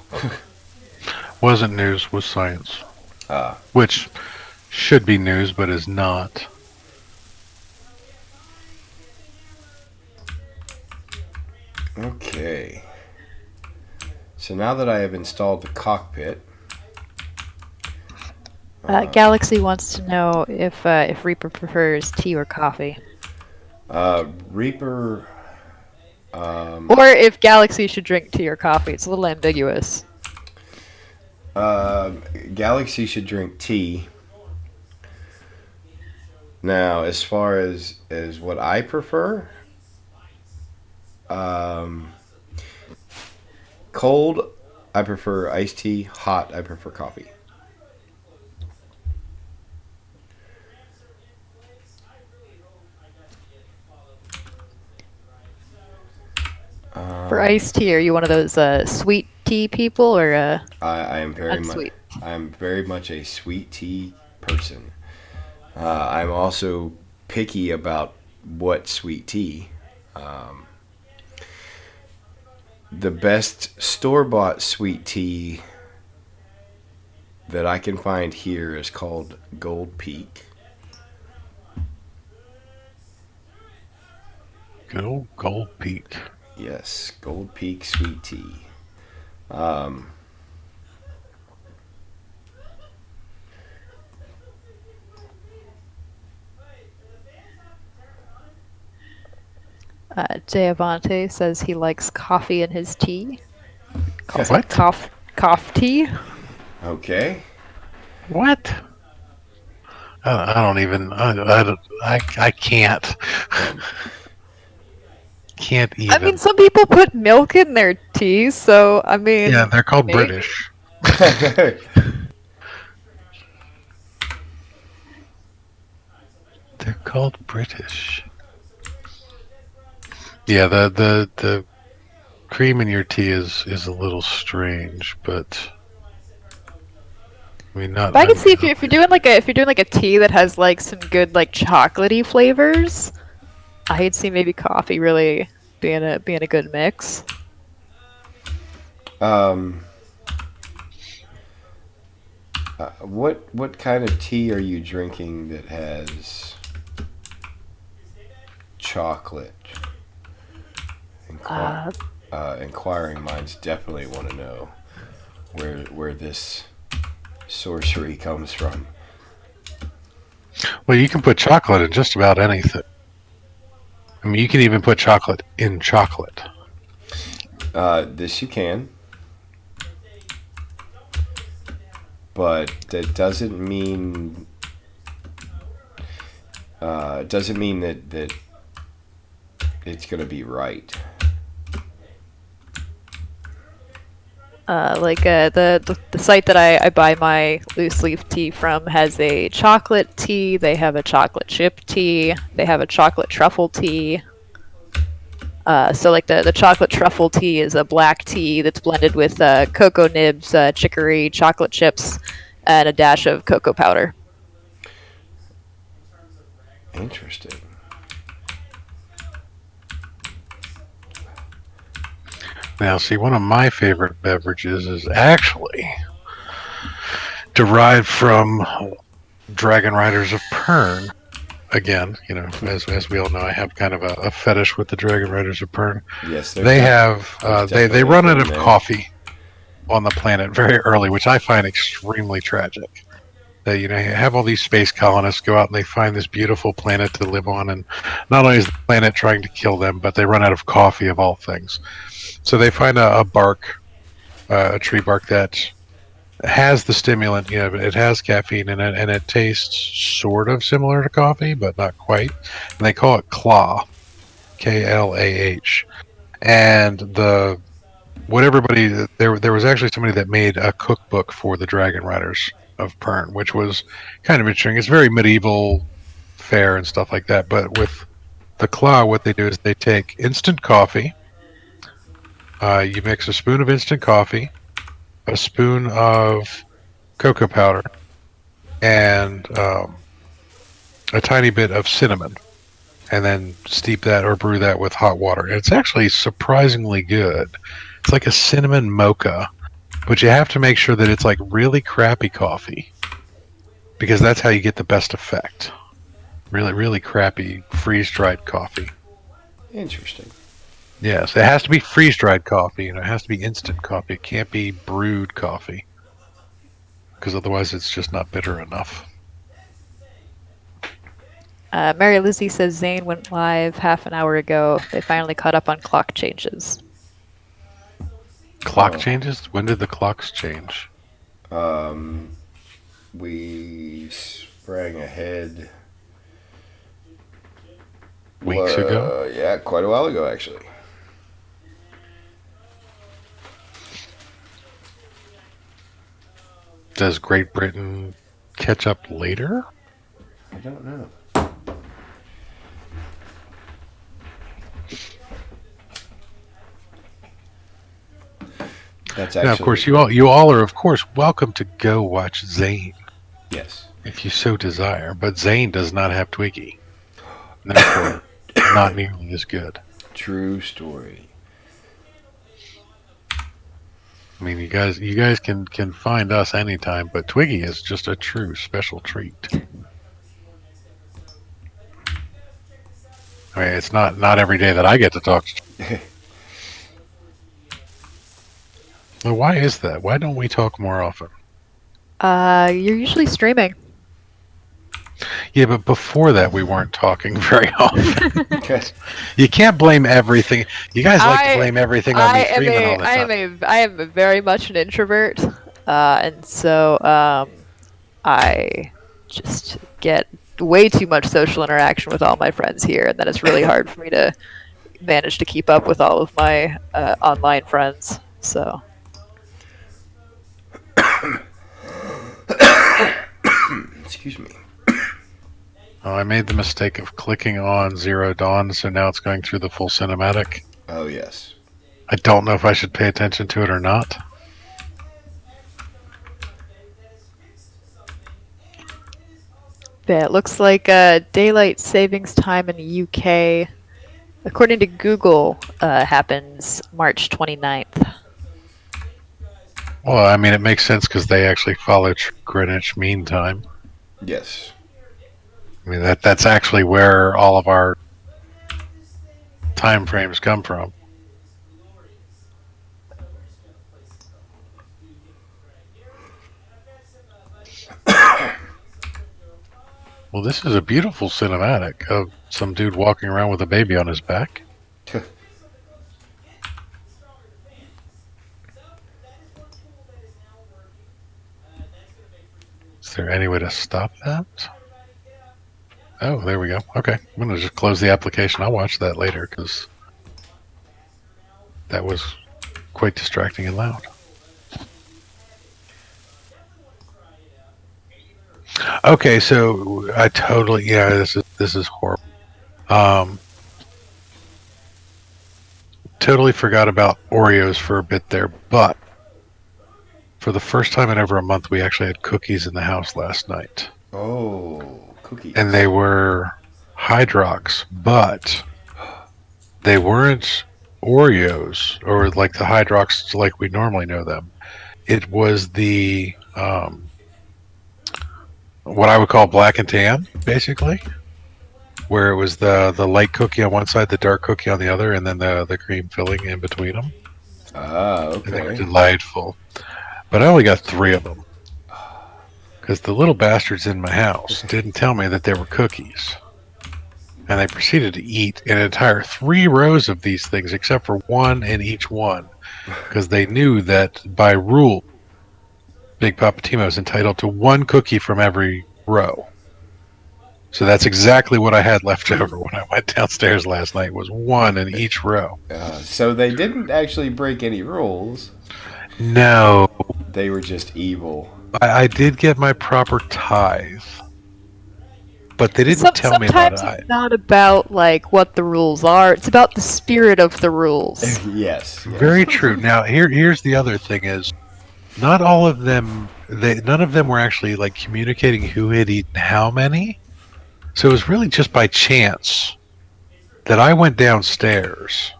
Wasn't news, was science. Ah. Which should be news, but is not. Okay. So now that I have installed the cockpit, Galaxy wants to know if Reaper prefers tea or coffee, Reaper, or if Galaxy should drink tea or coffee. It's a little ambiguous. Galaxy should drink tea. Now, as far as what I prefer, cold, I prefer iced tea. Hot, I prefer coffee. For iced tea, are you one of those sweet tea people, or I am very much. unsweet? I'm very much a sweet tea person. I'm also picky about what sweet tea. The best store-bought sweet tea that I can find here is called Gold Peak. Good old Gold Peak. Yes, Gold Peak sweet tea. Javante says he likes coffee in his tea. Calls What? it cough tea. Okay. What? I don't even. I can't. Can't even. I mean, some people put milk in their tea, so I mean. Yeah, they're called maybe. British. They're called British. Yeah, the cream in your tea is a little strange, but I mean not. But I can see if you're doing like a tea that has like some good like chocolatey flavors, I could see maybe coffee really being a good mix. What kind of tea are you drinking that has chocolate? Inquiring minds definitely want to know where this sorcery comes from. Well, you can put chocolate in just about anything. I mean, you can even put chocolate in chocolate. This you can, but that doesn't mean that it's going to be right. The site that I buy my loose leaf tea from has a chocolate tea. They have a chocolate chip tea. They have a chocolate truffle tea. So like the chocolate truffle tea is a black tea that's blended with cocoa nibs, chicory, chocolate chips, and a dash of cocoa powder. Interesting. Now, see, one of my favorite beverages is actually derived from Dragon Riders of Pern. Again, as we all know, I have kind of a fetish with the Dragon Riders of Pern. Yes, They have they definitely a run out thing of there. coffee on the planet very early, which I find extremely tragic. That you have all these space colonists go out and they find this beautiful planet to live on, and not only is the planet trying to kill them, but they run out of coffee of all things. So they find a bark, a tree bark that has the stimulant. It has caffeine in it, and it tastes sort of similar to coffee, but not quite. And they call it Claw, KLAH. And there was actually somebody that made a cookbook for the Dragon Riders of Pern, which was kind of interesting. It's very medieval fare and stuff like that. But with the Claw, what they do is they take instant coffee. You mix a spoon of instant coffee, a spoon of cocoa powder, and a tiny bit of cinnamon, and then steep that or brew that with hot water. And it's actually surprisingly good. It's like a cinnamon mocha, but you have to make sure that it's like really crappy coffee, because that's how you get the best effect. Really, really crappy freeze-dried coffee. Interesting. Yes, it has to be freeze-dried coffee, and it has to be instant coffee. It can't be brewed coffee, because otherwise it's just not bitter enough. Mary Lizzie says Zane went live half an hour ago. They finally caught up on clock changes. Clock Oh. changes? When did the clocks change? We sprang ahead Weeks ago? Yeah, quite a while ago, actually. Does Great Britain catch up later? I don't know. That's actually. Now, of course, you all are, of course, welcome to go watch Zane Yes. if you so desire. But Zane does not have Twiggy, and therefore not nearly as good. True story. I mean, you guys can find us anytime, but Twiggy is just a true special treat. I mean, it's not every day that I get to talk to. Well, why is that? Why don't we talk more often? You're usually streaming. Yeah, but before that, we weren't talking very often. You can't blame everything. You guys like to blame everything on me streaming all the time. I am very much an introvert, and so I just get way too much social interaction with all my friends here, and then it's really hard for me to manage to keep up with all of my online friends. So. Excuse me. Oh, I made the mistake of clicking on Zero Dawn, so now it's going through the full cinematic. Oh, yes. I don't know if I should pay attention to it or not. Yeah, it looks like daylight savings time in the UK, according to Google, happens March 29th. Well, I mean, it makes sense because they actually follow Greenwich Mean Time. Yes. I mean, that's actually where all of our time frames come from. Well, this is a beautiful cinematic of some dude walking around with a baby on his back. Is there any way to stop that? Oh, there we go. Okay, I'm going to just close the application. I'll watch that later because that was quite distracting and loud. Okay, so I totally this is horrible. Totally forgot about Oreos for a bit there, but for the first time in over a month, we actually had cookies in the house last night, Oh, cookies. and they were Hydrox, but they weren't Oreos or like the Hydrox like we normally know them. It was the what I would call black and tan, basically, where it was the light cookie on one side, the dark cookie on the other, and then the cream filling in between them. Ah, And they were okay. delightful. But I only got 3 of them because the little bastards in my house didn't tell me that they were cookies. And they proceeded to eat an entire 3 rows of these things, except for one in each one, because they knew that by rule, Big Papa Timo is entitled to 1 cookie from every row. So that's exactly what I had left over when I went downstairs last night, was 1 in each row. So they didn't actually break any rules. No, They were just evil. I did get my proper tithe, but they didn't tell me Sometimes that. it's not about like what the rules are. It's about the spirit of the rules. Yes. Very true. Now here's the other thing is, not all of them. None of them were actually like communicating who had eaten how many. So it was really just by chance that I went downstairs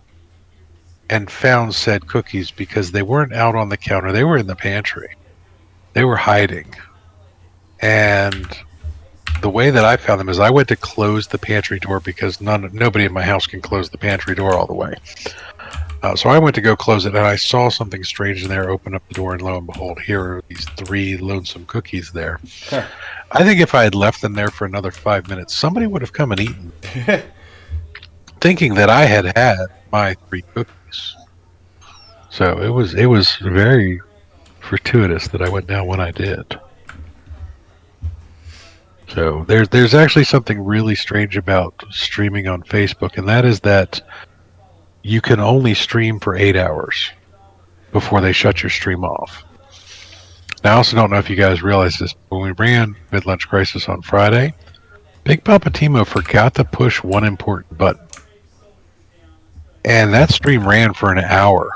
and found said cookies because they weren't out on the counter. They were in the pantry. They were hiding. And the way that I found them is I went to close the pantry door because nobody in my house can close the pantry door all the way. So I went to go close it, and I saw something strange in there. Open up the door, and lo and behold, here are these 3 lonesome cookies there. Huh. I think if I had left them there for another 5 minutes, somebody would have come and eaten, thinking that I had had my 3 cookies. So it was very fortuitous that I went down when I did. So there's actually something really strange about streaming on Facebook, and that is that you can only stream for 8 hours before they shut your stream off. Now, I also don't know if you guys realize this, but when we ran Mid-Lunch Crisis on Friday, Big Papa Timo forgot to push one important button. And that stream ran for an hour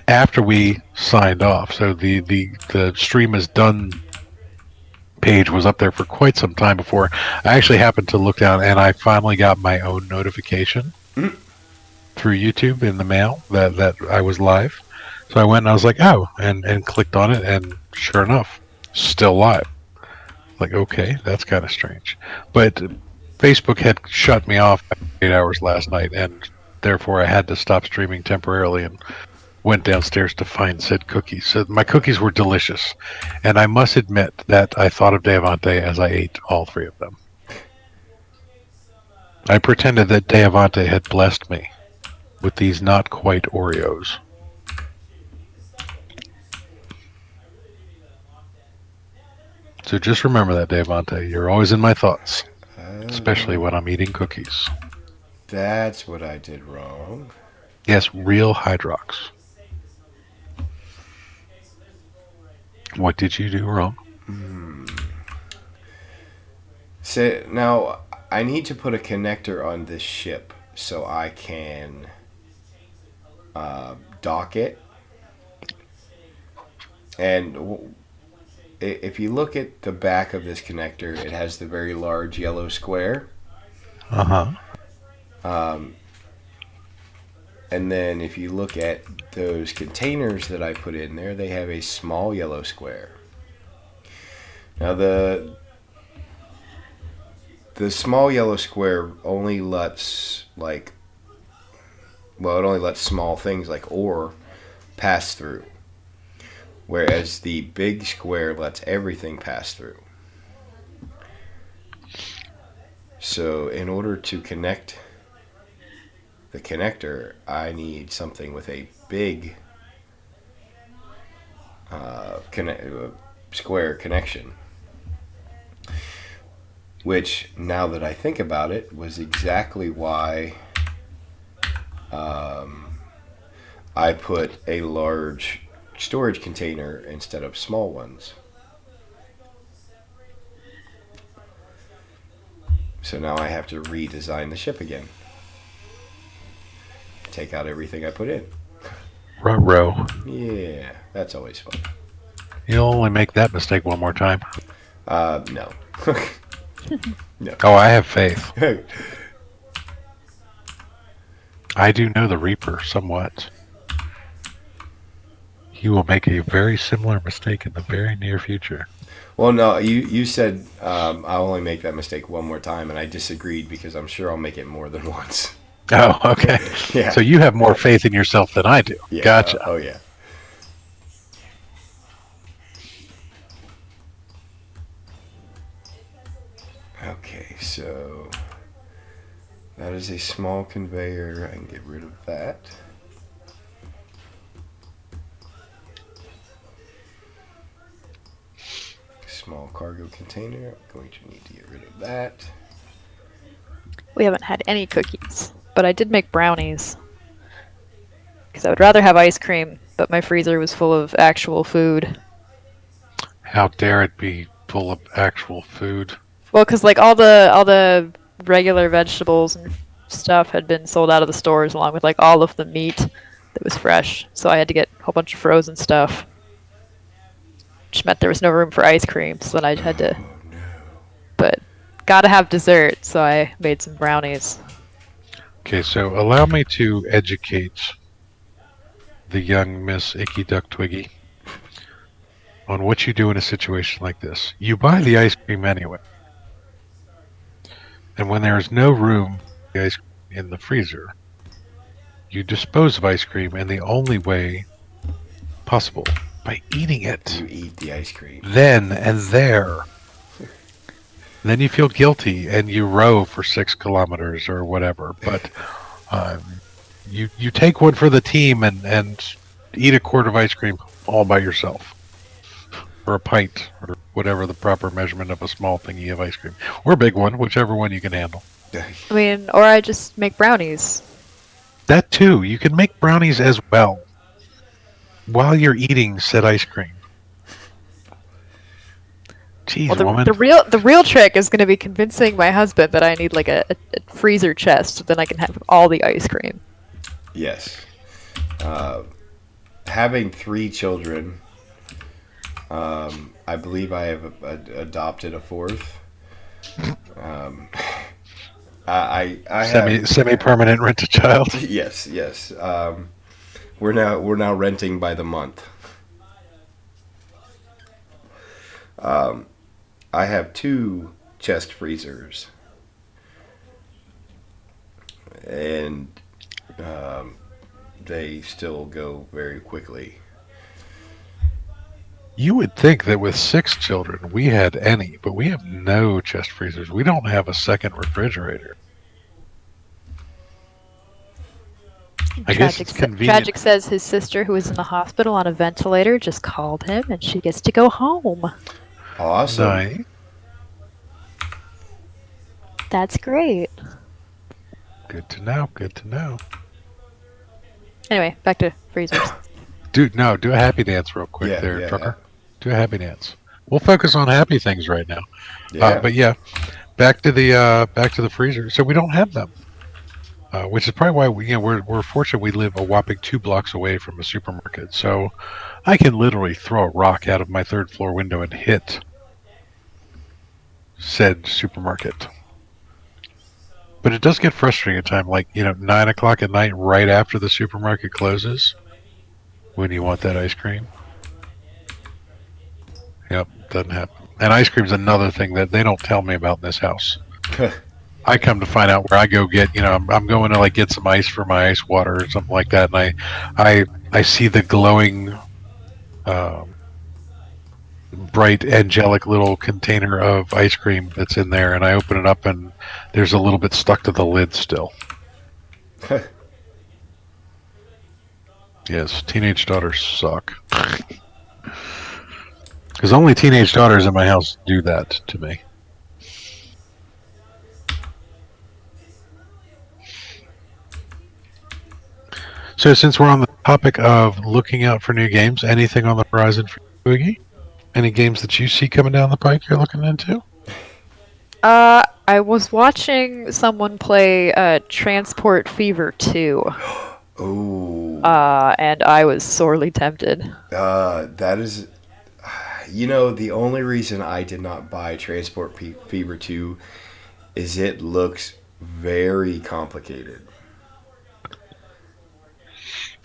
after we signed off. So the stream is done page was up there for quite some time before I actually happened to look down, and I finally got my own notification through YouTube in the mail that I was live. So I went and I was like, oh, and clicked on it, and sure enough, still live. Like, okay, that's kind of strange. But Facebook had shut me off after 8 hours last night, and therefore I had to stop streaming temporarily and went downstairs to find said cookies. So my cookies were delicious, and I must admit that I thought of Deavante as I ate all 3 of them. I pretended that Deavante had blessed me with these not quite Oreos. So just remember that, Deavante. You're always in my thoughts, especially when I'm eating cookies. That's what I did wrong. Yes, real Hydrox. What did you do wrong? So now I need to put a connector on this ship so I can dock it. And if you look at the back of this connector, it has the very large yellow square. And then if you look at those containers that I put in there, they have a small yellow square. Now the small yellow square only lets it only lets small things like ore pass through. Whereas the big square lets everything pass through. So in order to connect the connector, I need something with a big square connection. Which, now that I think about it, was exactly why I put a large storage container instead of small ones. So now I have to redesign the ship again. Take out everything I put in. Ruh-roh. Yeah, that's always fun. You'll only make that mistake one more time. No. No. Oh, I have faith. I do know the Reaper somewhat. He will make a very similar mistake in the very near future. Well, no, you said I'll only make that mistake one more time, and I disagreed because I'm sure I'll make it more than once. Oh, okay. Yeah. So you have more faith in yourself than I do. Yeah. Gotcha. Oh, yeah. Okay, so that is a small conveyor. I can get rid of that. Small cargo container. I'm going to need to get rid of that. We haven't had any cookies, but I did make brownies. Because I would rather have ice cream, but my freezer was full of actual food. How dare it be full of actual food? Well, because like all the regular vegetables and stuff had been sold out of the stores, along with like all of the meat that was fresh. So I had to get a whole bunch of frozen stuff, which meant there was no room for ice cream. So then I had to, but gotta have dessert, so I made some brownies. Okay, so allow me to educate the young Miss Icky Duck Twiggy on what you do in a situation like this. You buy the ice cream anyway. And when there is no room for the ice cream in the freezer, you dispose of ice cream in the only way possible, by eating it. You eat the ice cream. Then and there. Then you feel guilty and you row for 6 kilometers or whatever. But you take one for the team and eat a quart of ice cream all by yourself. Or a pint, or whatever the proper measurement of a small thingy of ice cream. Or a big one, whichever one you can handle. I mean, or I just make brownies. That too. You can make brownies as well while you're eating said ice cream. Jeez, Well, woman. the real trick is going to be convincing my husband that I need like a freezer chest, so then I can have all the ice cream. Yes. Having 3 children, I believe I have adopted a 4th. I have, Semi-permanent rent-a-child. yes. We're now renting by the month. I have 2 chest freezers, and they still go very quickly. You would think that with 6 children we had any, but we have no chest freezers. We don't have a second refrigerator. I guess it's convenient. Tragic says his sister, who was in the hospital on a ventilator, just called him, and she gets to go home. Awesome. Nice. That's great. Good to know. Good to know. Anyway, back to freezers. Do a happy dance real quick Trucker. Do a happy dance. We'll focus on happy things right now. Yeah. But yeah, back to the freezer. So we don't have them, which is probably why we're fortunate. We live a whopping 2 blocks away from a supermarket, so I can literally throw a rock out of my 3rd floor window and hit said supermarket. But it does get frustrating at times, like 9 o'clock at night, right after the supermarket closes, when you want that ice cream. Yep, doesn't happen. And ice cream's another thing that they don't tell me about in this house. I come to find out where I go get, I'm going to like get some ice for my ice water or something like that, and I see the glowing bright, angelic little container of ice cream that's in there, and I open it up, and there's a little bit stuck to the lid still. Yes, teenage daughters suck. Because only teenage daughters in my house do that to me. So, since we're on the topic of looking out for new games, anything on the horizon for you, Boogie? Any games that you see coming down the pike you're looking into? I was watching someone play Transport Fever 2, Oh, and I was sorely tempted. that is, you know, the only reason I did not buy Transport Fever 2 is it looks very complicated.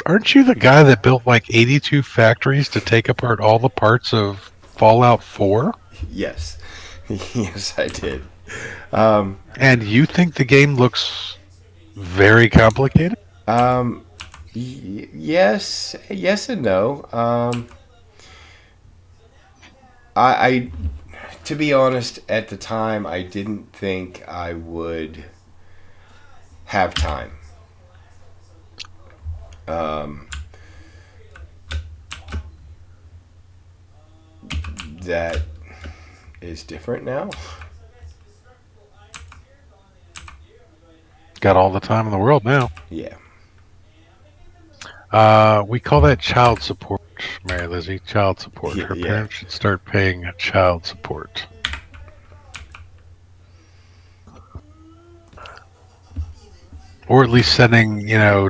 Aren't you the guy that built like 82 factories to take apart all the parts of Fallout 4? Yes, yes, I did. And you think the game looks very complicated? Yes, yes and no. I, to be honest, at the time, I didn't think I would have time. That is different now. Got all the time in the world now. Yeah. We call that child support, Mary Lizzie. Child support. Her Yeah. parents should start paying child support. Or at least sending,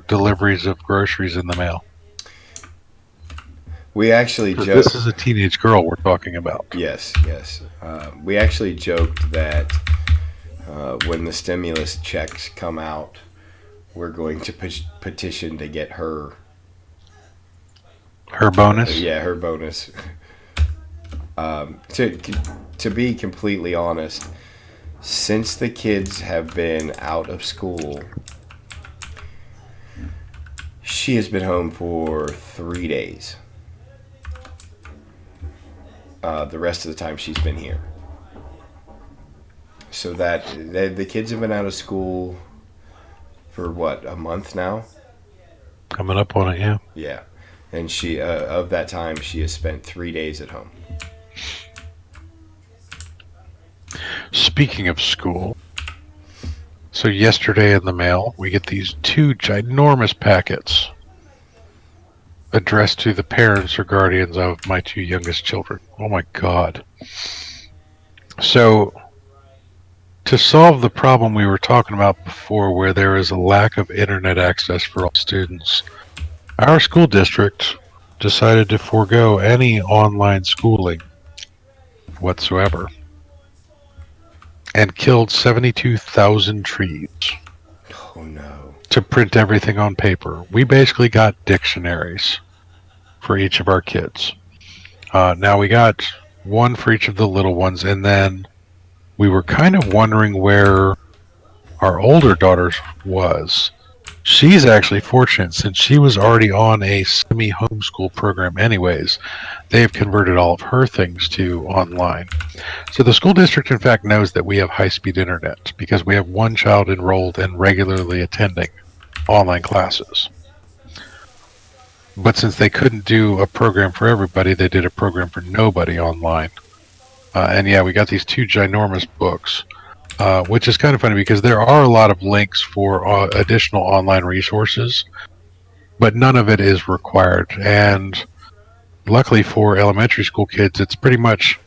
deliveries of groceries in the mail. We actually 'Cause joked. this is a teenage girl we're talking about. Yes, yes. We actually joked that when the stimulus checks come out, we're going to petition to get her. Her bonus? Yeah, her bonus. To be completely honest, since the kids have been out of school, she has been home for 3 days. The rest of the time she's been here. So that the kids have been out of school for what, a month now? Coming up on it, yeah. Yeah. And she of that time she has spent 3 days at home. Speaking of school, so yesterday in the mail, we get these 2 ginormous packets addressed to the parents or guardians of my 2 youngest children. Oh my God. So, to solve the problem we were talking about before, where there is a lack of internet access for all students, our school district decided to forego any online schooling whatsoever and killed 72,000 trees Oh no. to print everything on paper. We basically got dictionaries for each of our kids. Now we got one for each of the little ones, and then we were kind of wondering where our older daughter was. She's actually fortunate since she was already on a semi-homeschool program anyways. They've converted all of her things to online. So the school district, in fact, knows that we have high-speed internet because we have one child enrolled and regularly attending online classes. But since they couldn't do a program for everybody, they did a program for nobody online. And yeah, we got these 2 ginormous books, which is kind of funny because there are a lot of links for additional online resources, but none of it is required. And luckily for elementary school kids, it's pretty much,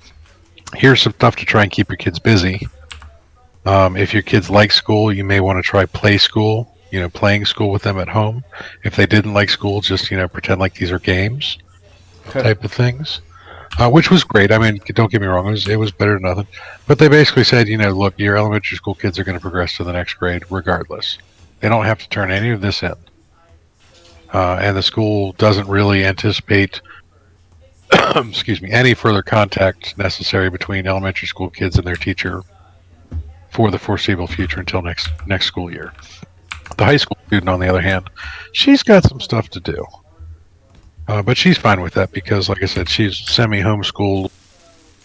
here's some stuff to try and keep your kids busy. If your kids like school, you may want to try play school, playing school with them at home. If they didn't like school, just, pretend like these are games type of things. Which was great. I mean, don't get me wrong, it was better than nothing. But they basically said, look, your elementary school kids are going to progress to the next grade regardless. They don't have to turn any of this in. And the school doesn't really anticipate, excuse me, any further contact necessary between elementary school kids and their teacher for the foreseeable future until next school year. The high school student, on the other hand, she's got some stuff to do. But she's fine with that because, like I said, she's semi-homeschooled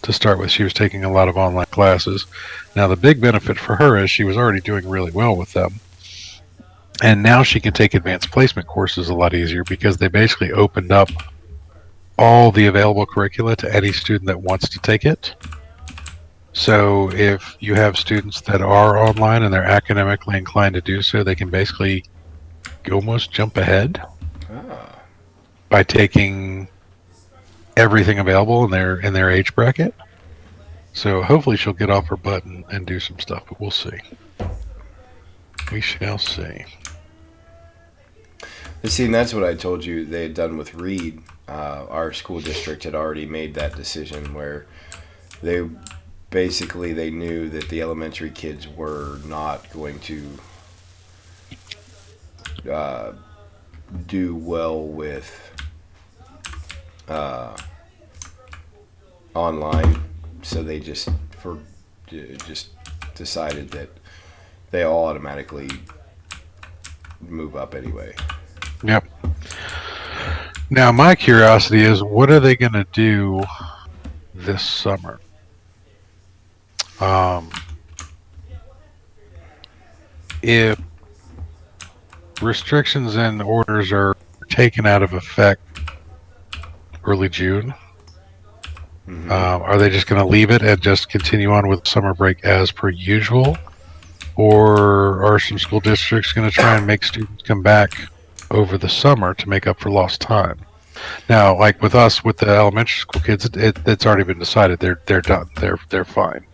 to start with. She was taking a lot of online classes. Now, the big benefit for her is she was already doing really well with them. And now she can take advanced placement courses a lot easier because they basically opened up all the available curricula to any student that wants to take it. So if you have students that are online and they're academically inclined to do so, they can basically almost jump ahead by taking everything available in their age bracket. So hopefully she'll get off her butt and do some stuff, but we'll see. We shall see. See, and that's what I told you they had done with Reed. Our school district had already made that decision where they knew that the elementary kids were not going to do well with online, so they just decided that they all automatically move up anyway. Yep. Now, my curiosity is, what are they going to do this summer? If restrictions and orders are taken out of effect early June, are they just going to leave it and just continue on with summer break as per usual? Or are some school districts going to try and make students come back over the summer to make up for lost time? Now, like with us, with the elementary school kids, it's already been decided they're done. They're fine.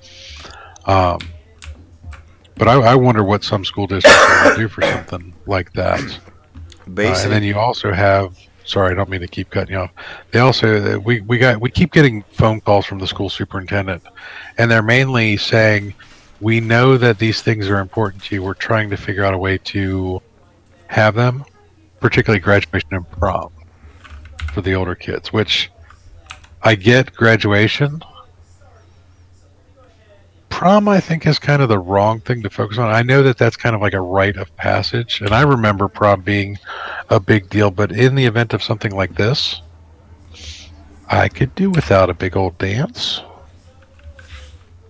But I wonder what some school districts are going to do for something like that. And then you also have. Sorry, I don't mean to keep cutting you off. They also we keep getting phone calls from the school superintendent, and they're mainly saying, we know that these things are important to you. We're trying to figure out a way to have them, particularly graduation and prom for the older kids, which I get graduation. Prom, I think, is kind of the wrong thing to focus on. I know that that's kind of like a rite of passage, and I remember prom being a big deal, but in the event of something like this, I could do without a big old dance.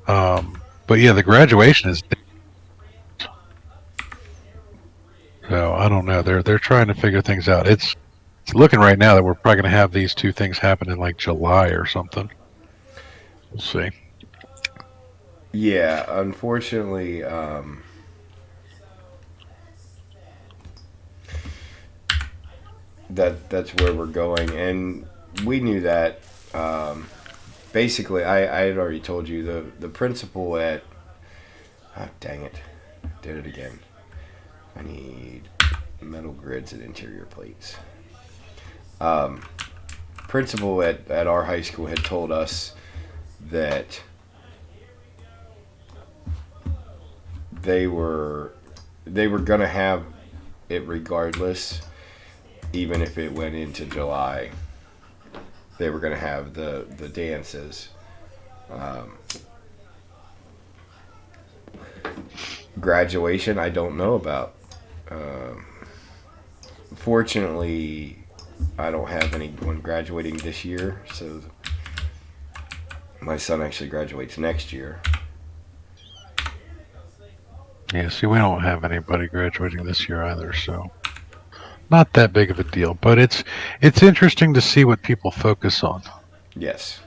But yeah, the graduation is. So I don't know. They're trying to figure things out. It's looking right now that we're probably going to have these two things happen in like July or something. We'll see. Yeah, unfortunately, that's where we're going, and we knew that. Basically, I had already told you the principal at. Oh, dang it! Did it again. I need metal grids and interior plates. Principal at our high school had told us that they were going to have it regardless, even if it went into July. They were going to have the dances. Graduation, I don't know about. Fortunately, I don't have anyone graduating this year, so my son actually graduates next year. Yeah, see, we don't have anybody graduating this year either, so not that big of a deal. But it's interesting to see what people focus on. Yes.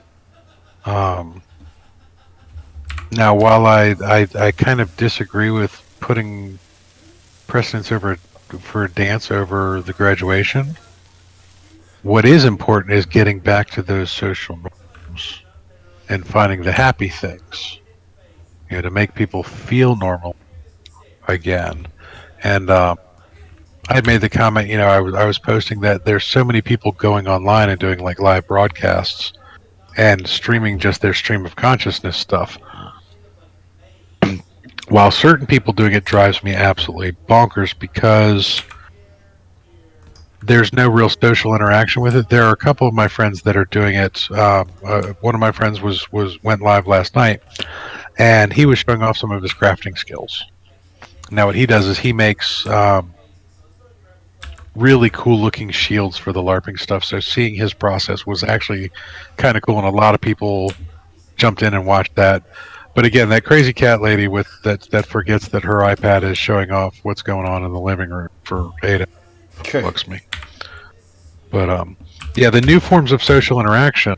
Now, while I kind of disagree with putting precedence for a dance over the graduation, what is important is getting back to those social norms and finding the happy things, to make people feel normal again. And I had made the comment, I was posting that there's so many people going online and doing like live broadcasts and streaming just their stream of consciousness stuff. While certain people doing it drives me absolutely bonkers because there's no real social interaction with it. There are a couple of my friends that are doing it. One of my friends went live last night, and he was showing off some of his crafting skills. Now what he does is he makes really cool looking shields for the LARPing stuff. So seeing his process was actually kind of cool, and a lot of people jumped in and watched that. But again, that crazy cat lady with that forgets that her iPad is showing off what's going on in the living room for 8 Okay. bugs me. But yeah, the new forms of social interaction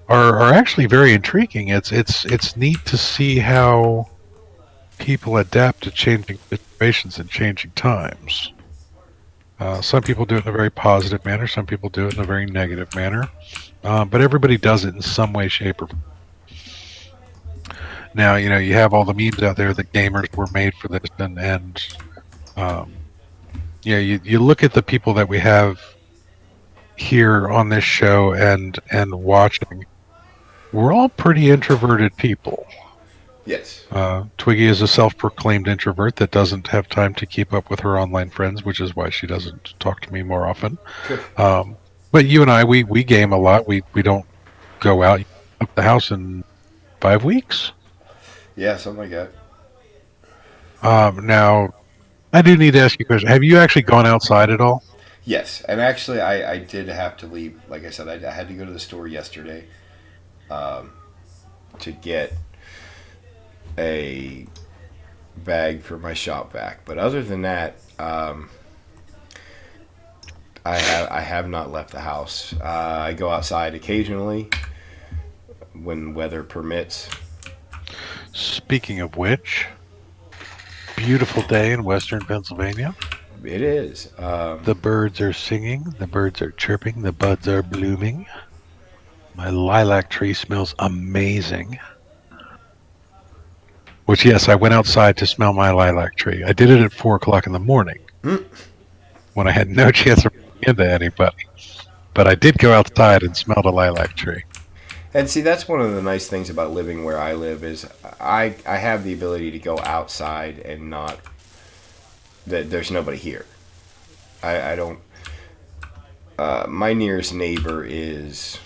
are actually very intriguing. It's neat to see how people adapt to changing situations and changing times. Some people do it in a very positive manner. Some people do it in a very negative manner. But everybody does it in some way, shape, or form. Now, you have all the memes out there that gamers were made for this, and yeah, you look at the people that we have here on this show and watching. We're all pretty introverted people. Yes. Twiggy is a self-proclaimed introvert that doesn't have time to keep up with her online friends, which is why she doesn't talk to me more often. But you and I, we game a lot. We don't go out of the house in 5 weeks. Yeah, something like that. Now, I do need to ask you a question. Have you actually gone outside at all? Yes, and actually, I did have to leave. Like I said, I had to go to the store yesterday to get a bag for my shop vac. But other than that, I have not left the house. I go outside occasionally when weather permits. Speaking of which, beautiful day in western Pennsylvania. It is. The birds are singing, the birds are chirping, the buds are blooming. My lilac tree smells amazing. Which, yes, I went outside to smell my lilac tree. I did it at 4 o'clock in the morning when I had no chance of running into anybody. But I did go outside and smell the lilac tree. And see, that's one of the nice things about living where I live is I have the ability to go outside and not that there's nobody here. I don't. My nearest neighbor is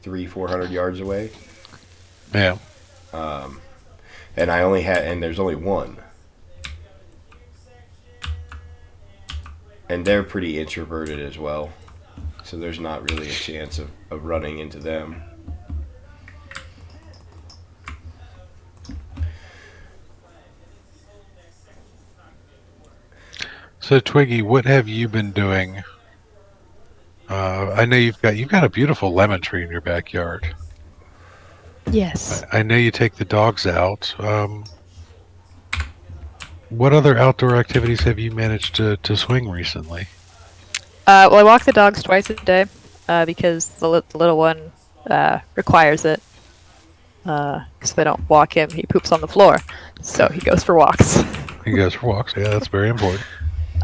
300-400 yards away. Yeah. And there's only one. And they're pretty introverted as well. So there's not really a chance of running into them. So Twiggy, what have you been doing? I know you've got a beautiful lemon tree in your backyard. Yes. I know you take the dogs out. What other outdoor activities have you managed to swing recently? Well, I walk the dogs twice a day because the little one requires it. Because if I don't walk him, he poops on the floor. So he goes for walks. He goes for walks. Yeah, that's very important.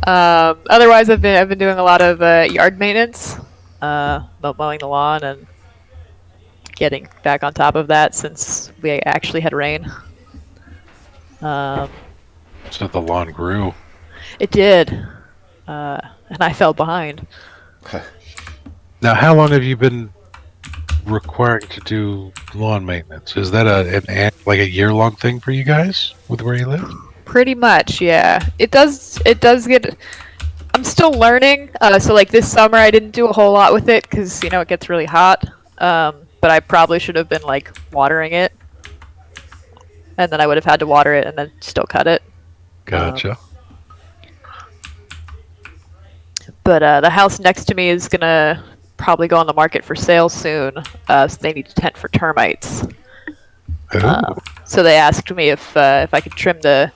Otherwise, I've been doing a lot of yard maintenance, mowing the lawn and getting back on top of that since we actually had rain. So the lawn grew. It did, and I fell behind. Now, how long have you been requiring to do lawn maintenance? Is that like a year-long thing for you guys with where you live? Pretty much, yeah. It does get. I'm still learning. So like this summer, I didn't do a whole lot with it because it gets really hot. But I probably should have been like watering it, and then I would have had to water it and then still cut it. Gotcha. But the house next to me is gonna probably go on the market for sale soon. So they need a tent for termites. Ooh. So they asked me if I could trim the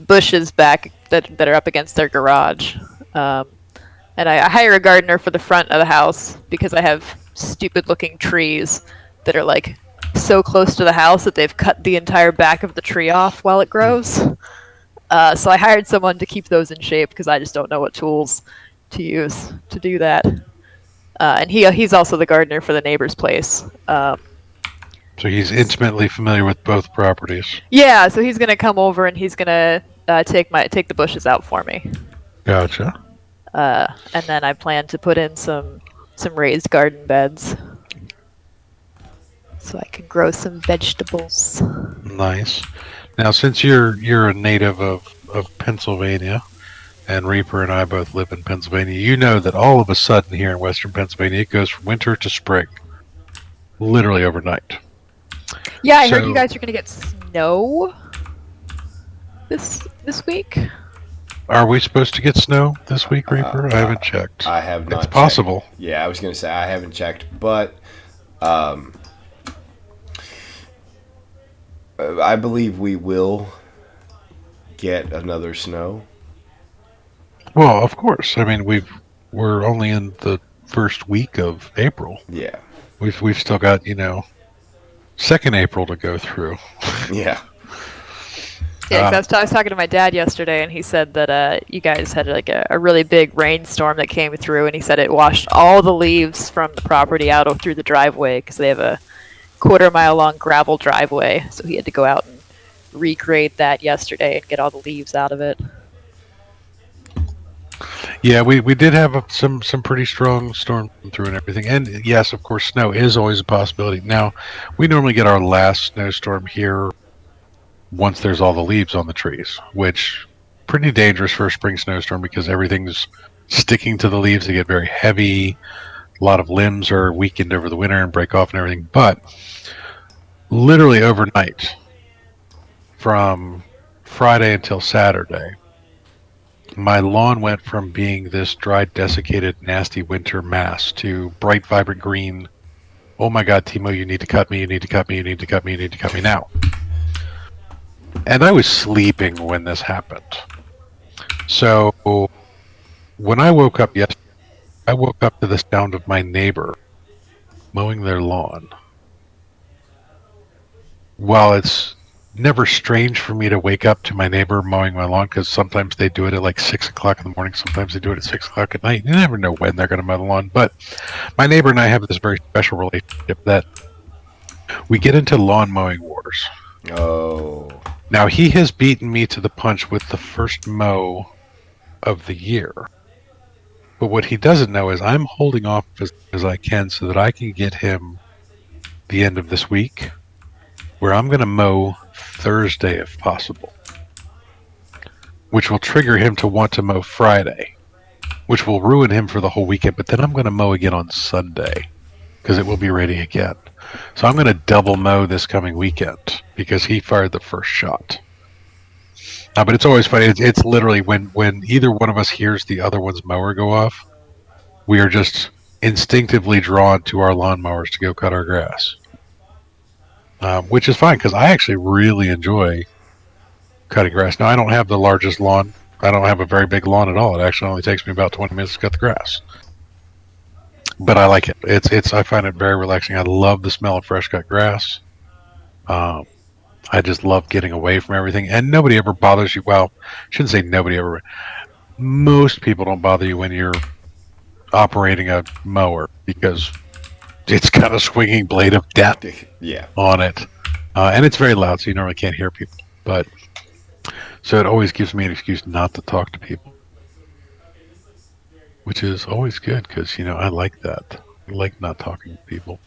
bushes back that are up against their garage. And I hire a gardener for the front of the house because I have stupid-looking trees that are like so close to the house that they've cut the entire back of the tree off while it grows. So I hired someone to keep those in shape because I just don't know what tools to use to do that. And he's also the gardener for the neighbor's place. So he's intimately familiar with both properties. Yeah, so he's gonna come over and he's gonna take the bushes out for me. Gotcha. And then I plan to put in some raised garden beds so I can grow some vegetables. Nice. Now, since you're a native of Pennsylvania, and Reaper and I both live in Pennsylvania, you know that all of a sudden here in Western Pennsylvania, it goes from winter to spring, literally overnight. Yeah, I heard you So, guys are gonna get snow this week. are we supposed to get snow this week, Reaper? I haven't checked. I have not It's checked. possible. Yeah, I was going to say I haven't checked, but I believe we will get another snow. Well, of course. I mean, we're only in the first week of April. Yeah. We've still got, second April to go through. Yeah. Yeah, 'cause I was talking to my dad yesterday, and he said that you guys had like a really big rainstorm that came through, and he said it washed all the leaves from the property out through the driveway because they have a quarter-mile long gravel driveway, so he had to go out and recreate that yesterday and get all the leaves out of it. Yeah, we did have some pretty strong storm through and everything, and yes, of course, snow is always a possibility. Now, we normally get our last snowstorm here once there's all the leaves on the trees, which pretty dangerous for a spring snowstorm because everything's sticking to the leaves. They get very heavy. A lot of limbs are weakened over the winter and break off and everything. But literally overnight, from Friday until Saturday, my lawn went from being this dried, desiccated, nasty winter mass to bright, vibrant green. Oh my God, Timo, you need to cut me. You need to cut me. You need to cut me. You need to cut me now. And I was sleeping when this happened. So when I woke up yesterday, I woke up to the sound of my neighbor mowing their lawn. While it's never strange for me to wake up to my neighbor mowing my lawn, because sometimes they do it at like 6 o'clock in the morning, sometimes they do it at 6 o'clock at night. You never know when they're going to mow the lawn. But my neighbor and I have this very special relationship that we get into lawn mowing wars. Oh. Now, he has beaten me to the punch with the first mow of the year. But what he doesn't know is I'm holding off as I can so that I can get him the end of this week, where I'm going to mow Thursday if possible, which will trigger him to want to mow Friday, which will ruin him for the whole weekend. But then I'm going to mow again on Sunday because it will be ready again. So I'm going to double mow this coming weekend because he fired the first shot. But it's always funny. It's literally when either one of us hears the other one's mower go off, we are just instinctively drawn to our lawnmowers to go cut our grass, which is fine because I actually really enjoy cutting grass. Now, I don't have the largest lawn. I don't have a very big lawn at all. It actually only takes me about 20 minutes to cut the grass. But I like it. I find it very relaxing. I love the smell of fresh cut grass. I just love getting away from everything, and nobody ever bothers you. Well, I shouldn't say nobody ever. Most people don't bother you when you're operating a mower because it's got a swinging blade of death on it, and it's very loud, so you normally can't hear people. But so it always gives me an excuse not to talk to people, which is always good because I like that. I like not talking to people.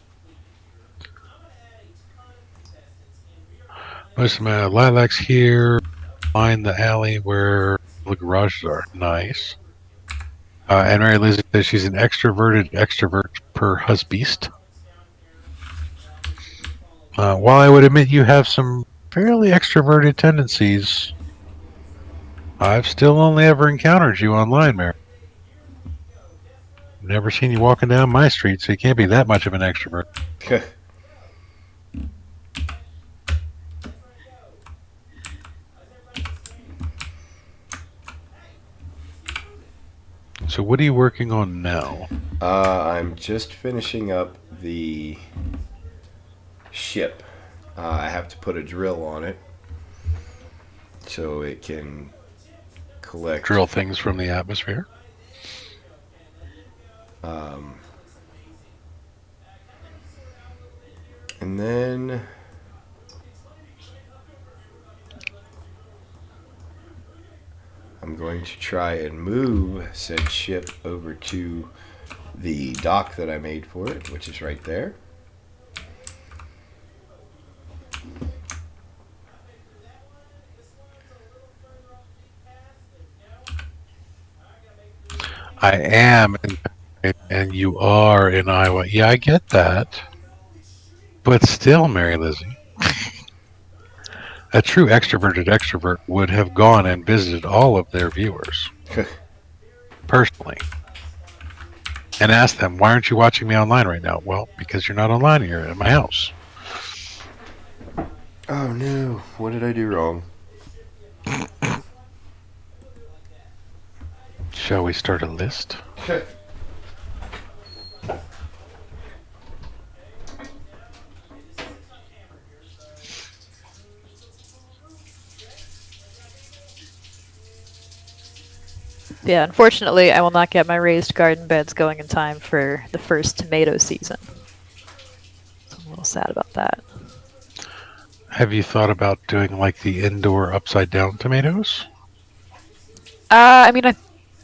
Most of my lilacs here line the alley where the garages are. Nice. And Mary Lizzie says she's an extrovert per husbeast. While I would admit you have some fairly extroverted tendencies, I've still only ever encountered you online, Mary. Never seen you walking down my street, so you can't be that much of an extrovert. So what are you working on now? I'm just finishing up the ship. I have to put a drill on it so it can collect. Drill things from the atmosphere? And then I'm going to try and move said ship over to the dock that I made for it, which is right there. I am, and you are in Iowa. Yeah, I get that. But still, Mary Lizzie, a true extroverted extrovert would have gone and visited all of their viewers personally and asked them, why aren't you watching me online right now? Well, because you're not online, you're at my house. Oh no, what did I do wrong? Shall we start a list? Yeah, unfortunately, I will not get my raised garden beds going in time for the first tomato season. So I'm a little sad about that. Have you thought about doing like the indoor upside down tomatoes? I mean, I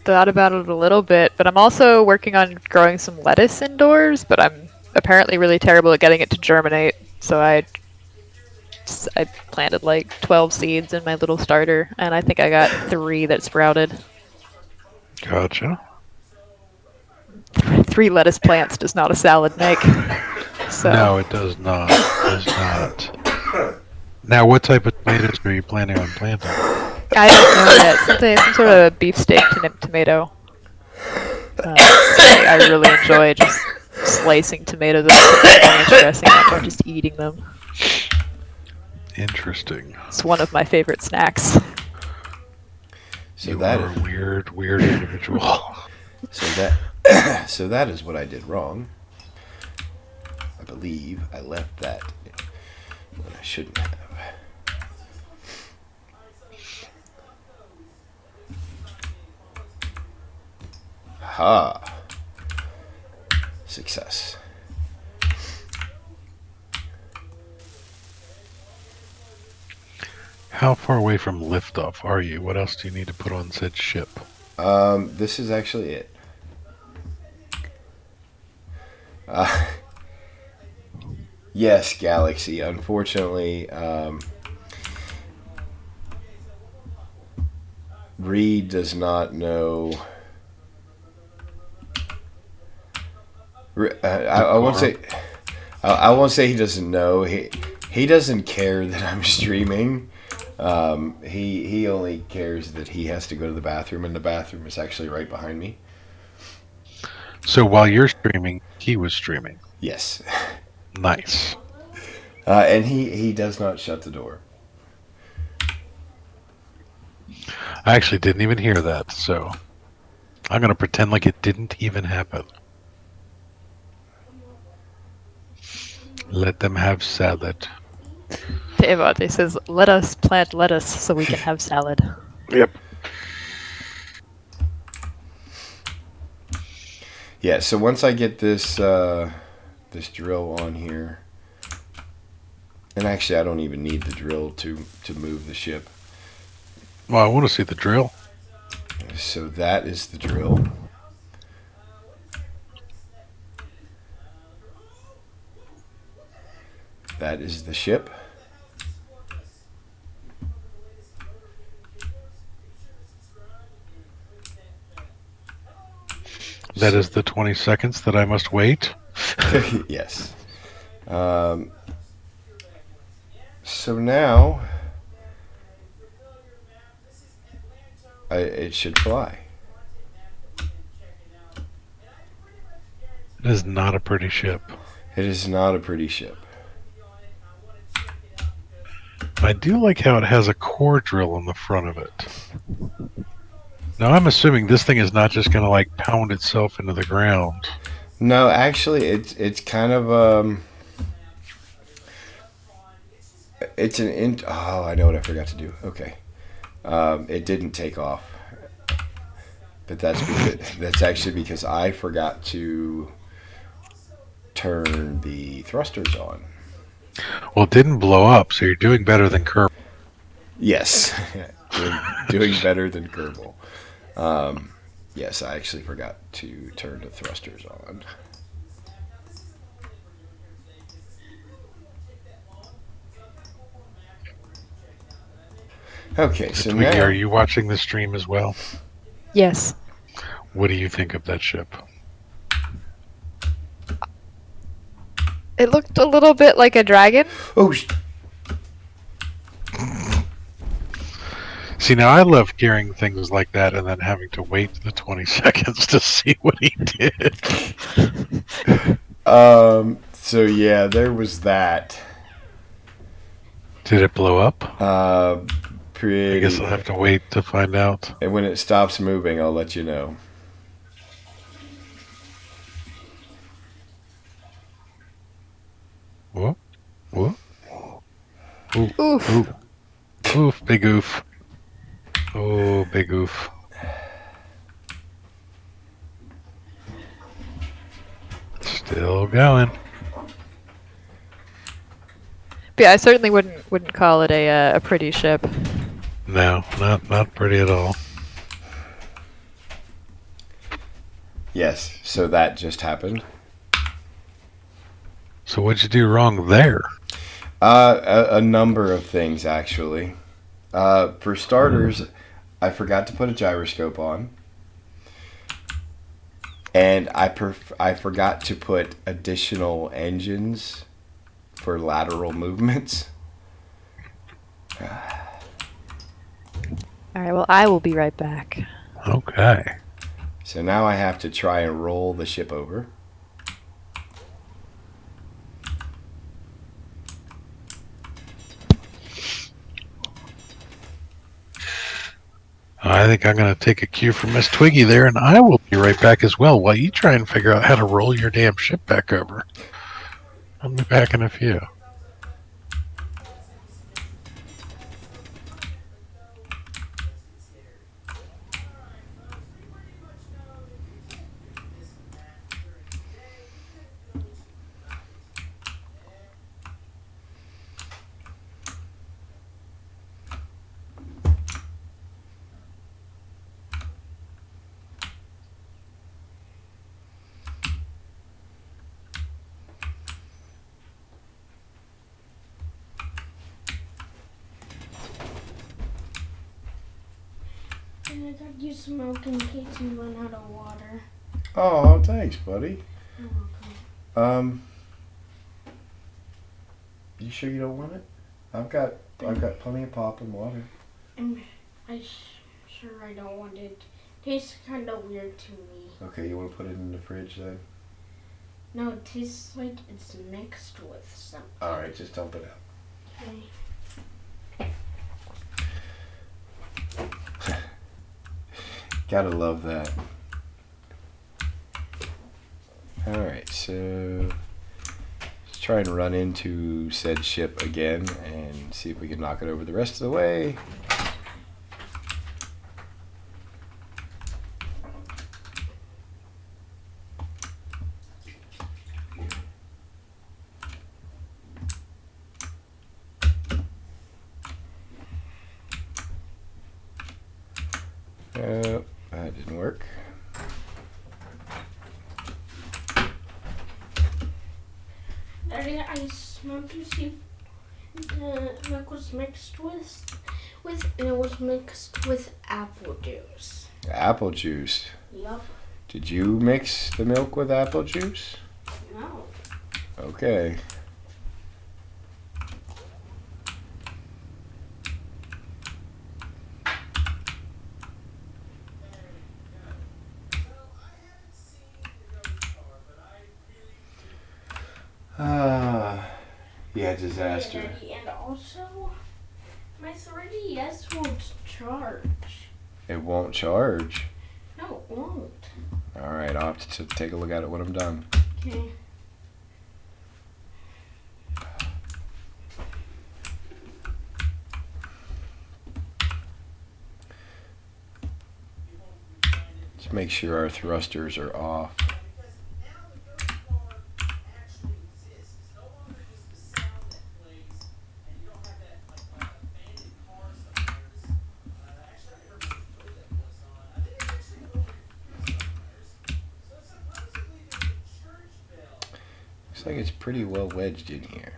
thought about it a little bit, but I'm also working on growing some lettuce indoors, but I'm apparently really terrible at getting it to germinate. So I planted like 12 seeds in my little starter, and I think I got 3 that sprouted. Gotcha. 3 lettuce plants does not a salad make. So No, it does not. It does not. Now, what type of tomatoes are you planning on planting? I don't know yet. Some sort of beefsteak tomato. I really enjoy just slicing tomatoes up and dressing them or just eating them. Interesting. It's one of my favorite snacks. So You that are is, a weird individual. so that is what I did wrong. I believe I left that when I shouldn't have. Ha! Success. How far away from liftoff are you? What else do you need to put on said ship? This is actually it. Uh, yes, Galaxy. Unfortunately, Reed does not know. I won't say. I won't say he doesn't know. He doesn't care that I'm streaming. He only cares that he has to go to the bathroom, and the bathroom is actually right behind me. So while you're streaming, he was streaming. Yes. Nice. And he does not shut the door. I actually didn't even hear that, so I'm going to pretend like it didn't even happen. Let them have salad. Devante says, "Let us plant lettuce so we can have salad." Yep. Yeah, so once I get this this drill on here, and actually I don't even need the drill to move the ship. Well, I want to see the drill. So that is the drill. That is the ship. That is the 20 seconds that I must wait. Yes. So now it should fly. It is not a pretty ship. It is not a pretty ship. I do like how it has a core drill on the front of it. Now, I'm assuming this thing is not just going to like pound itself into the ground. No, actually, it's kind of it's an oh, I know what I forgot to do. Okay, it didn't take off, but that's actually because I forgot to turn the thrusters on. Well, it didn't blow up, so you're doing better than Kerbal. Yes, doing better than Kerbal. Yes, I actually forgot to turn the thrusters on. Okay, so Twiggy, now are you watching the stream as well? Yes. What do you think of that ship? It looked a little bit like a dragon. Oh, See, now I love hearing things like that and then having to wait the 20 seconds to see what he did. so yeah, there was that. Did it blow up? Pretty. I guess I'll have to wait to find out. And when it stops moving, I'll let you know. Whoop, whoop. Ooh, Oof. ooh. Oof, big oof. Oh, big oof. Still going. But yeah, I certainly wouldn't call it a pretty ship. No, not pretty at all. Yes, so that just happened. So what'd you do wrong there? A number of things, actually. For starters, I forgot to put a gyroscope on. And I forgot to put additional engines for lateral movements. All right. Well, I will be right back. Okay. So now I have to try and roll the ship over. I think I'm going to take a cue from Miss Twiggy there, and I will be right back as well while you try and figure out how to roll your damn ship back over. I'll be back in a few. And I got you some milk in case you run out of water. Oh, thanks, buddy. You're welcome. You sure you don't want it? I've got plenty of pop and water. And sure I don't want it. Tastes kind of weird to me. Okay, you want to put it in the fridge then? No, it tastes like it's mixed with something. All right, just dump it out. Okay. Gotta love that. All right, so let's try and run into said ship again and see if we can knock it over the rest of the way. That didn't work. Daddy, I smelled to see the milk was mixed with and it was mixed with apple juice. Apple juice. Yup. Did you mix the milk with apple juice? No. Okay. Yeah, disaster. Yeah, Daddy, and also my 3DS won't charge. It won't charge. No, it won't. All right, I'll have to take a look at it when I'm done. Okay. Just make sure our thrusters are off. Looks like it's pretty well wedged in here.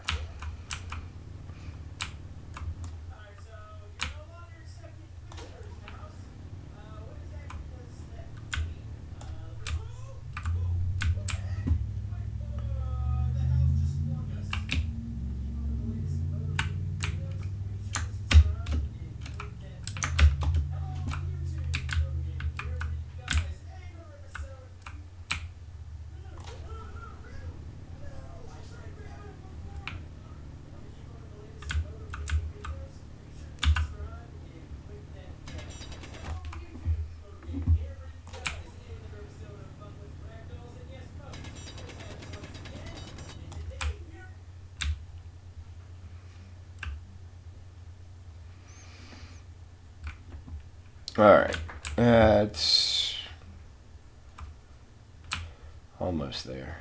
Alright. It's almost there.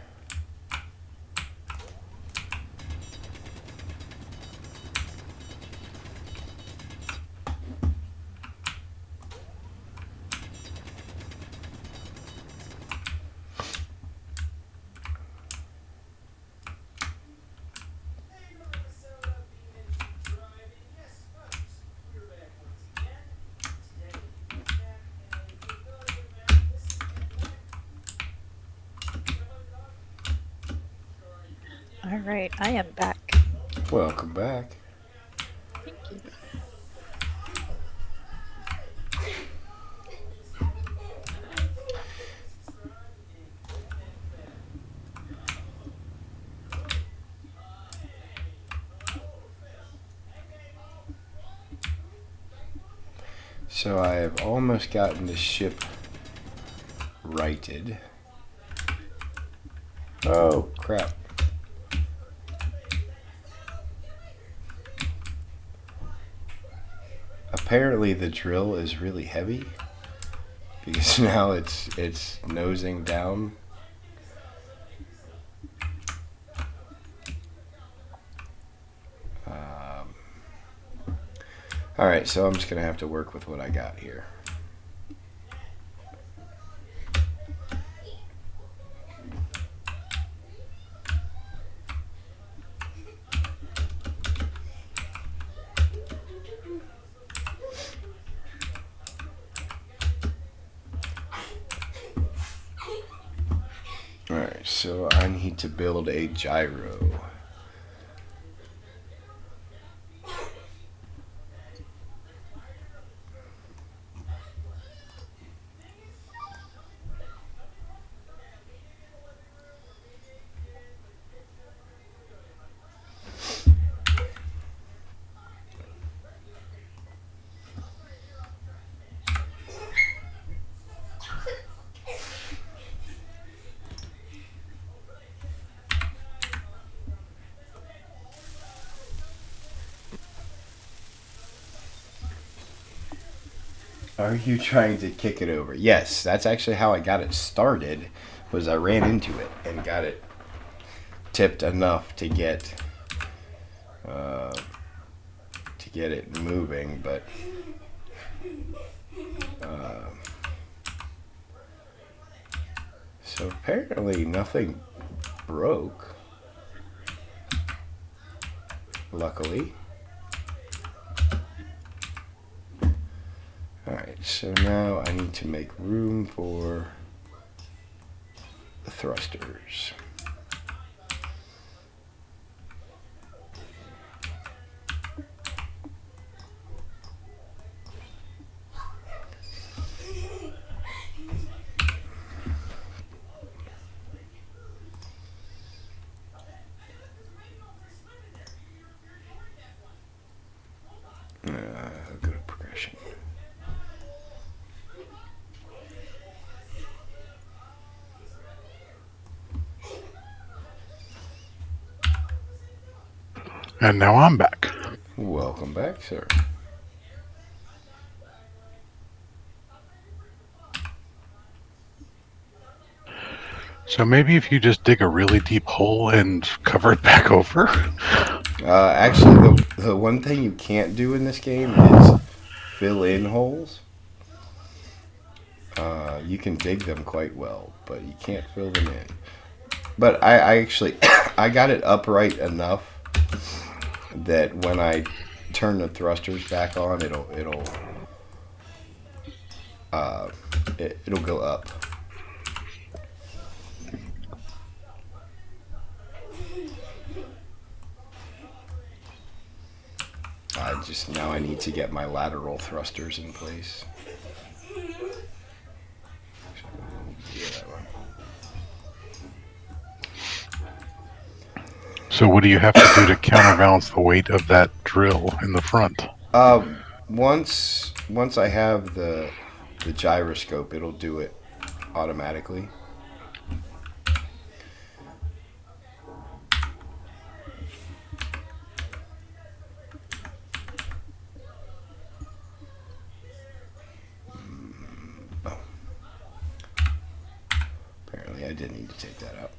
All right, I am back. Welcome back. Thank you. So I have almost gotten the ship righted. Oh, crap. Apparently the drill is really heavy because now it's nosing down. Alright, so I'm just going to have to work with what I got here. Alright, so I need to build a gyro. Are you trying to kick it over? Yes, that's actually how I got it started. Was I ran into it and got it tipped enough to get it moving, but so apparently nothing broke. Luckily. Alright, so now I need to make room for the thrusters. I'll go to progression. And now I'm back. Welcome back, sir. So maybe if you just dig a really deep hole and cover it back over. Actually, the one thing you can't do in this game is fill in holes. You can dig them quite well, but you can't fill them in. But I actually I got it upright enough that when I turn the thrusters back on, it'll go up. Now I need to get my lateral thrusters in place. Yeah, that one. So what do you have to do to counterbalance the weight of that drill in the front? Once I have the gyroscope, it'll do it automatically. need to take that out.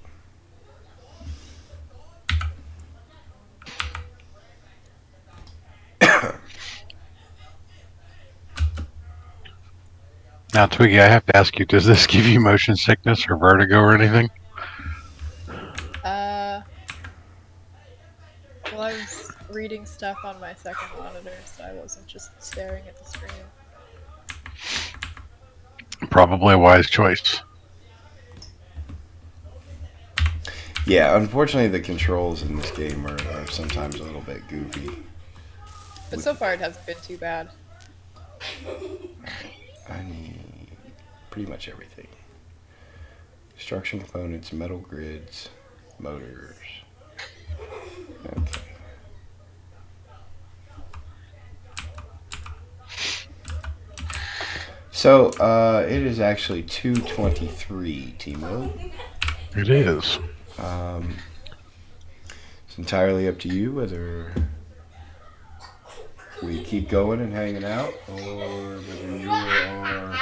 Now, Twiggy, I have to ask you: does this give you motion sickness or vertigo or anything? Well, I was reading stuff on my second monitor, so I wasn't just staring at the screen. Probably a wise choice. Yeah, unfortunately, the controls in this game are sometimes a little bit goofy. But so far, it hasn't been too bad. I need pretty much everything. Construction components, metal grids, motors. Okay. So, it is actually 2:23, Timo. It is. It's entirely up to you whether we keep going and hanging out, or whether you are...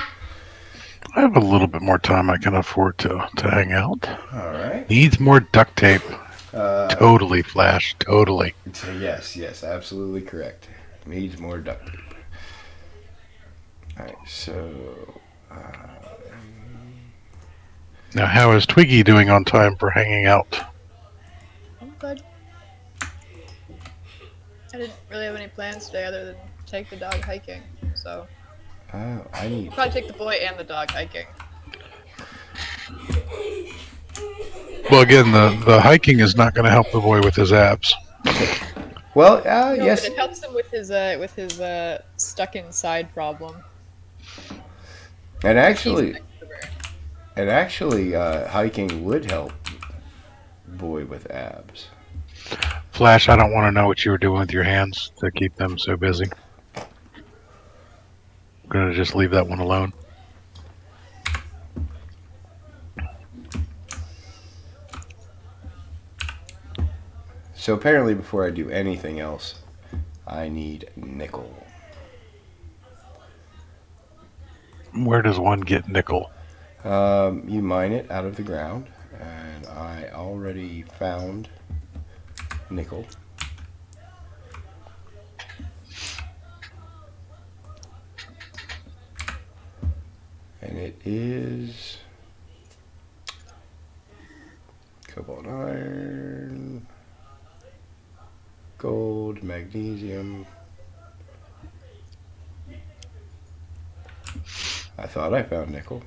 I have a little bit more time I can afford to hang out. All right. Needs more duct tape. Totally, Flash. Totally. Yes, absolutely correct. Needs more duct tape. All right, so... Now, how is Twiggy doing on time for hanging out? I'm good. I didn't really have any plans today other than take the dog hiking, so... I need... Probably take the boy and the dog hiking. Well, again, the hiking is not going to help the boy with his abs. Well, No, yes. but it helps him with his stuck inside problem. And actually, hiking would help boy with abs. Flash, I don't want to know what you were doing with your hands to keep them so busy. I'm going to just leave that one alone. So apparently, before I do anything else, I need nickel. Where does one get nickel? You mine it out of the ground, and I already found nickel. And it is cobalt iron, gold, magnesium. I thought I found nickel.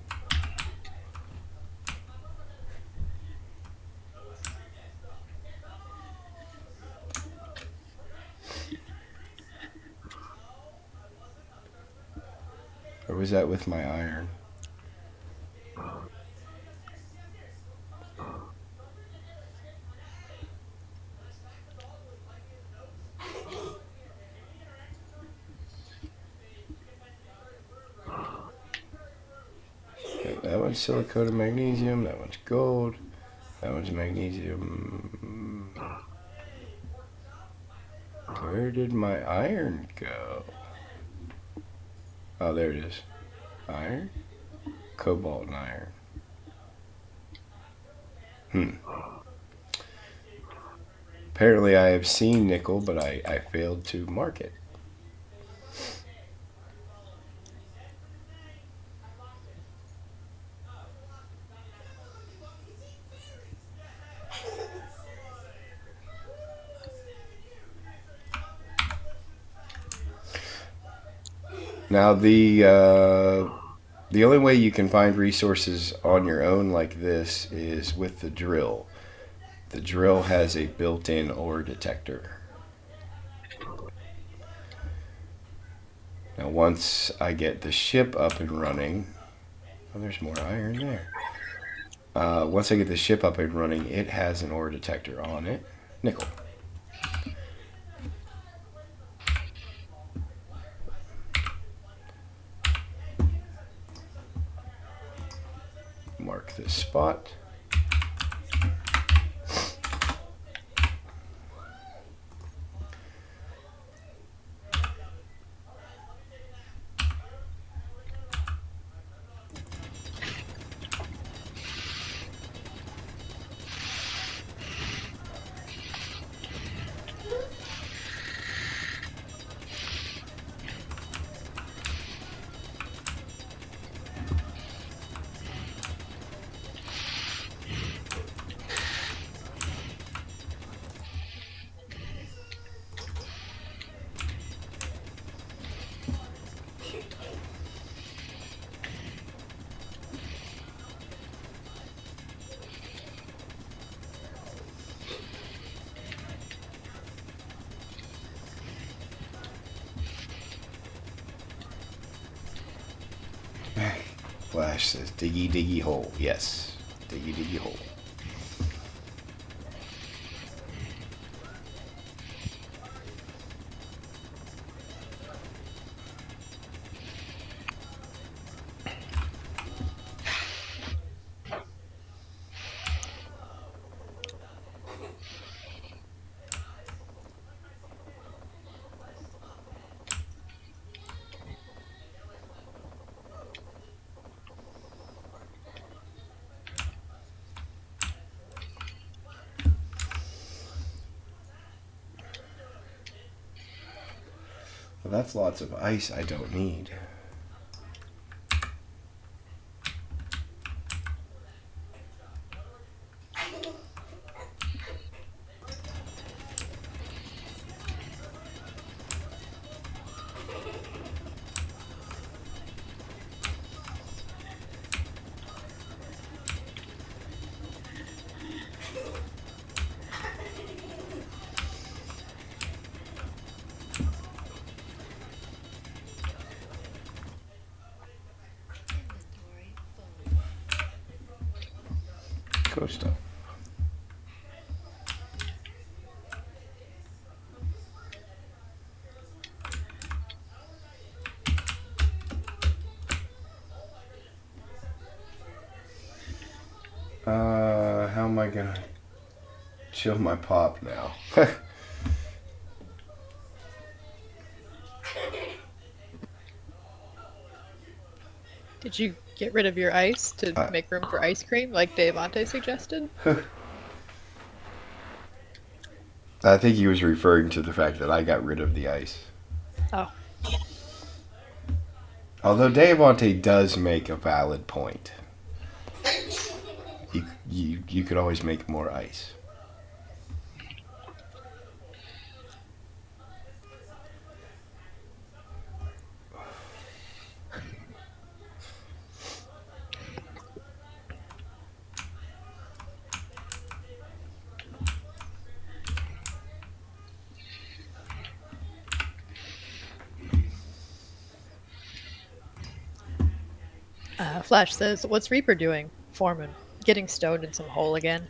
Or was that with my iron? That one's silicate and magnesium. That one's gold. That one's magnesium. Where did my iron go? Oh, there it is. Iron? Cobalt and iron. Apparently I have seen nickel, but I failed to mark it. Now the only way you can find resources on your own like this is with the drill. The drill has a built-in ore detector. Now once I get the ship up and running, oh, there's more iron there. Once I get the ship up and running, it has an ore detector on it. Nickel. Mark this spot. Flash says, diggy, diggy hole. Yes. Diggy, diggy hole. Well, that's lots of ice I don't need. Go stuff. How am I gonna chill my pop now? Did you get rid of your ice to I- make room for ice cream, like Devante suggested? I think he was referring to the fact that I got rid of the ice. Oh. Although Devante does make a valid point. You could always make more ice. Flash says, "What's Reaper doing?" Foreman, getting stoned in some hole again.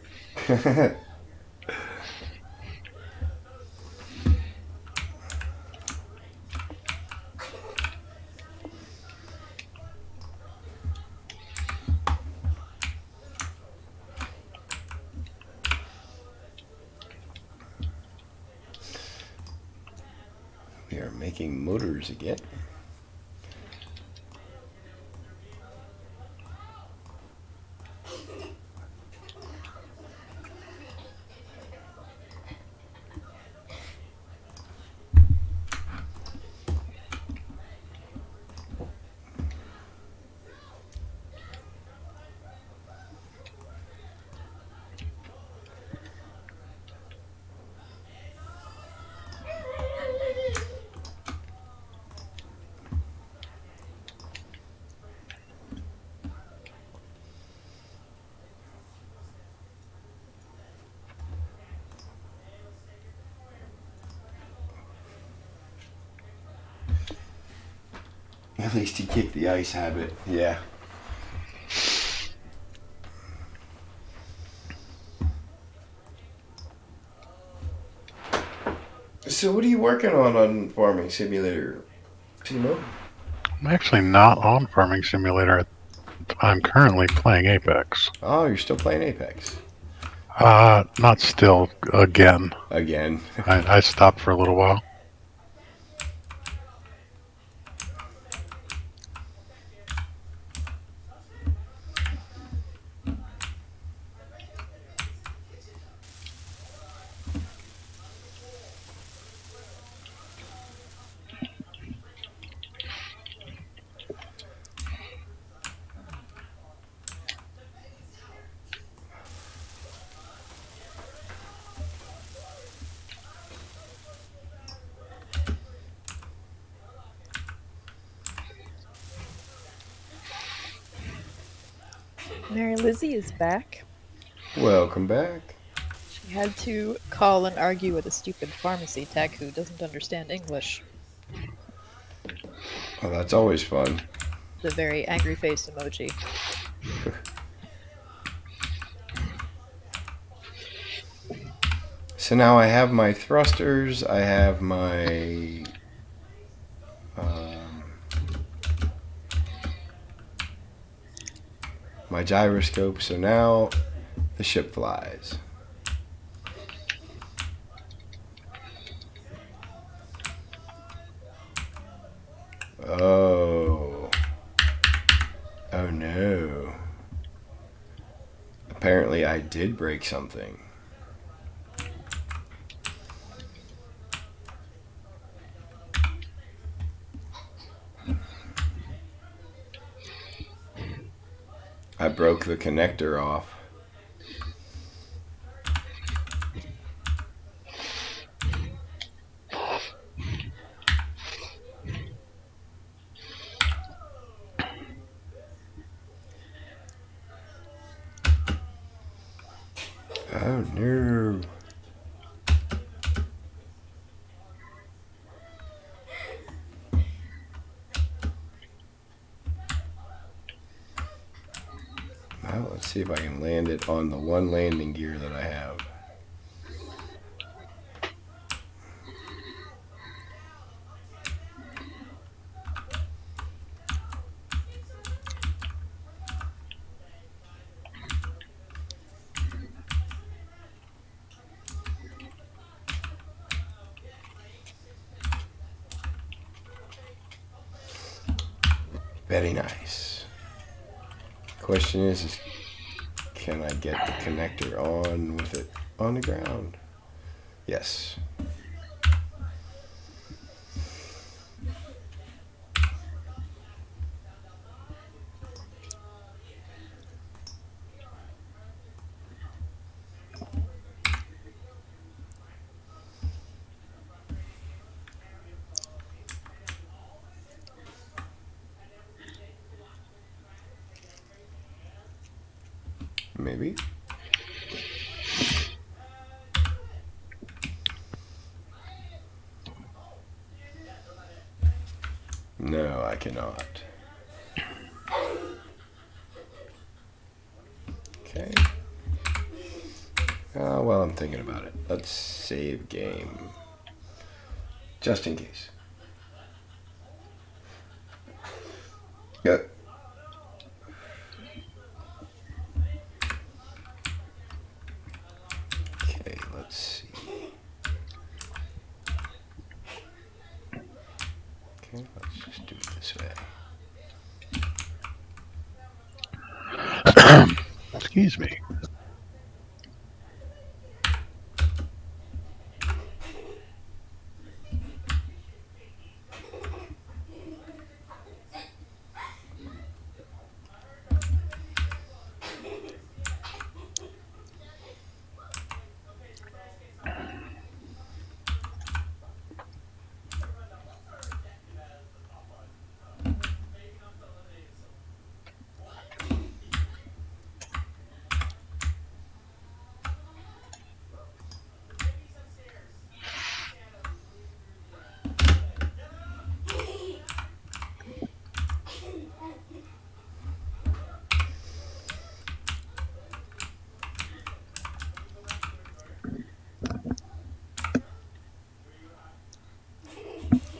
We are making motors again. At least he kicked the ice habit. Yeah. So what are you working on Farming Simulator, Timo? I'm actually not on Farming Simulator. I'm currently playing Apex. Oh, you're still playing Apex. Not still, again. Again. I stopped for a little while. Mary Lizzie is back. Welcome back. She had to call and argue with a stupid pharmacy tech who doesn't understand English. Oh, that's always fun. The very angry face emoji. So now I have my thrusters. I have my gyroscope. So now the ship flies. Oh. Oh no. Apparently I did break something. I broke the connector off. Oh no. Well, let's see if I can land it on the one landing gear that I have. Very nice. Question is can I get the connector on with it on the ground? Yes. Maybe. No, I cannot. Okay. Well, I'm thinking about it. Let's save game. Just in case. Yep. Okay, let's see. Okay, let's just do it this way. Excuse me.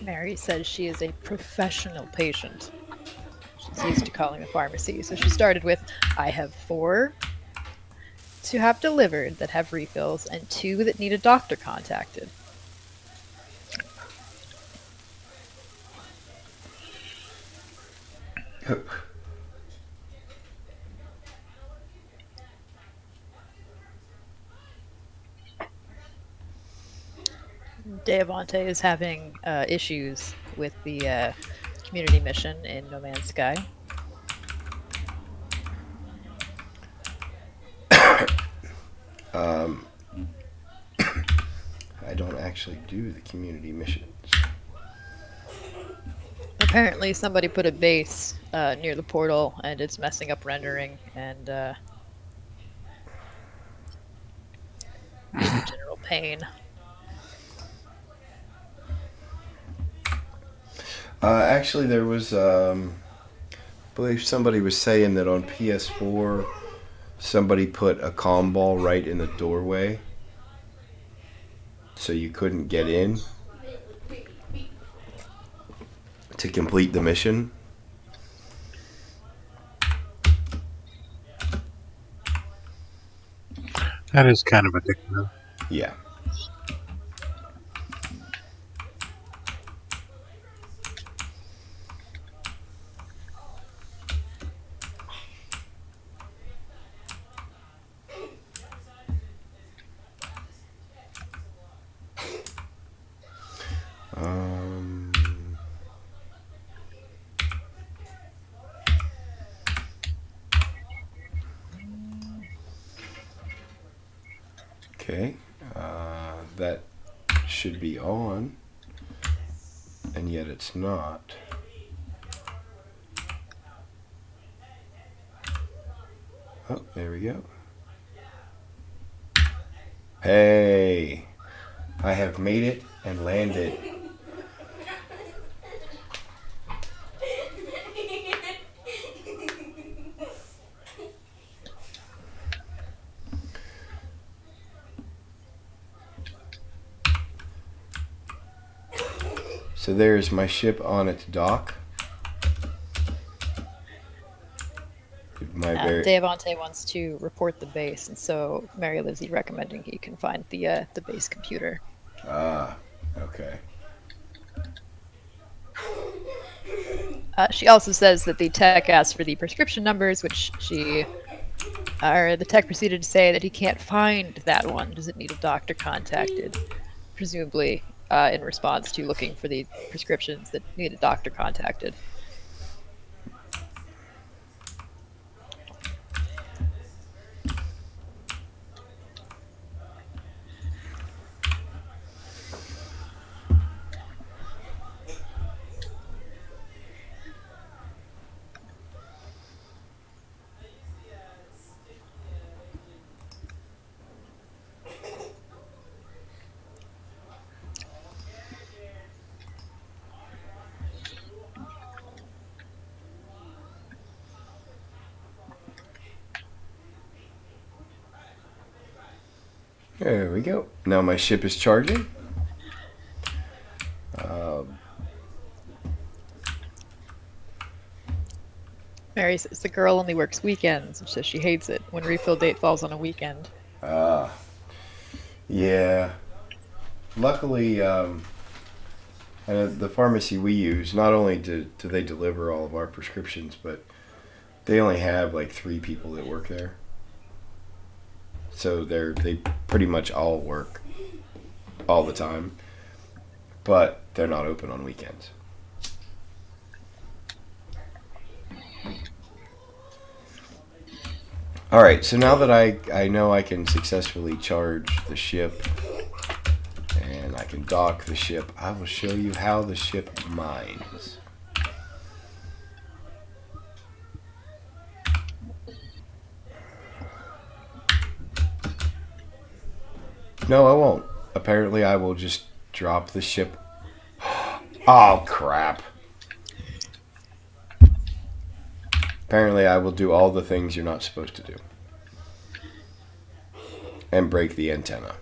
Mary says she is a professional patient. She's used to calling the pharmacy. So she started with, I have 4 to have delivered that have refills and 2 that need a doctor contacted. Deavante is having issues with the community mission in No Man's Sky. I don't actually do the community missions. Apparently, somebody put a base near the portal, and it's messing up rendering and general pain. Actually, there was believe somebody was saying that on PS4, somebody put a comm ball right in the doorway, so you couldn't get in to complete the mission. That is kind of addictive. Yeah. Um, okay. That should be on, and yet it's not. Oh, there we go. Hey, I have made it and landed. So there's my ship on its dock. Devante wants to report the base, and so Mary Lizzie recommending he can find the base computer. Ah, okay. She also says that the tech asked for the prescription numbers, which the tech proceeded to say that he can't find that one. Does it need a doctor contacted? Presumably in response to looking for the prescriptions that need a doctor contacted. There we go. Now my ship is charging. Mary says the girl only works weekends, and says she hates it when refill date falls on a weekend. Yeah. Luckily, the pharmacy we use, not only do they deliver all of our prescriptions, but they only have like 3 people that work there. So they pretty much all work all the time, but they're not open on weekends. All right, so now that I know I can successfully charge the ship and I can dock the ship, I will show you how the ship mines. No, I won't. Apparently, I will just drop the ship. Oh, crap. Apparently, I will do all the things you're not supposed to do. And break the antenna.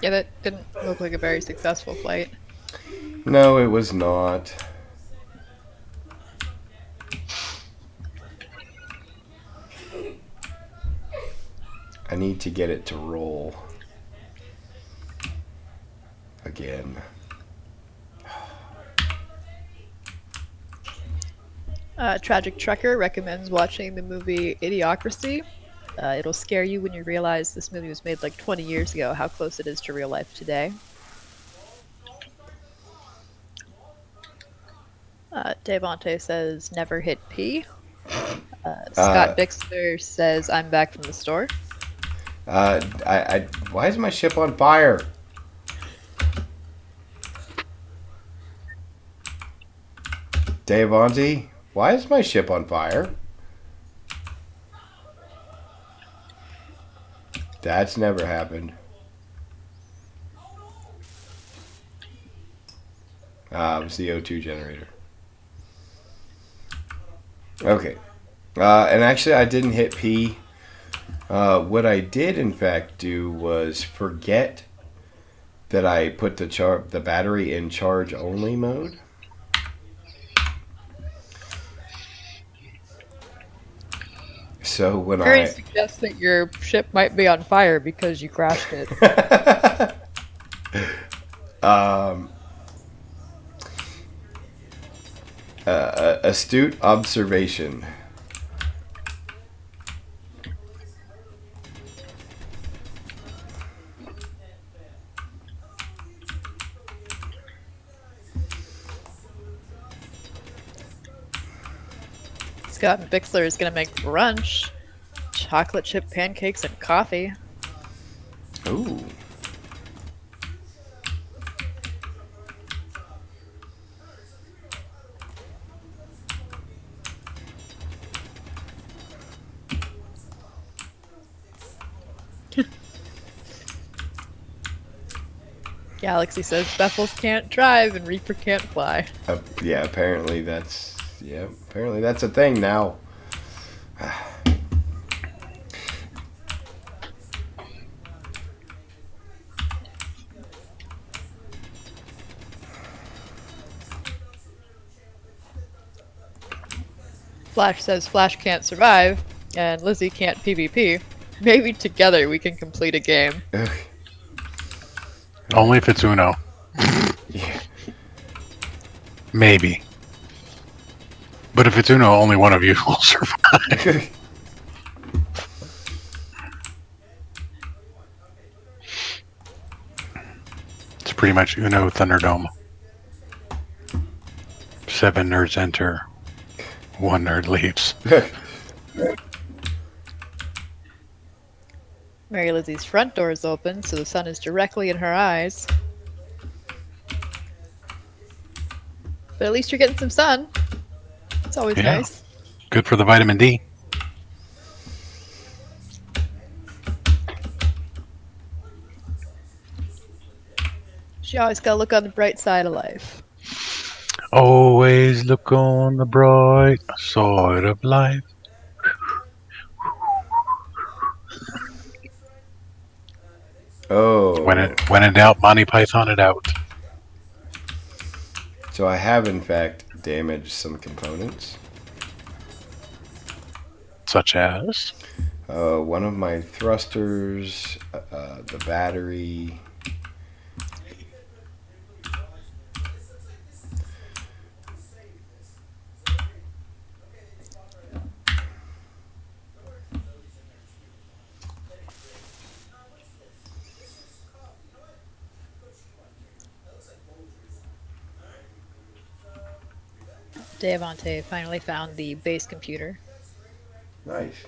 Yeah, that didn't look like a very successful flight. No, it was not. I need to get it to roll again. Tragic Trucker recommends watching the movie Idiocracy. It'll scare you when you realize this movie was made like 20 years ago, how close it is to real life today. Devante says, never hit P. Scott Bixler says, I'm back from the store. Why is my ship on fire? Devontae, why is my ship on fire? That's never happened. It was the O2 generator. Okay. And actually, I didn't hit P. What I did, in fact, do was forget that I put the battery in charge only mode. So when Mary suggests that your ship might be on fire because you crashed it. Astute observation. Scott Bixler is going to make brunch. Chocolate chip pancakes and coffee. Ooh. Galaxy says Beffels can't drive and Reaper can't fly. Yeah, apparently that's a thing now. Flash says Flash can't survive and Lizzie can't PvP. Maybe together we can complete a game. Only if it's Uno. Yeah. Maybe. But if it's Uno, only one of you will survive. It's pretty much Uno Thunderdome. 7 nerds enter. 1 nerd leaves. Mary Lizzie's front door is open, so the sun is directly in her eyes. But at least you're getting some sun. It's always Yeah. nice. Good for the vitamin D. She always gotta look on the bright side of life. Always look on the bright side of life. Oh. When in doubt, Monty Python it out. So I have, in fact, damaged some components. Such as? One of my thrusters, the battery. Devontae finally found the base computer. Nice.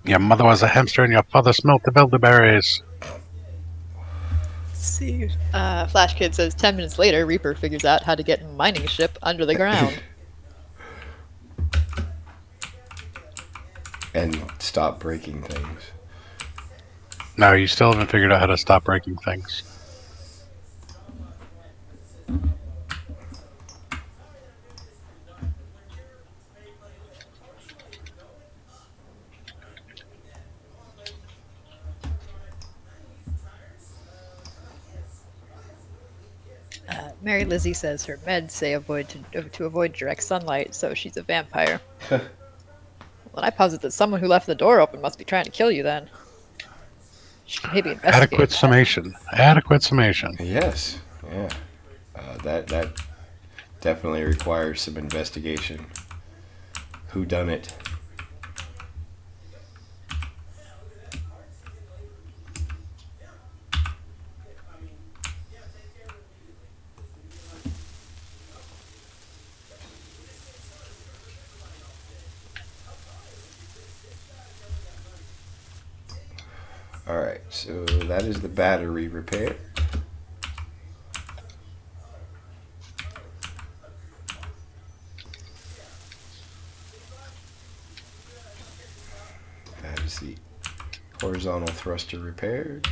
Your mother was a hamster and your father smelt the elderberries. Let's see. Flash Kid says 10 minutes later, Reaper figures out how to get mining ship under the ground. And stop breaking things. No, you still haven't figured out how to stop breaking things. Mary Lizzie says her meds say to avoid direct sunlight, so she's a vampire. Well, I posit that someone who left the door open must be trying to kill you then. Should maybe investigate Adequate that. summation. Adequate summation. Yes. Yeah. That definitely requires some investigation. Who done it? Alright, so that is the battery repair. Is the horizontal thruster repaired?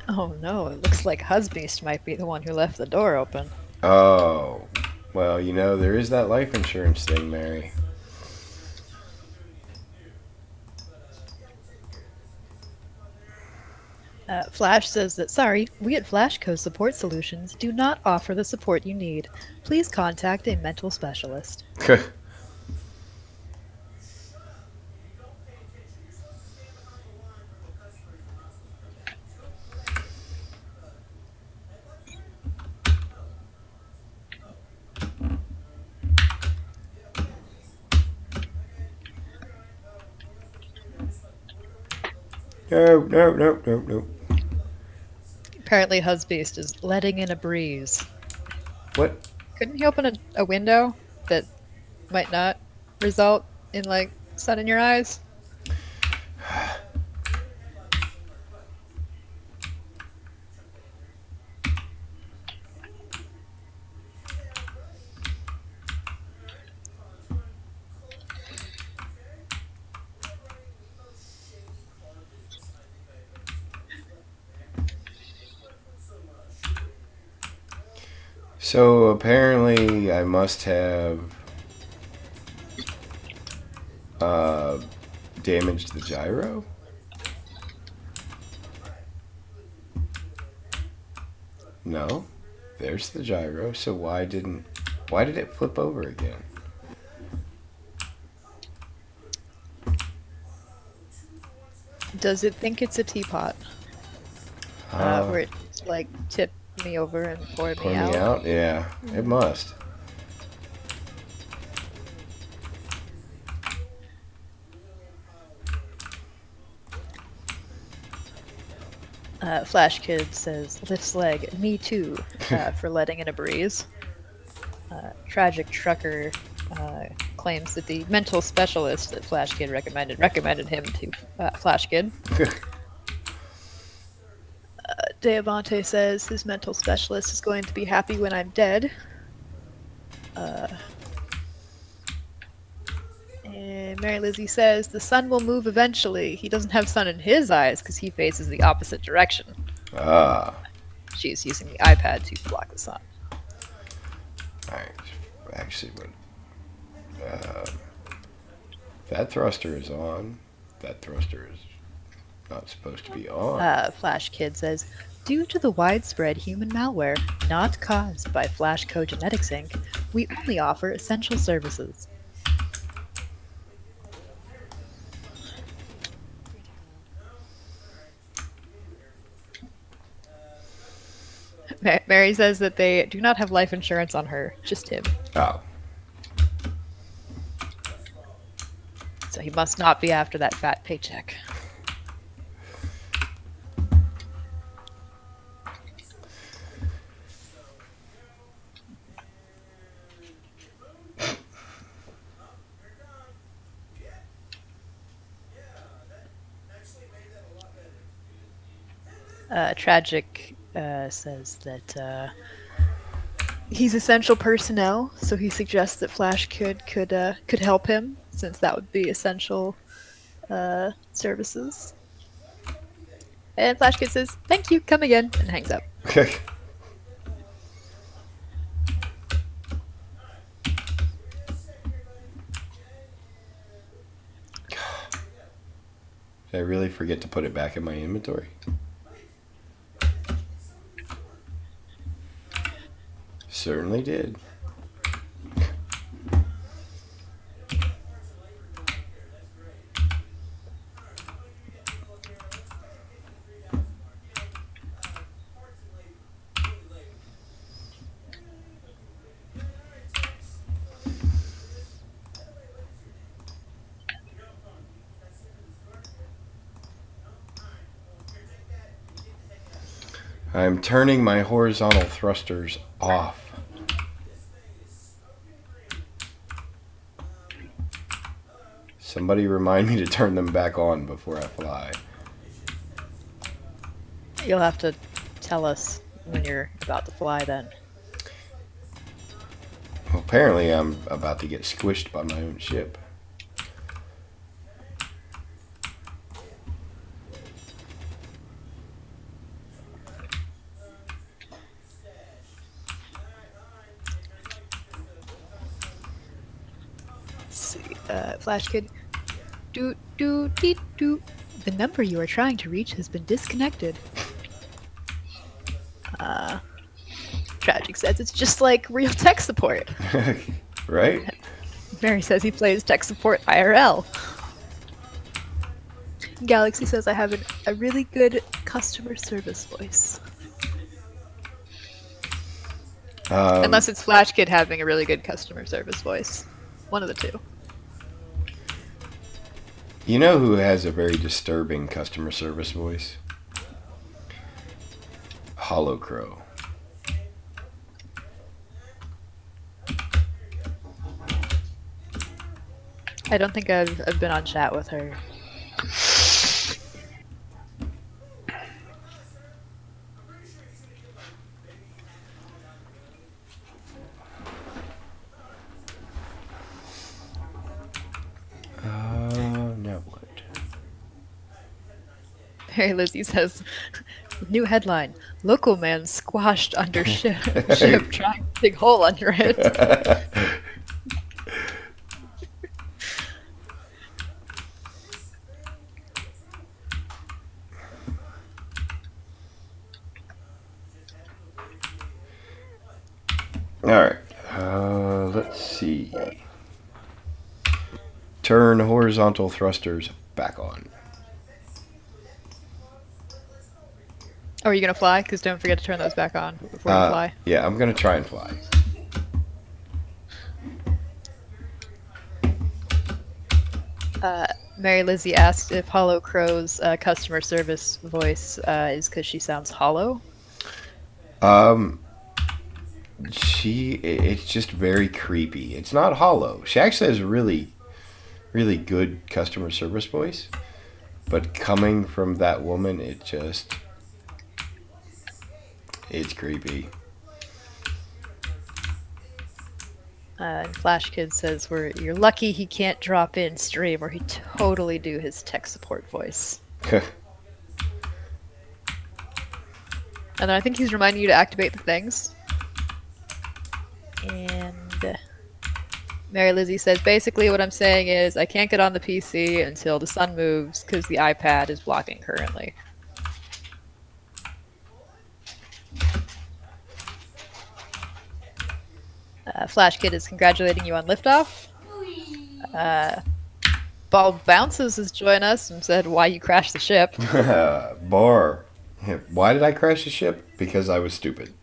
Oh no, it looks like Husbeast might be the one who left the door open. Oh, well, there is that life insurance thing, Mary. Flash says that, sorry, we at Flashco Support Solutions do not offer the support you need. Please contact a mental specialist. No. Apparently, Husbeast is letting in a breeze. What? Couldn't he open a window that might not result in, like, sun in your eyes? So apparently I must have damaged the gyro? No. There's the gyro. So why did it flip over again? Does it think it's a teapot? Where it's like tip me over and pour Pour me me out? out? Yeah, it must. Flash Kid says, lifts leg, me too, for letting in a breeze. Tragic Trucker claims that the mental specialist that Flash Kid recommended him to Flash Kid. Deavante says his mental specialist is going to be happy when I'm dead. And Mary Lizzie says the sun will move eventually. He doesn't have sun in his eyes because he faces the opposite direction. Ah. She's using the iPad to block the sun. Alright. Actually, that thruster is on. That thruster is not supposed to be on. Flash Kid says, due to the widespread human malware not caused by Flashco Genetics Inc., we only offer essential services. Mary says that they do not have life insurance on her, just him. Oh. So he must not be after that fat paycheck. Tragic says that he's essential personnel, so he suggests that Flash could help him, since that would be essential services. And Flash Kid says, "Thank you, come again," and hangs up. Did I really forget to put it back in my inventory? Certainly did. I'm turning my horizontal thrusters off. Somebody remind me to turn them back on before I fly. You'll have to tell us when you're about to fly then. Well, apparently I'm about to get squished by my own ship. Flash Kid. Doot doot deet doot. The number you are trying to reach has been disconnected. Tragic says it's just like real tech support. Right? Mary says he plays tech support IRL. Galaxy says I have a really good customer service voice. Unless it's Flash Kid having a really good customer service voice. One of the two. You know who has a very disturbing customer service voice? Hollow Crow. I don't think I've been on chat with her. Now what? Mary Lizzie says, new headline, local man squashed under ship trying to dig hole under it. Alright. Let's see. Turn horizontal thrusters back on. Oh, are you going to fly? Because don't forget to turn those back on before you fly. Yeah, I'm going to try and fly. Mary Lizzie asked if Hollow Crow's customer service voice is because she sounds hollow. It's just very creepy. It's not hollow. She actually has a really, really good customer service voice. But coming from that woman, it's creepy. And Flash Kid says, you're lucky he can't drop in stream or he'd totally do his tech support voice. And then I think he's reminding you to activate the things. And Mary Lizzie says, basically what I'm saying is I can't get on the PC until the sun moves because the iPad is blocking currently. Flash Kid is congratulating you on liftoff. Ball Bounces has joined us and said, why you crashed the ship. Bar. Why did I crash the ship? Because I was stupid.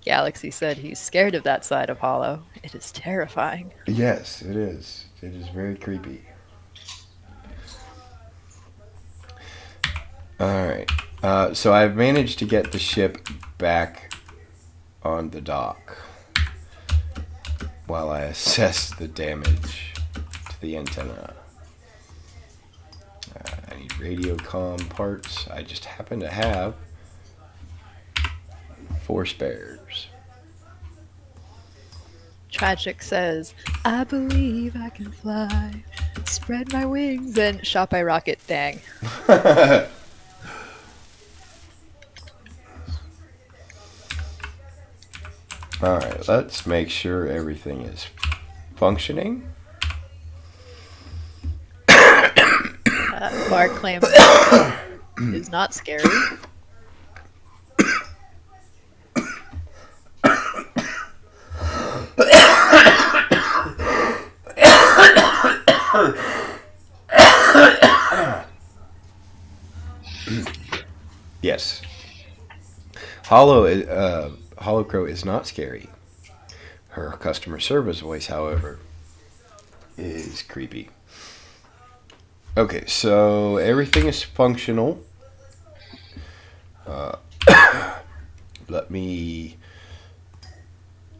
Galaxy said he's scared of that side of Hollow. It is terrifying. Yes, it is. It is very creepy. Alright. So I've managed to get the ship back on the dock while I assess the damage to the antenna. I need radio comm parts. I just happen to have 4 spares. Tragic says, I believe I can fly. Spread my wings and shot by rocket. Dang. Alright, let's make sure everything is functioning. Bar claims is not scary. Yes. Hollow Crow is not scary. Her customer service voice, however, is creepy. Okay, so everything is functional. Let me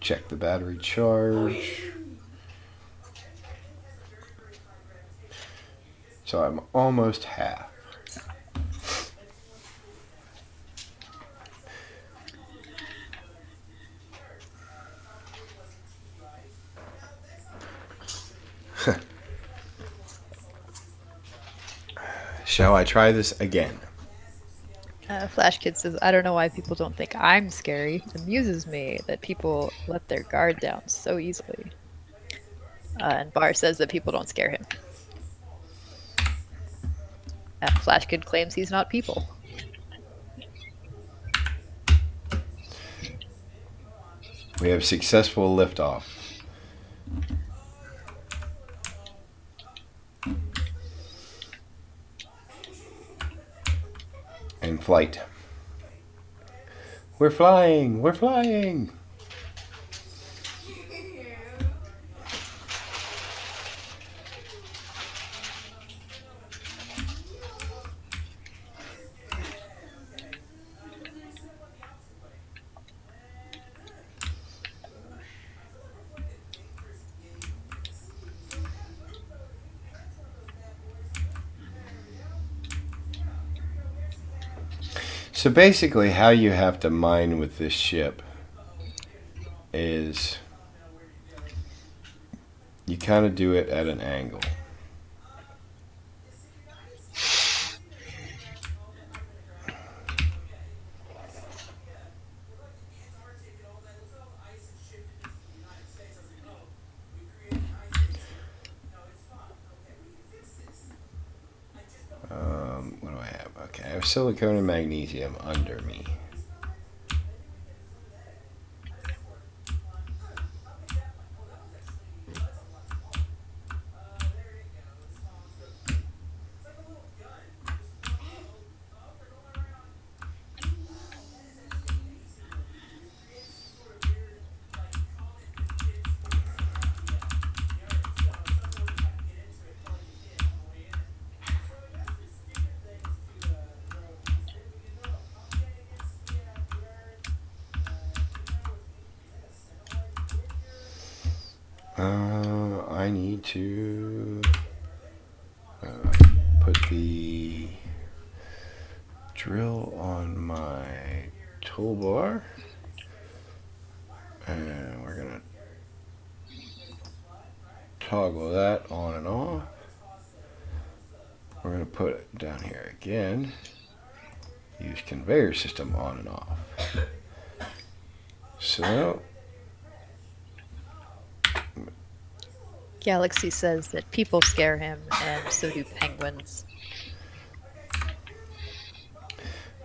check the battery charge. So I'm almost half. Shall I try this again? Flash Kid says, I don't know why people don't think I'm scary. It amuses me that people let their guard down so easily. And Bar says that people don't scare him. Flash Kid claims he's not people. We have successful liftoff. And flight. We're flying! We're flying! So basically, how you have to mine with this ship is you kind of do it at an angle. What do I have? Okay, I have silicone and magnesium under me. I need to put the drill on my toolbar, and we're gonna toggle that on and off. We're gonna put it down here again. Use conveyor system on and off. So Galaxy says that people scare him, and so do penguins.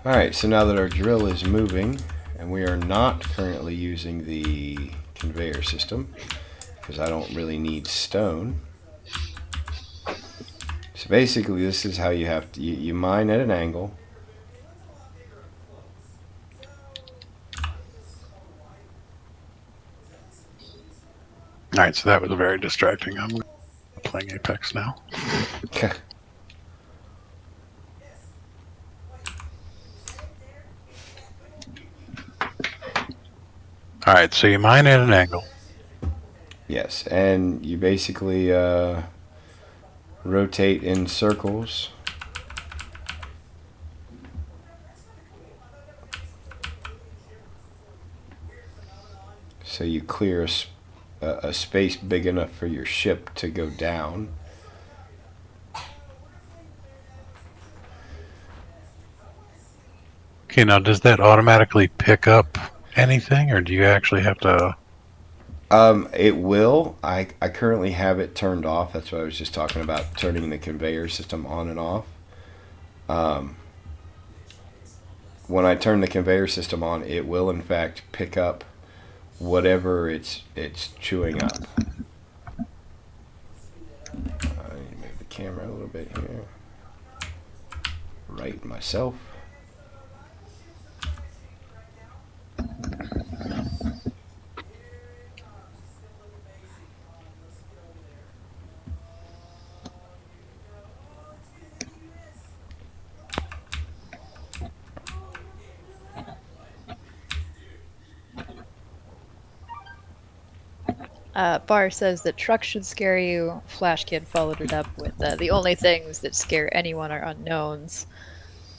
alright, so now that our drill is moving, and we are not currently using the conveyor system, because I don't really need stone. So basically this is how you have to, you mine at an angle. All right, so that was very distracting. I'm playing Apex now. All right, so you mine at an angle. Yes, and you basically rotate in circles. So you clear a space big enough for your ship to go down. Okay, now does that automatically pick up anything, or do you actually have to? It will. I currently have it turned off. That's what I was just talking about, turning the conveyor system on and off. When I turn the conveyor system on, it will in fact pick up whatever it's chewing up. I need to move the camera a little bit here. Right myself. Bar says that trucks should scare you. Flash Kid followed it up with the only things that scare anyone are unknowns.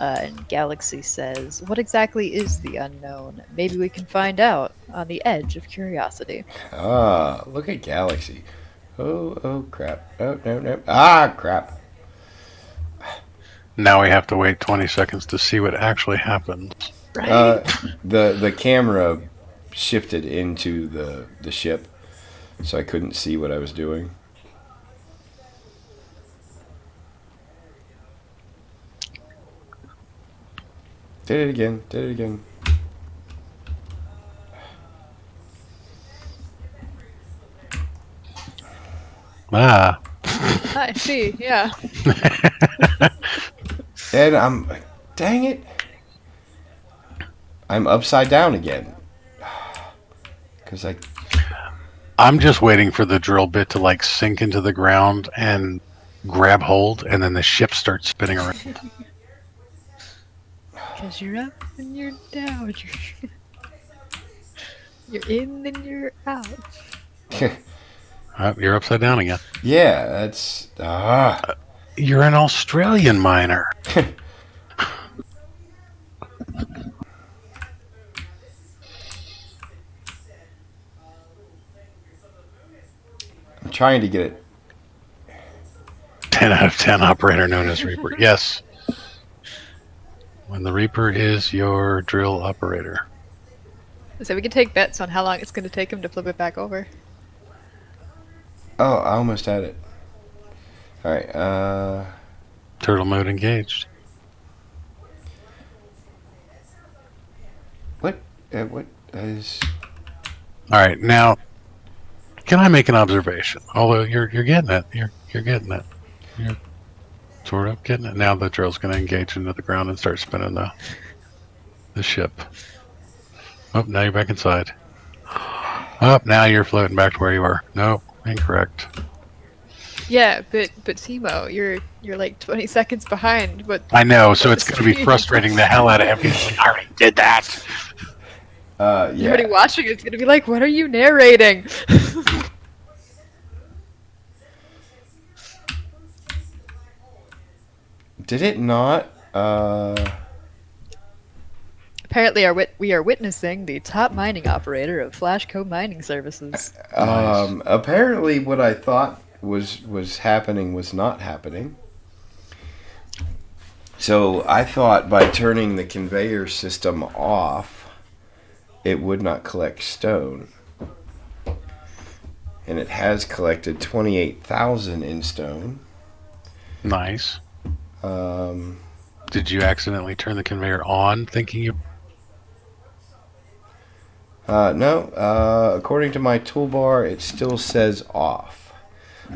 And Galaxy says, what exactly is the unknown? Maybe we can find out on the edge of curiosity. Ah, look at Galaxy. Oh crap. Oh, no. Ah, crap. Now we have to wait 20 seconds to see what actually happens. Right? The camera shifted into the ship, so I couldn't see what I was doing. Did it again. Did it again. Ah. I see. Yeah. And I'm, dang it, I'm upside down again. Because I'm just waiting for the drill bit to like sink into the ground and grab hold, and then the ship starts spinning around. Because you're up and you're down. You're in and you're out. Oh, you're upside down again. yeah, that's You're an Australian miner. I'm trying to get it. 10 out of 10 operator known as Reaper. Yes. When the Reaper is your drill operator. So we can take bets on how long it's going to take him to flip it back over. Oh, I almost had it. All right. Turtle mode engaged. What is? All right, now can I make an observation? Although you're getting it, you're getting it. You're sort of getting it. Now the drill's going to engage into the ground and start spinning the ship. Oh, now you're back inside. Oh, now you're floating back to where you were. Nope, incorrect. Yeah, but Timo, you're like 20 seconds behind. But I know, so it's going to be frustrating the hell out of him. Because I already did that. Yeah. You're already watching it. It's going to be like, what are you narrating? Did it not? Apparently, we are witnessing the top mining operator of Flashco Mining Services. Nice. Apparently, what I thought was happening was not happening. So I thought by turning the conveyor system off, it would not collect stone. And it has collected 28,000 in stone. Nice. Um, Did you accidentally turn the conveyor on thinking you... no, according to my toolbar, it still says off.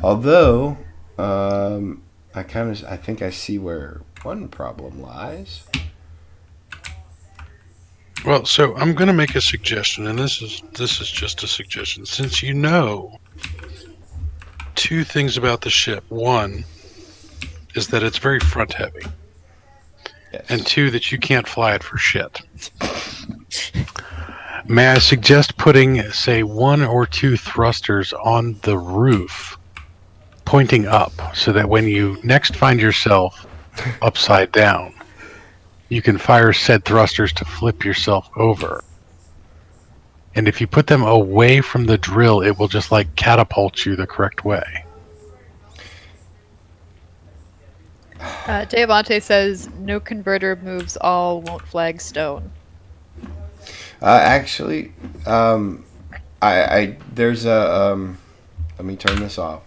Although, I think I see where one problem lies. Well, so I'm going to make a suggestion, and this is just a suggestion. Since you know two things about the ship. One is that it's very front heavy. Yes. And two, that you can't fly it for shit. May I suggest putting, say, one or two thrusters on the roof pointing up so that when you next find yourself upside down, you can fire said thrusters to flip yourself over. And if you put them away from the drill, it will just like catapult you the correct way. Deavante says, no converter moves all, won't flag stone. Actually, I there's a let me turn this off.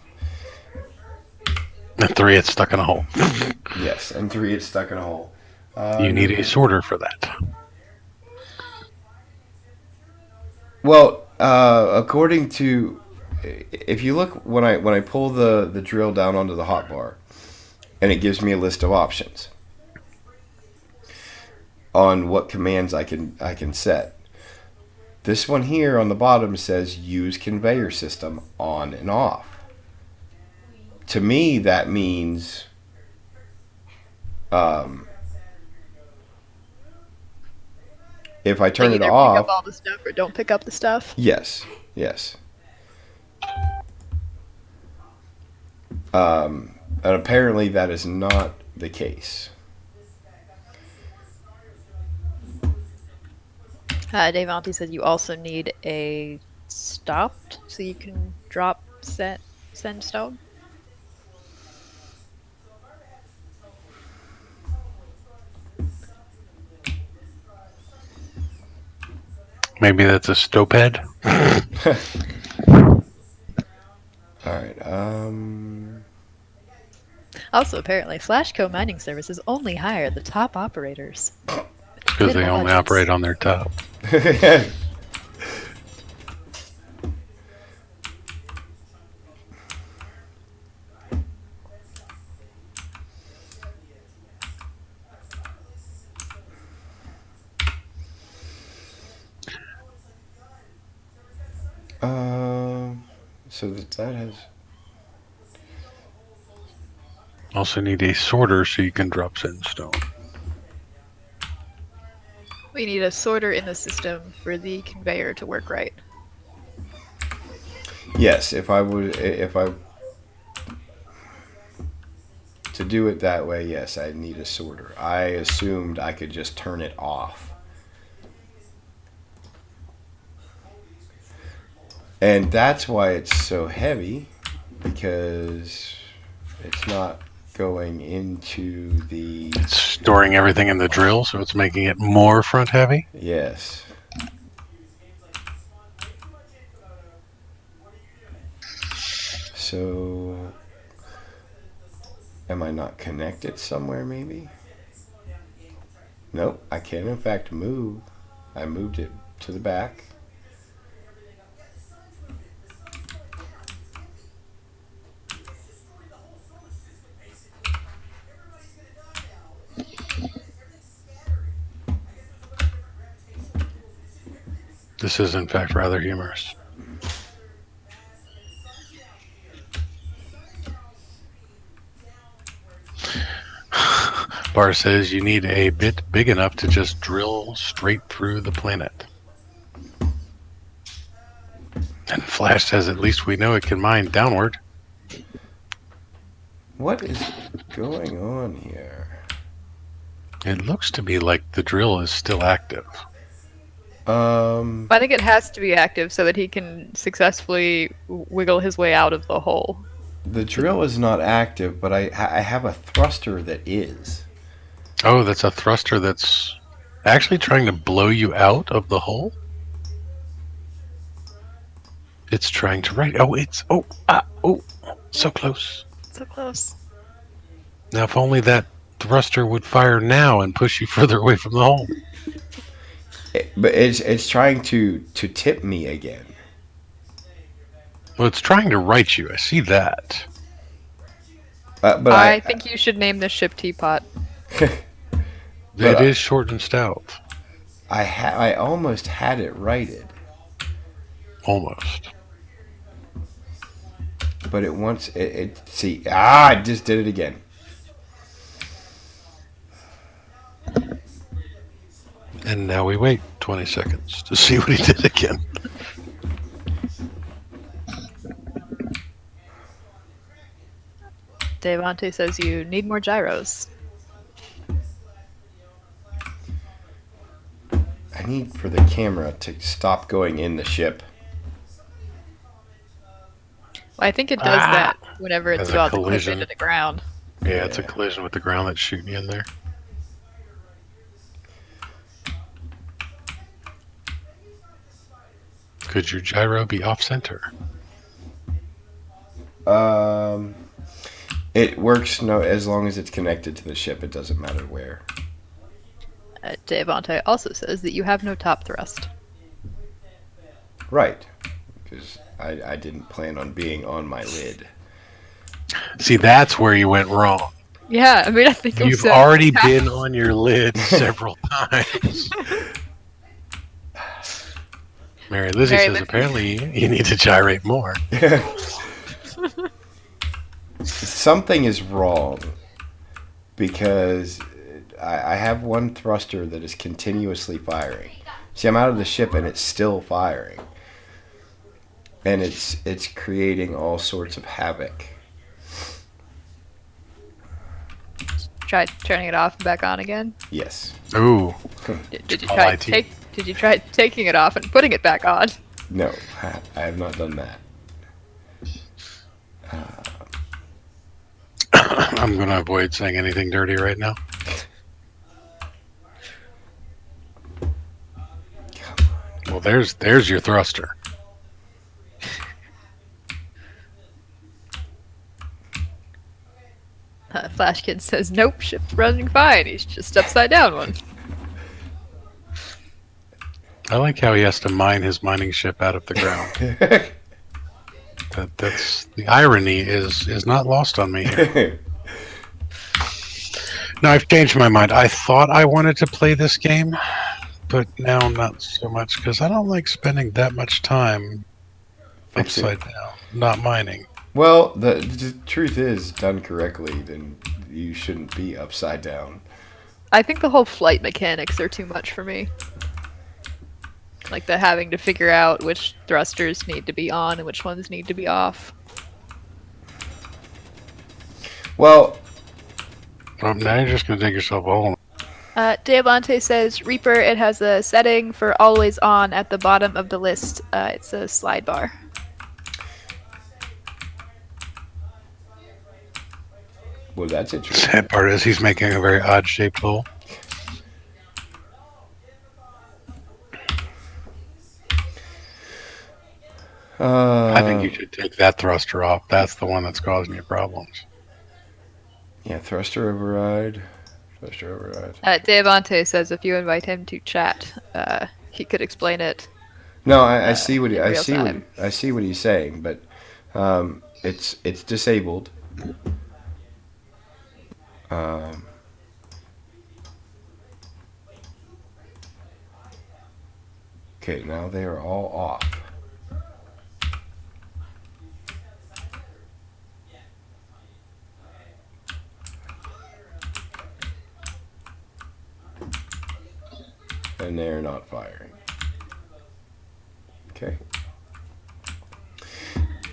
And 3, it's stuck in a hole. Yes, and 3, it's stuck in a hole. You need a sorter for that. Well, according to, if you look when I pull the drill down onto the hotbar, and it gives me a list of options on what commands I can set. This one here on the bottom says use conveyor system on and off. To me, that means if I turn it either off, pick up all the stuff or don't pick up the stuff. yes. And apparently that is not the case. Deavante said you also need a stopped so you can drop send stone. Maybe that's a stopehead. All right. Also, apparently, Flashco mining services only hire the top operators. Because they Minimal only budgets. operate on their top. So that has. Also need a sorter so you can drop sandstone. We need a sorter in the system for the conveyor to work right. Yes, if I to do it that way, yes, I need a sorter. I assumed I could just turn it off. And that's why it's so heavy, because it's not going into the... It's storing everything in the drill, so it's making it more front heavy. Yes. So, am I not connected somewhere, maybe? Nope, I can in fact move. I moved it to the back. This is, in fact, rather humorous. Bar says you need a bit big enough to just drill straight through the planet. And Flash says at least we know it can mine downward. What is going on here? It looks to me like the drill is still active. I think it has to be active so that he can successfully wiggle his way out of the hole. The drill is not active, but I have a thruster that is. Oh, that's a thruster that's actually trying to blow you out of the hole? It's trying to right. Oh, so close. So close. Now, if only that thruster would fire now and push you further away from the hole. But it's trying to tip me again. Well, it's trying to right you. I see that. But I think you should name the ship Teapot. It is short and stout. I almost had it righted. Almost. But it wants it see I just did it again. And now we wait 20 seconds to see what he did again. Devante says you need more gyros. I need for the camera to stop going in the ship. Well, I think it does that whenever it's As a about to clip collision. into the ground. Yeah, it's a collision with the ground that's shooting you in there. Could your gyro be off center? It works as long as it's connected to the ship. It doesn't matter where. Devante also says that you have no top thrust. Right. Because I didn't plan on being on my lid. See, that's where you went wrong. Yeah, I mean, I think it was You've already been on your lid several times. Mary Lizzie says apparently you need to gyrate more. Something is wrong because I have one thruster that is continuously firing. See, I'm out of the ship and it's still firing. And it's creating all sorts of havoc. Try turning it off and back on again. Yes. Ooh. Did you All try IT. Did you try taking it off and putting it back on? No, I have not done that. I'm going to avoid saying anything dirty right now. Well, there's your thruster. Flash Kid says, nope, ship's running fine. He's just upside down one. I like how he has to mine his mining ship out of the ground. That's the irony is not lost on me here. No, I've changed my mind. I thought I wanted to play this game, but now not so much because I don't like spending that much time Fixing. upside down, not mining. Well, the truth is, done correctly, then you shouldn't be upside down. I think the whole flight mechanics are too much for me. Like the having to figure out which thrusters need to be on and which ones need to be off. Well, Now you're just gonna dig yourself a hole. Diamante says, Reaper, it has a setting for always on at the bottom of the list. It's a slide bar. well, that's interesting. Sad part is he's making a very odd shaped hole. I think you should take that thruster off. That's the one that's causing you problems. Yeah, thruster override. Thruster override. Diamante says if you invite him to chat, he could explain it. No, I see what in I real see time. what I see what he's saying, but it's disabled. Okay, now they are all off. And they're not firing. Okay.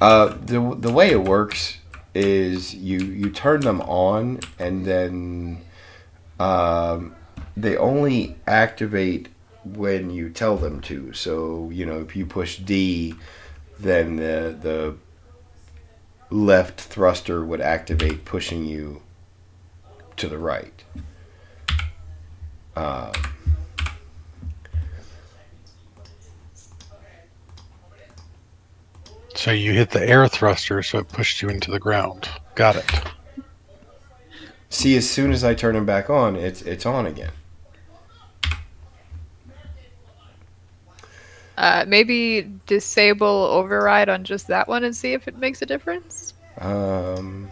The way it works is you turn them on, and then they only activate when you tell them to. So if you push D, then the left thruster would activate, pushing you to the right. So you hit the air thruster, so it pushed you into the ground. Got it. See, as soon as I turn them back on, it's on again. Maybe disable override on just that one and see if it makes a difference. But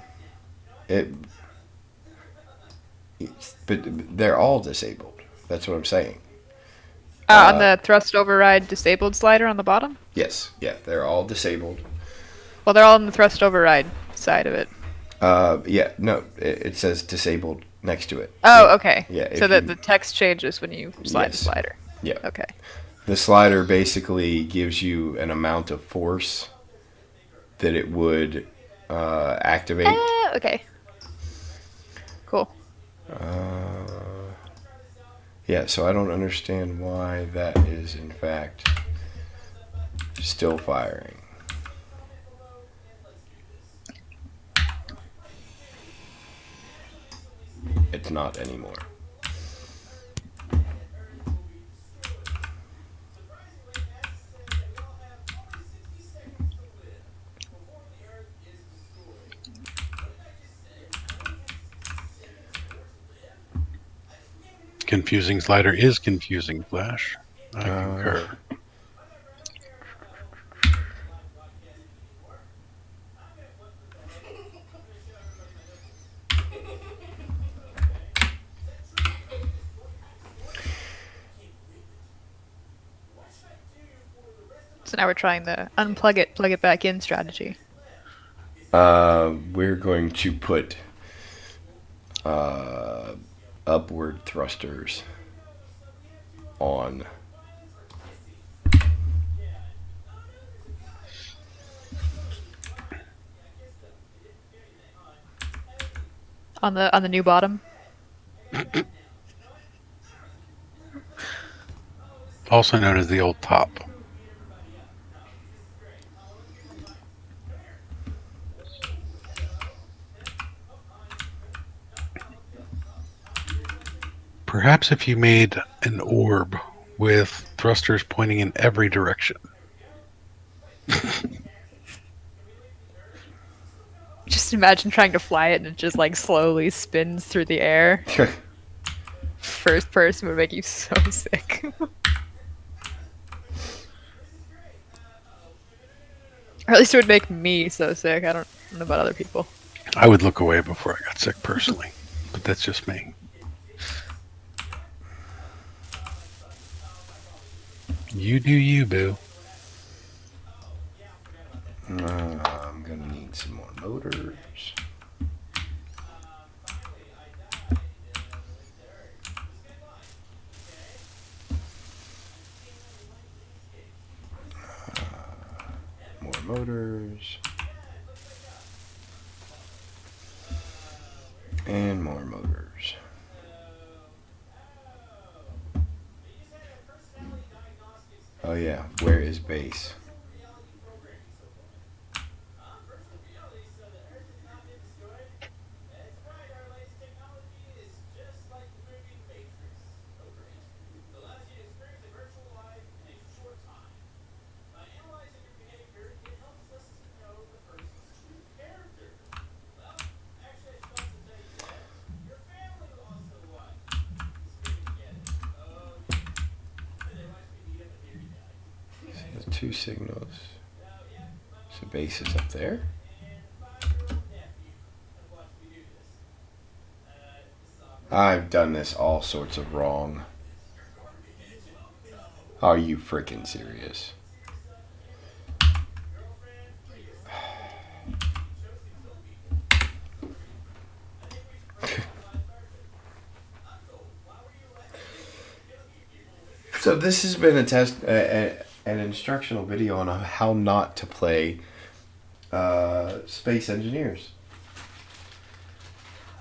they're all disabled. That's what I'm saying. On the thrust override disabled slider on the bottom? Yes, yeah, they're all disabled. Well, they're all on the thrust override side of it. Yeah, no, it says disabled next to it. Oh, Yeah, okay. Yeah, So if that you- the text changes when you slide the Yes. slider. Yeah. Okay. The slider basically gives you an amount of force that it would activate. Okay. Cool. Yeah, so I don't understand why that is in fact still firing. It's not anymore. Confusing slider is confusing, Flash. I concur. So now we're trying the unplug it, plug it back in strategy. We're going to put upward thrusters on. On the new bottom. Also known as the old top. Perhaps if you made an orb with thrusters pointing in every direction. Just imagine trying to fly it and it just like slowly spins through the air. First person would make you so sick. Or at least it would make me so sick. I don't know about other people. I would look away before I got sick personally, but that's just me. You do you, boo. I'm gonna need some more motors. More motors. And more motors. Oh yeah, where is base? The two signals. So base is up there. I've done this all sorts of wrong. Are you freaking serious? So this has been a test, an instructional video on how not to play Space Engineers.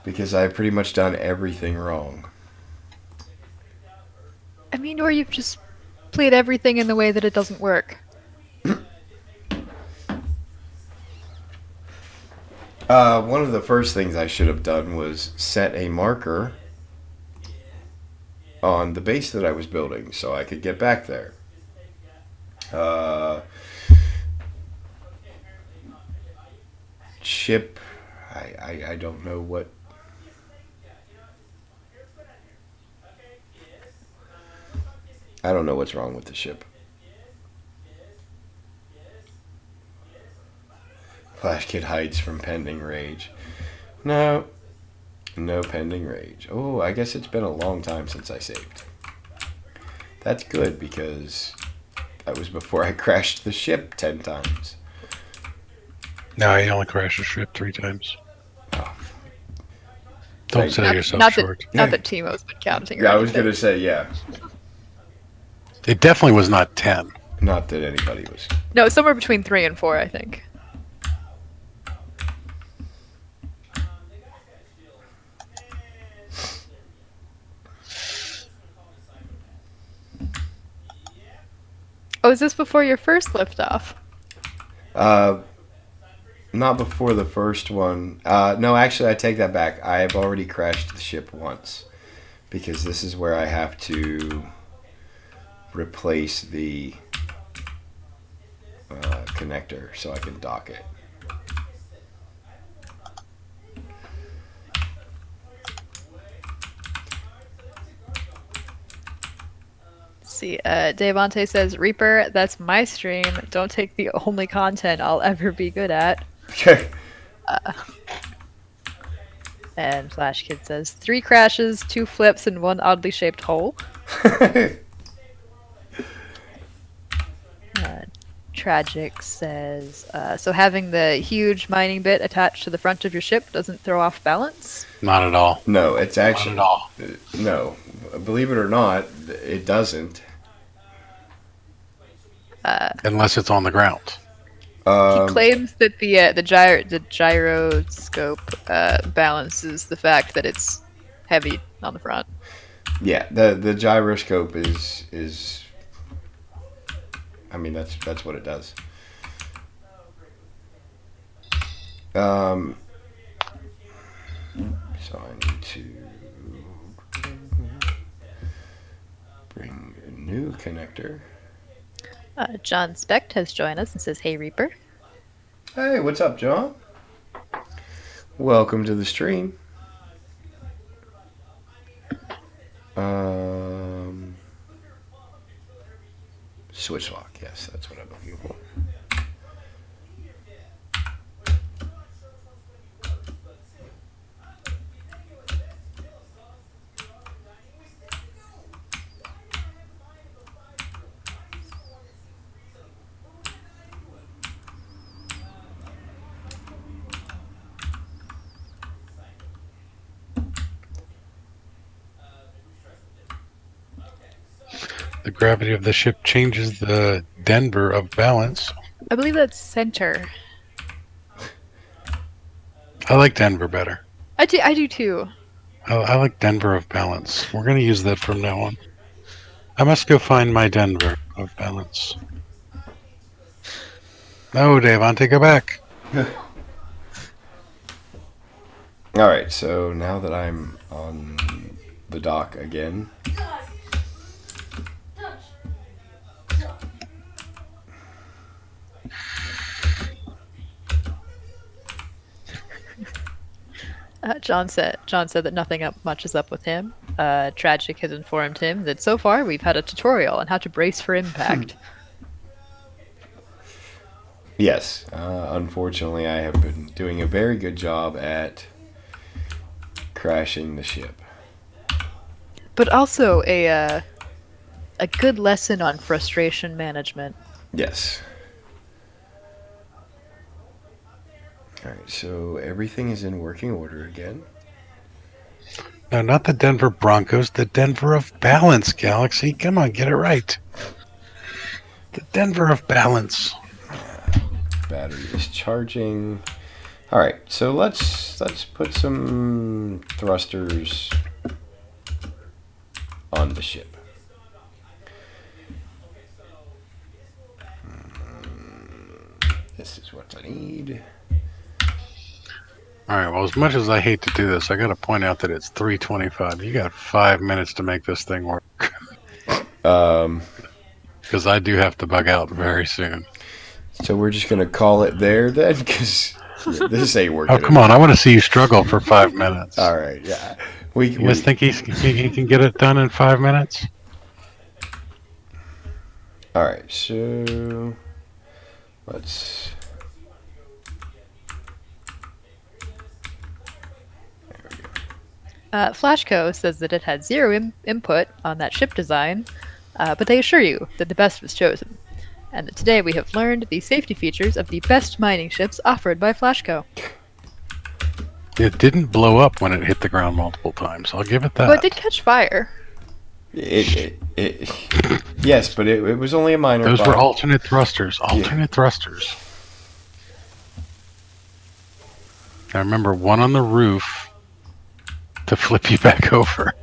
Because I've pretty much done everything wrong. I mean, or you've just played everything in the way that it doesn't work. One of the first things I should have done was set a marker on the base that I was building so I could get back there. Ship, I don't know what. I don't know what's wrong with the ship. Flash Kid hides from pending rage. No pending rage. Oh, I guess it's been a long time since I saved. That's good because that was before I crashed the ship 10 times. No, you only crashed a ship 3 times. Oh. Don't sell Not, yourself not short. that, not that Timo's been counting. Or Yeah, I was anything. gonna say yeah. It definitely was not 10. Not that anybody was. No, somewhere between 3 and 4, I think. Oh, is this before your first liftoff? Not before the first one. No, actually, I take that back. I have already crashed the ship once because this is where I have to replace the connector so I can dock it. See, Devante says, Reaper, that's my stream. Don't take the only content I'll ever be good at. And Flash Kid says, 3 crashes, 2 flips, and 1 oddly shaped hole. Tragic says, so having the huge mining bit attached to the front of your ship doesn't throw off balance? Not at all. No, it's actually Not no. Believe it or not, it doesn't. Unless it's on the ground. He claims that the gyroscope balances the fact that it's heavy on the front. Yeah, the gyroscope is. I mean, that's what it does. So I need to bring New connector. John Specht has joined us and says, "Hey Reaper." Hey, what's up, John? Welcome to the stream. Switch lock. Yes, that's what I'm looking for. The gravity of the ship changes the Denver of balance. I believe that's center. I like Denver better. I do too. I like Denver of balance. We're going to use that from now on. I must go find my Denver of balance. No, Devante, go back. All right, so now that I'm on the dock again, John said that nothing much is up with him. Tragic has informed him that so far we've had a tutorial on how to brace for impact. yes, unfortunately, I have been doing a very good job at crashing the ship. But also a good lesson on frustration management. Yes. All right, so everything is in working order again. No, not the Denver Broncos, the Denver of balance, Galaxy. Come on, get it right. The Denver of balance. Battery is charging. All right, so let's put some thrusters on the ship. This is what I need. All right, well, as much as I hate to do this, I got to point out that it's 3:25. You got 5 minutes to make this thing work. Because I do have to bug out very soon. So we're just going to call it there then? Because this ain't working. Oh, come on. I want to see you struggle for 5 minutes. All right, yeah. You guys think he can get it done in 5 minutes? All right, so let's... Flashco says that it had zero input on that ship design, but they assure you that the best was chosen, and that today we have learned the safety features of the best mining ships offered by Flashco. It didn't blow up when it hit the ground multiple times. I'll give it that. But it did catch fire. Yes, but it was only a minor Those fire. were alternate thrusters. Alternate thrusters. I remember one on the roof to flip you back over.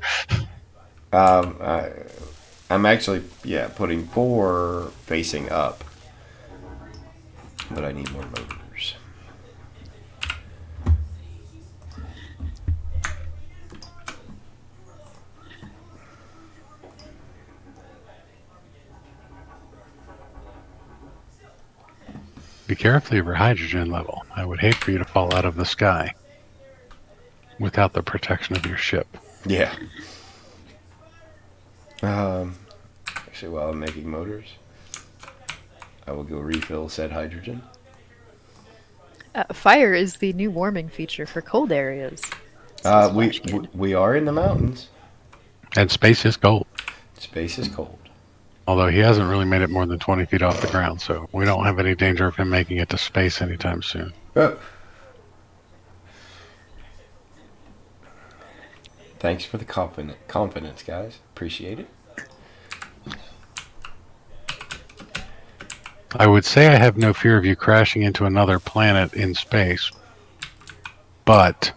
I'm actually, putting 4 facing up. But I need more motors. Be careful of your hydrogen level. I would hate for you to fall out of the sky without the protection of your ship. Yeah. Actually, while I'm making motors, I will go refill said hydrogen. Fire is the new warming feature for cold areas. We are in the mountains. And space is cold. Space is cold. Although he hasn't really made it more than 20 feet off the ground, so we don't have any danger of him making it to space anytime soon. Thanks for the confidence, guys. Appreciate it. I would say I have no fear of you crashing into another planet in space, but...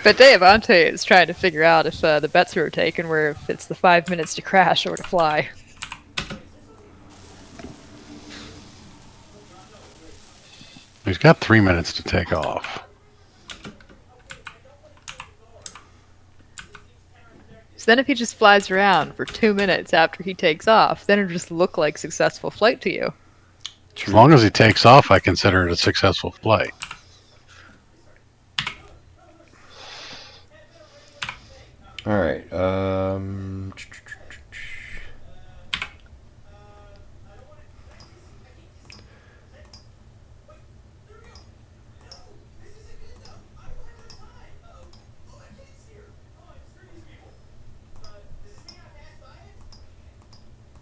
But Devante is trying to figure out if the bets we were taken were if it's the 5 minutes to crash or to fly. He's got 3 minutes to take off. So then if he just flies around for 2 minutes after he takes off, then it'll just look like successful flight to you. As long as he takes off, I consider it a successful flight. All right.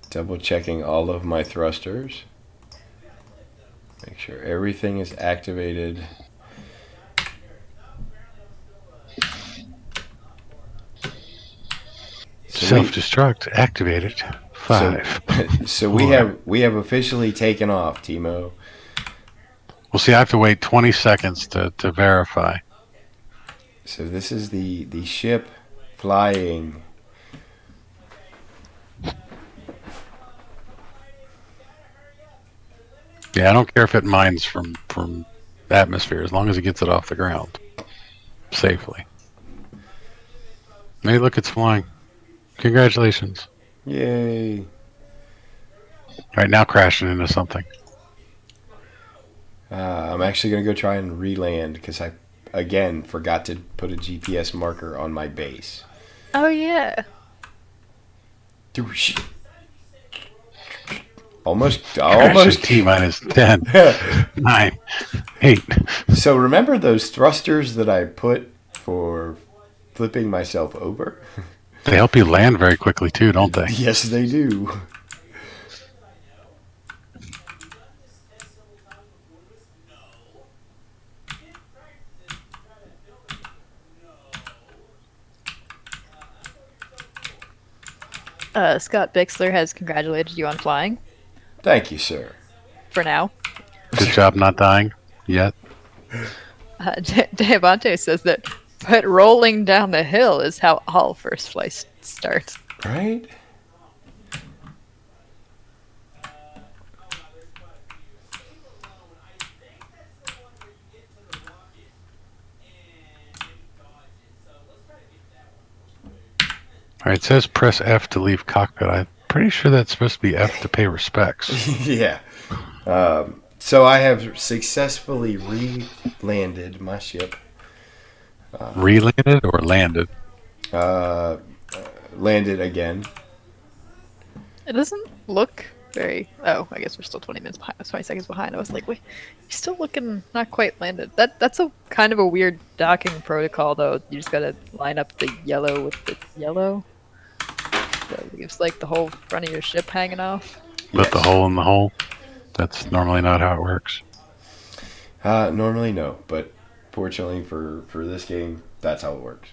Double checking all of my thrusters. Make sure everything is activated. Self-destruct activated. 5. So we have officially taken off, Timo. Well, see, I have to wait 20 seconds to verify. So this is the ship flying. Yeah, I don't care if it mines from atmosphere, as long as it gets it off the ground safely. Hey, look, it's flying. Congratulations. Yay. All right, now crashing into something. I'm actually going to go try and re-land because I, again, forgot to put a GPS marker on my base. Oh, yeah. Almost. T-minus 10, 9, 8. So remember those thrusters that I put for flipping myself over? They help you land very quickly, too, don't they? Yes, they do. Scott Bixler has congratulated you on flying. Thank you, sir. For now. Good job not dying yet. Devante says that, but rolling down the hill is how all first flights start. Right? All right, it says press F to leave cockpit. I'm pretty sure that's supposed to be F to pay respects. Yeah. So I have successfully re-landed my ship. Relanded or landed? Landed again. It doesn't look very. Oh, I guess we're still 20 minutes behind. 20 seconds behind. I was like, wait, you're still looking not quite landed. That's a kind of a weird docking protocol, though. You just gotta line up the yellow with the yellow. So it gives like the whole front of your ship hanging off. With the hole in the hole? That's normally not how it works. Normally no, but fortunately for this game, that's how it works.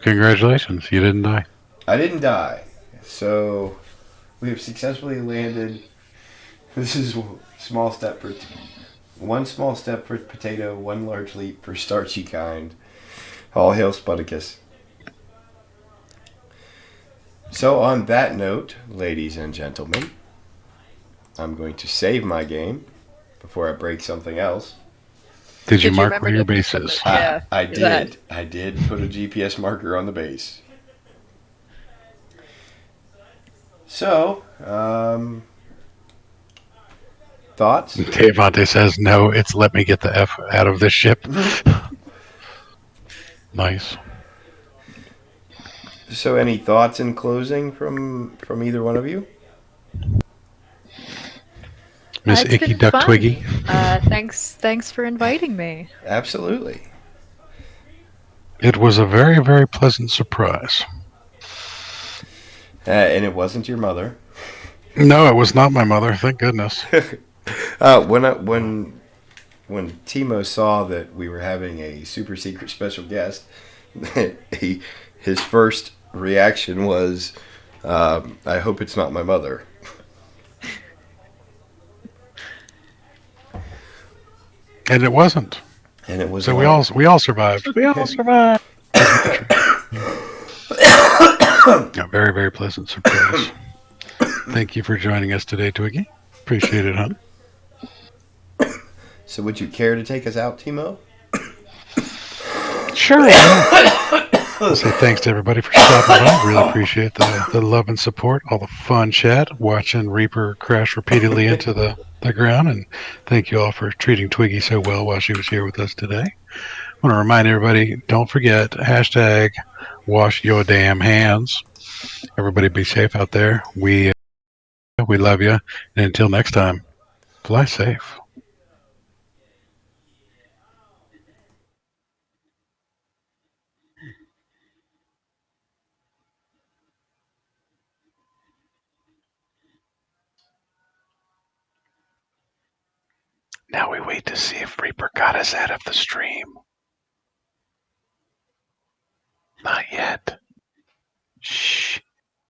Congratulations, you didn't die. I didn't die. So we have successfully landed. This is one small step for potato, one large leap for starchy kind. All hail Sputicus. So on that note, ladies and gentlemen, I'm going to save my game before I break something else. Did you mark remember where your to- base is? Yeah, I do that. did. I did put a GPS marker on the base. So, thoughts? Devante says, no, it's let me get the F out of this ship. Nice. So, any thoughts in closing from either one of you? Miss It's Icky been Duck fun. Twiggy. Thanks for inviting me. Absolutely. It was a very, very pleasant surprise. And it wasn't your mother. No, it was not my mother, thank goodness. When Timo saw that we were having a super secret special guest, his first reaction was, "I hope it's not my mother." And it wasn't. And it was. So we all survived. We all survived. A very, very pleasant surprise. Thank you for joining us today, Twiggy. Appreciate it, hon. So would you care to take us out, Timo? Sure. I'll say thanks to everybody for stopping by. Really appreciate the love and support, all the fun chat, watching Reaper crash repeatedly into the ground, and thank you all for treating Twiggy so well while she was here with us today. I want to remind everybody, don't forget, hashtag wash your damn hands. Everybody be safe out there. We love you. And until next time, fly safe. Now we wait to see if Reaper got us out of the stream. Not yet. Shh.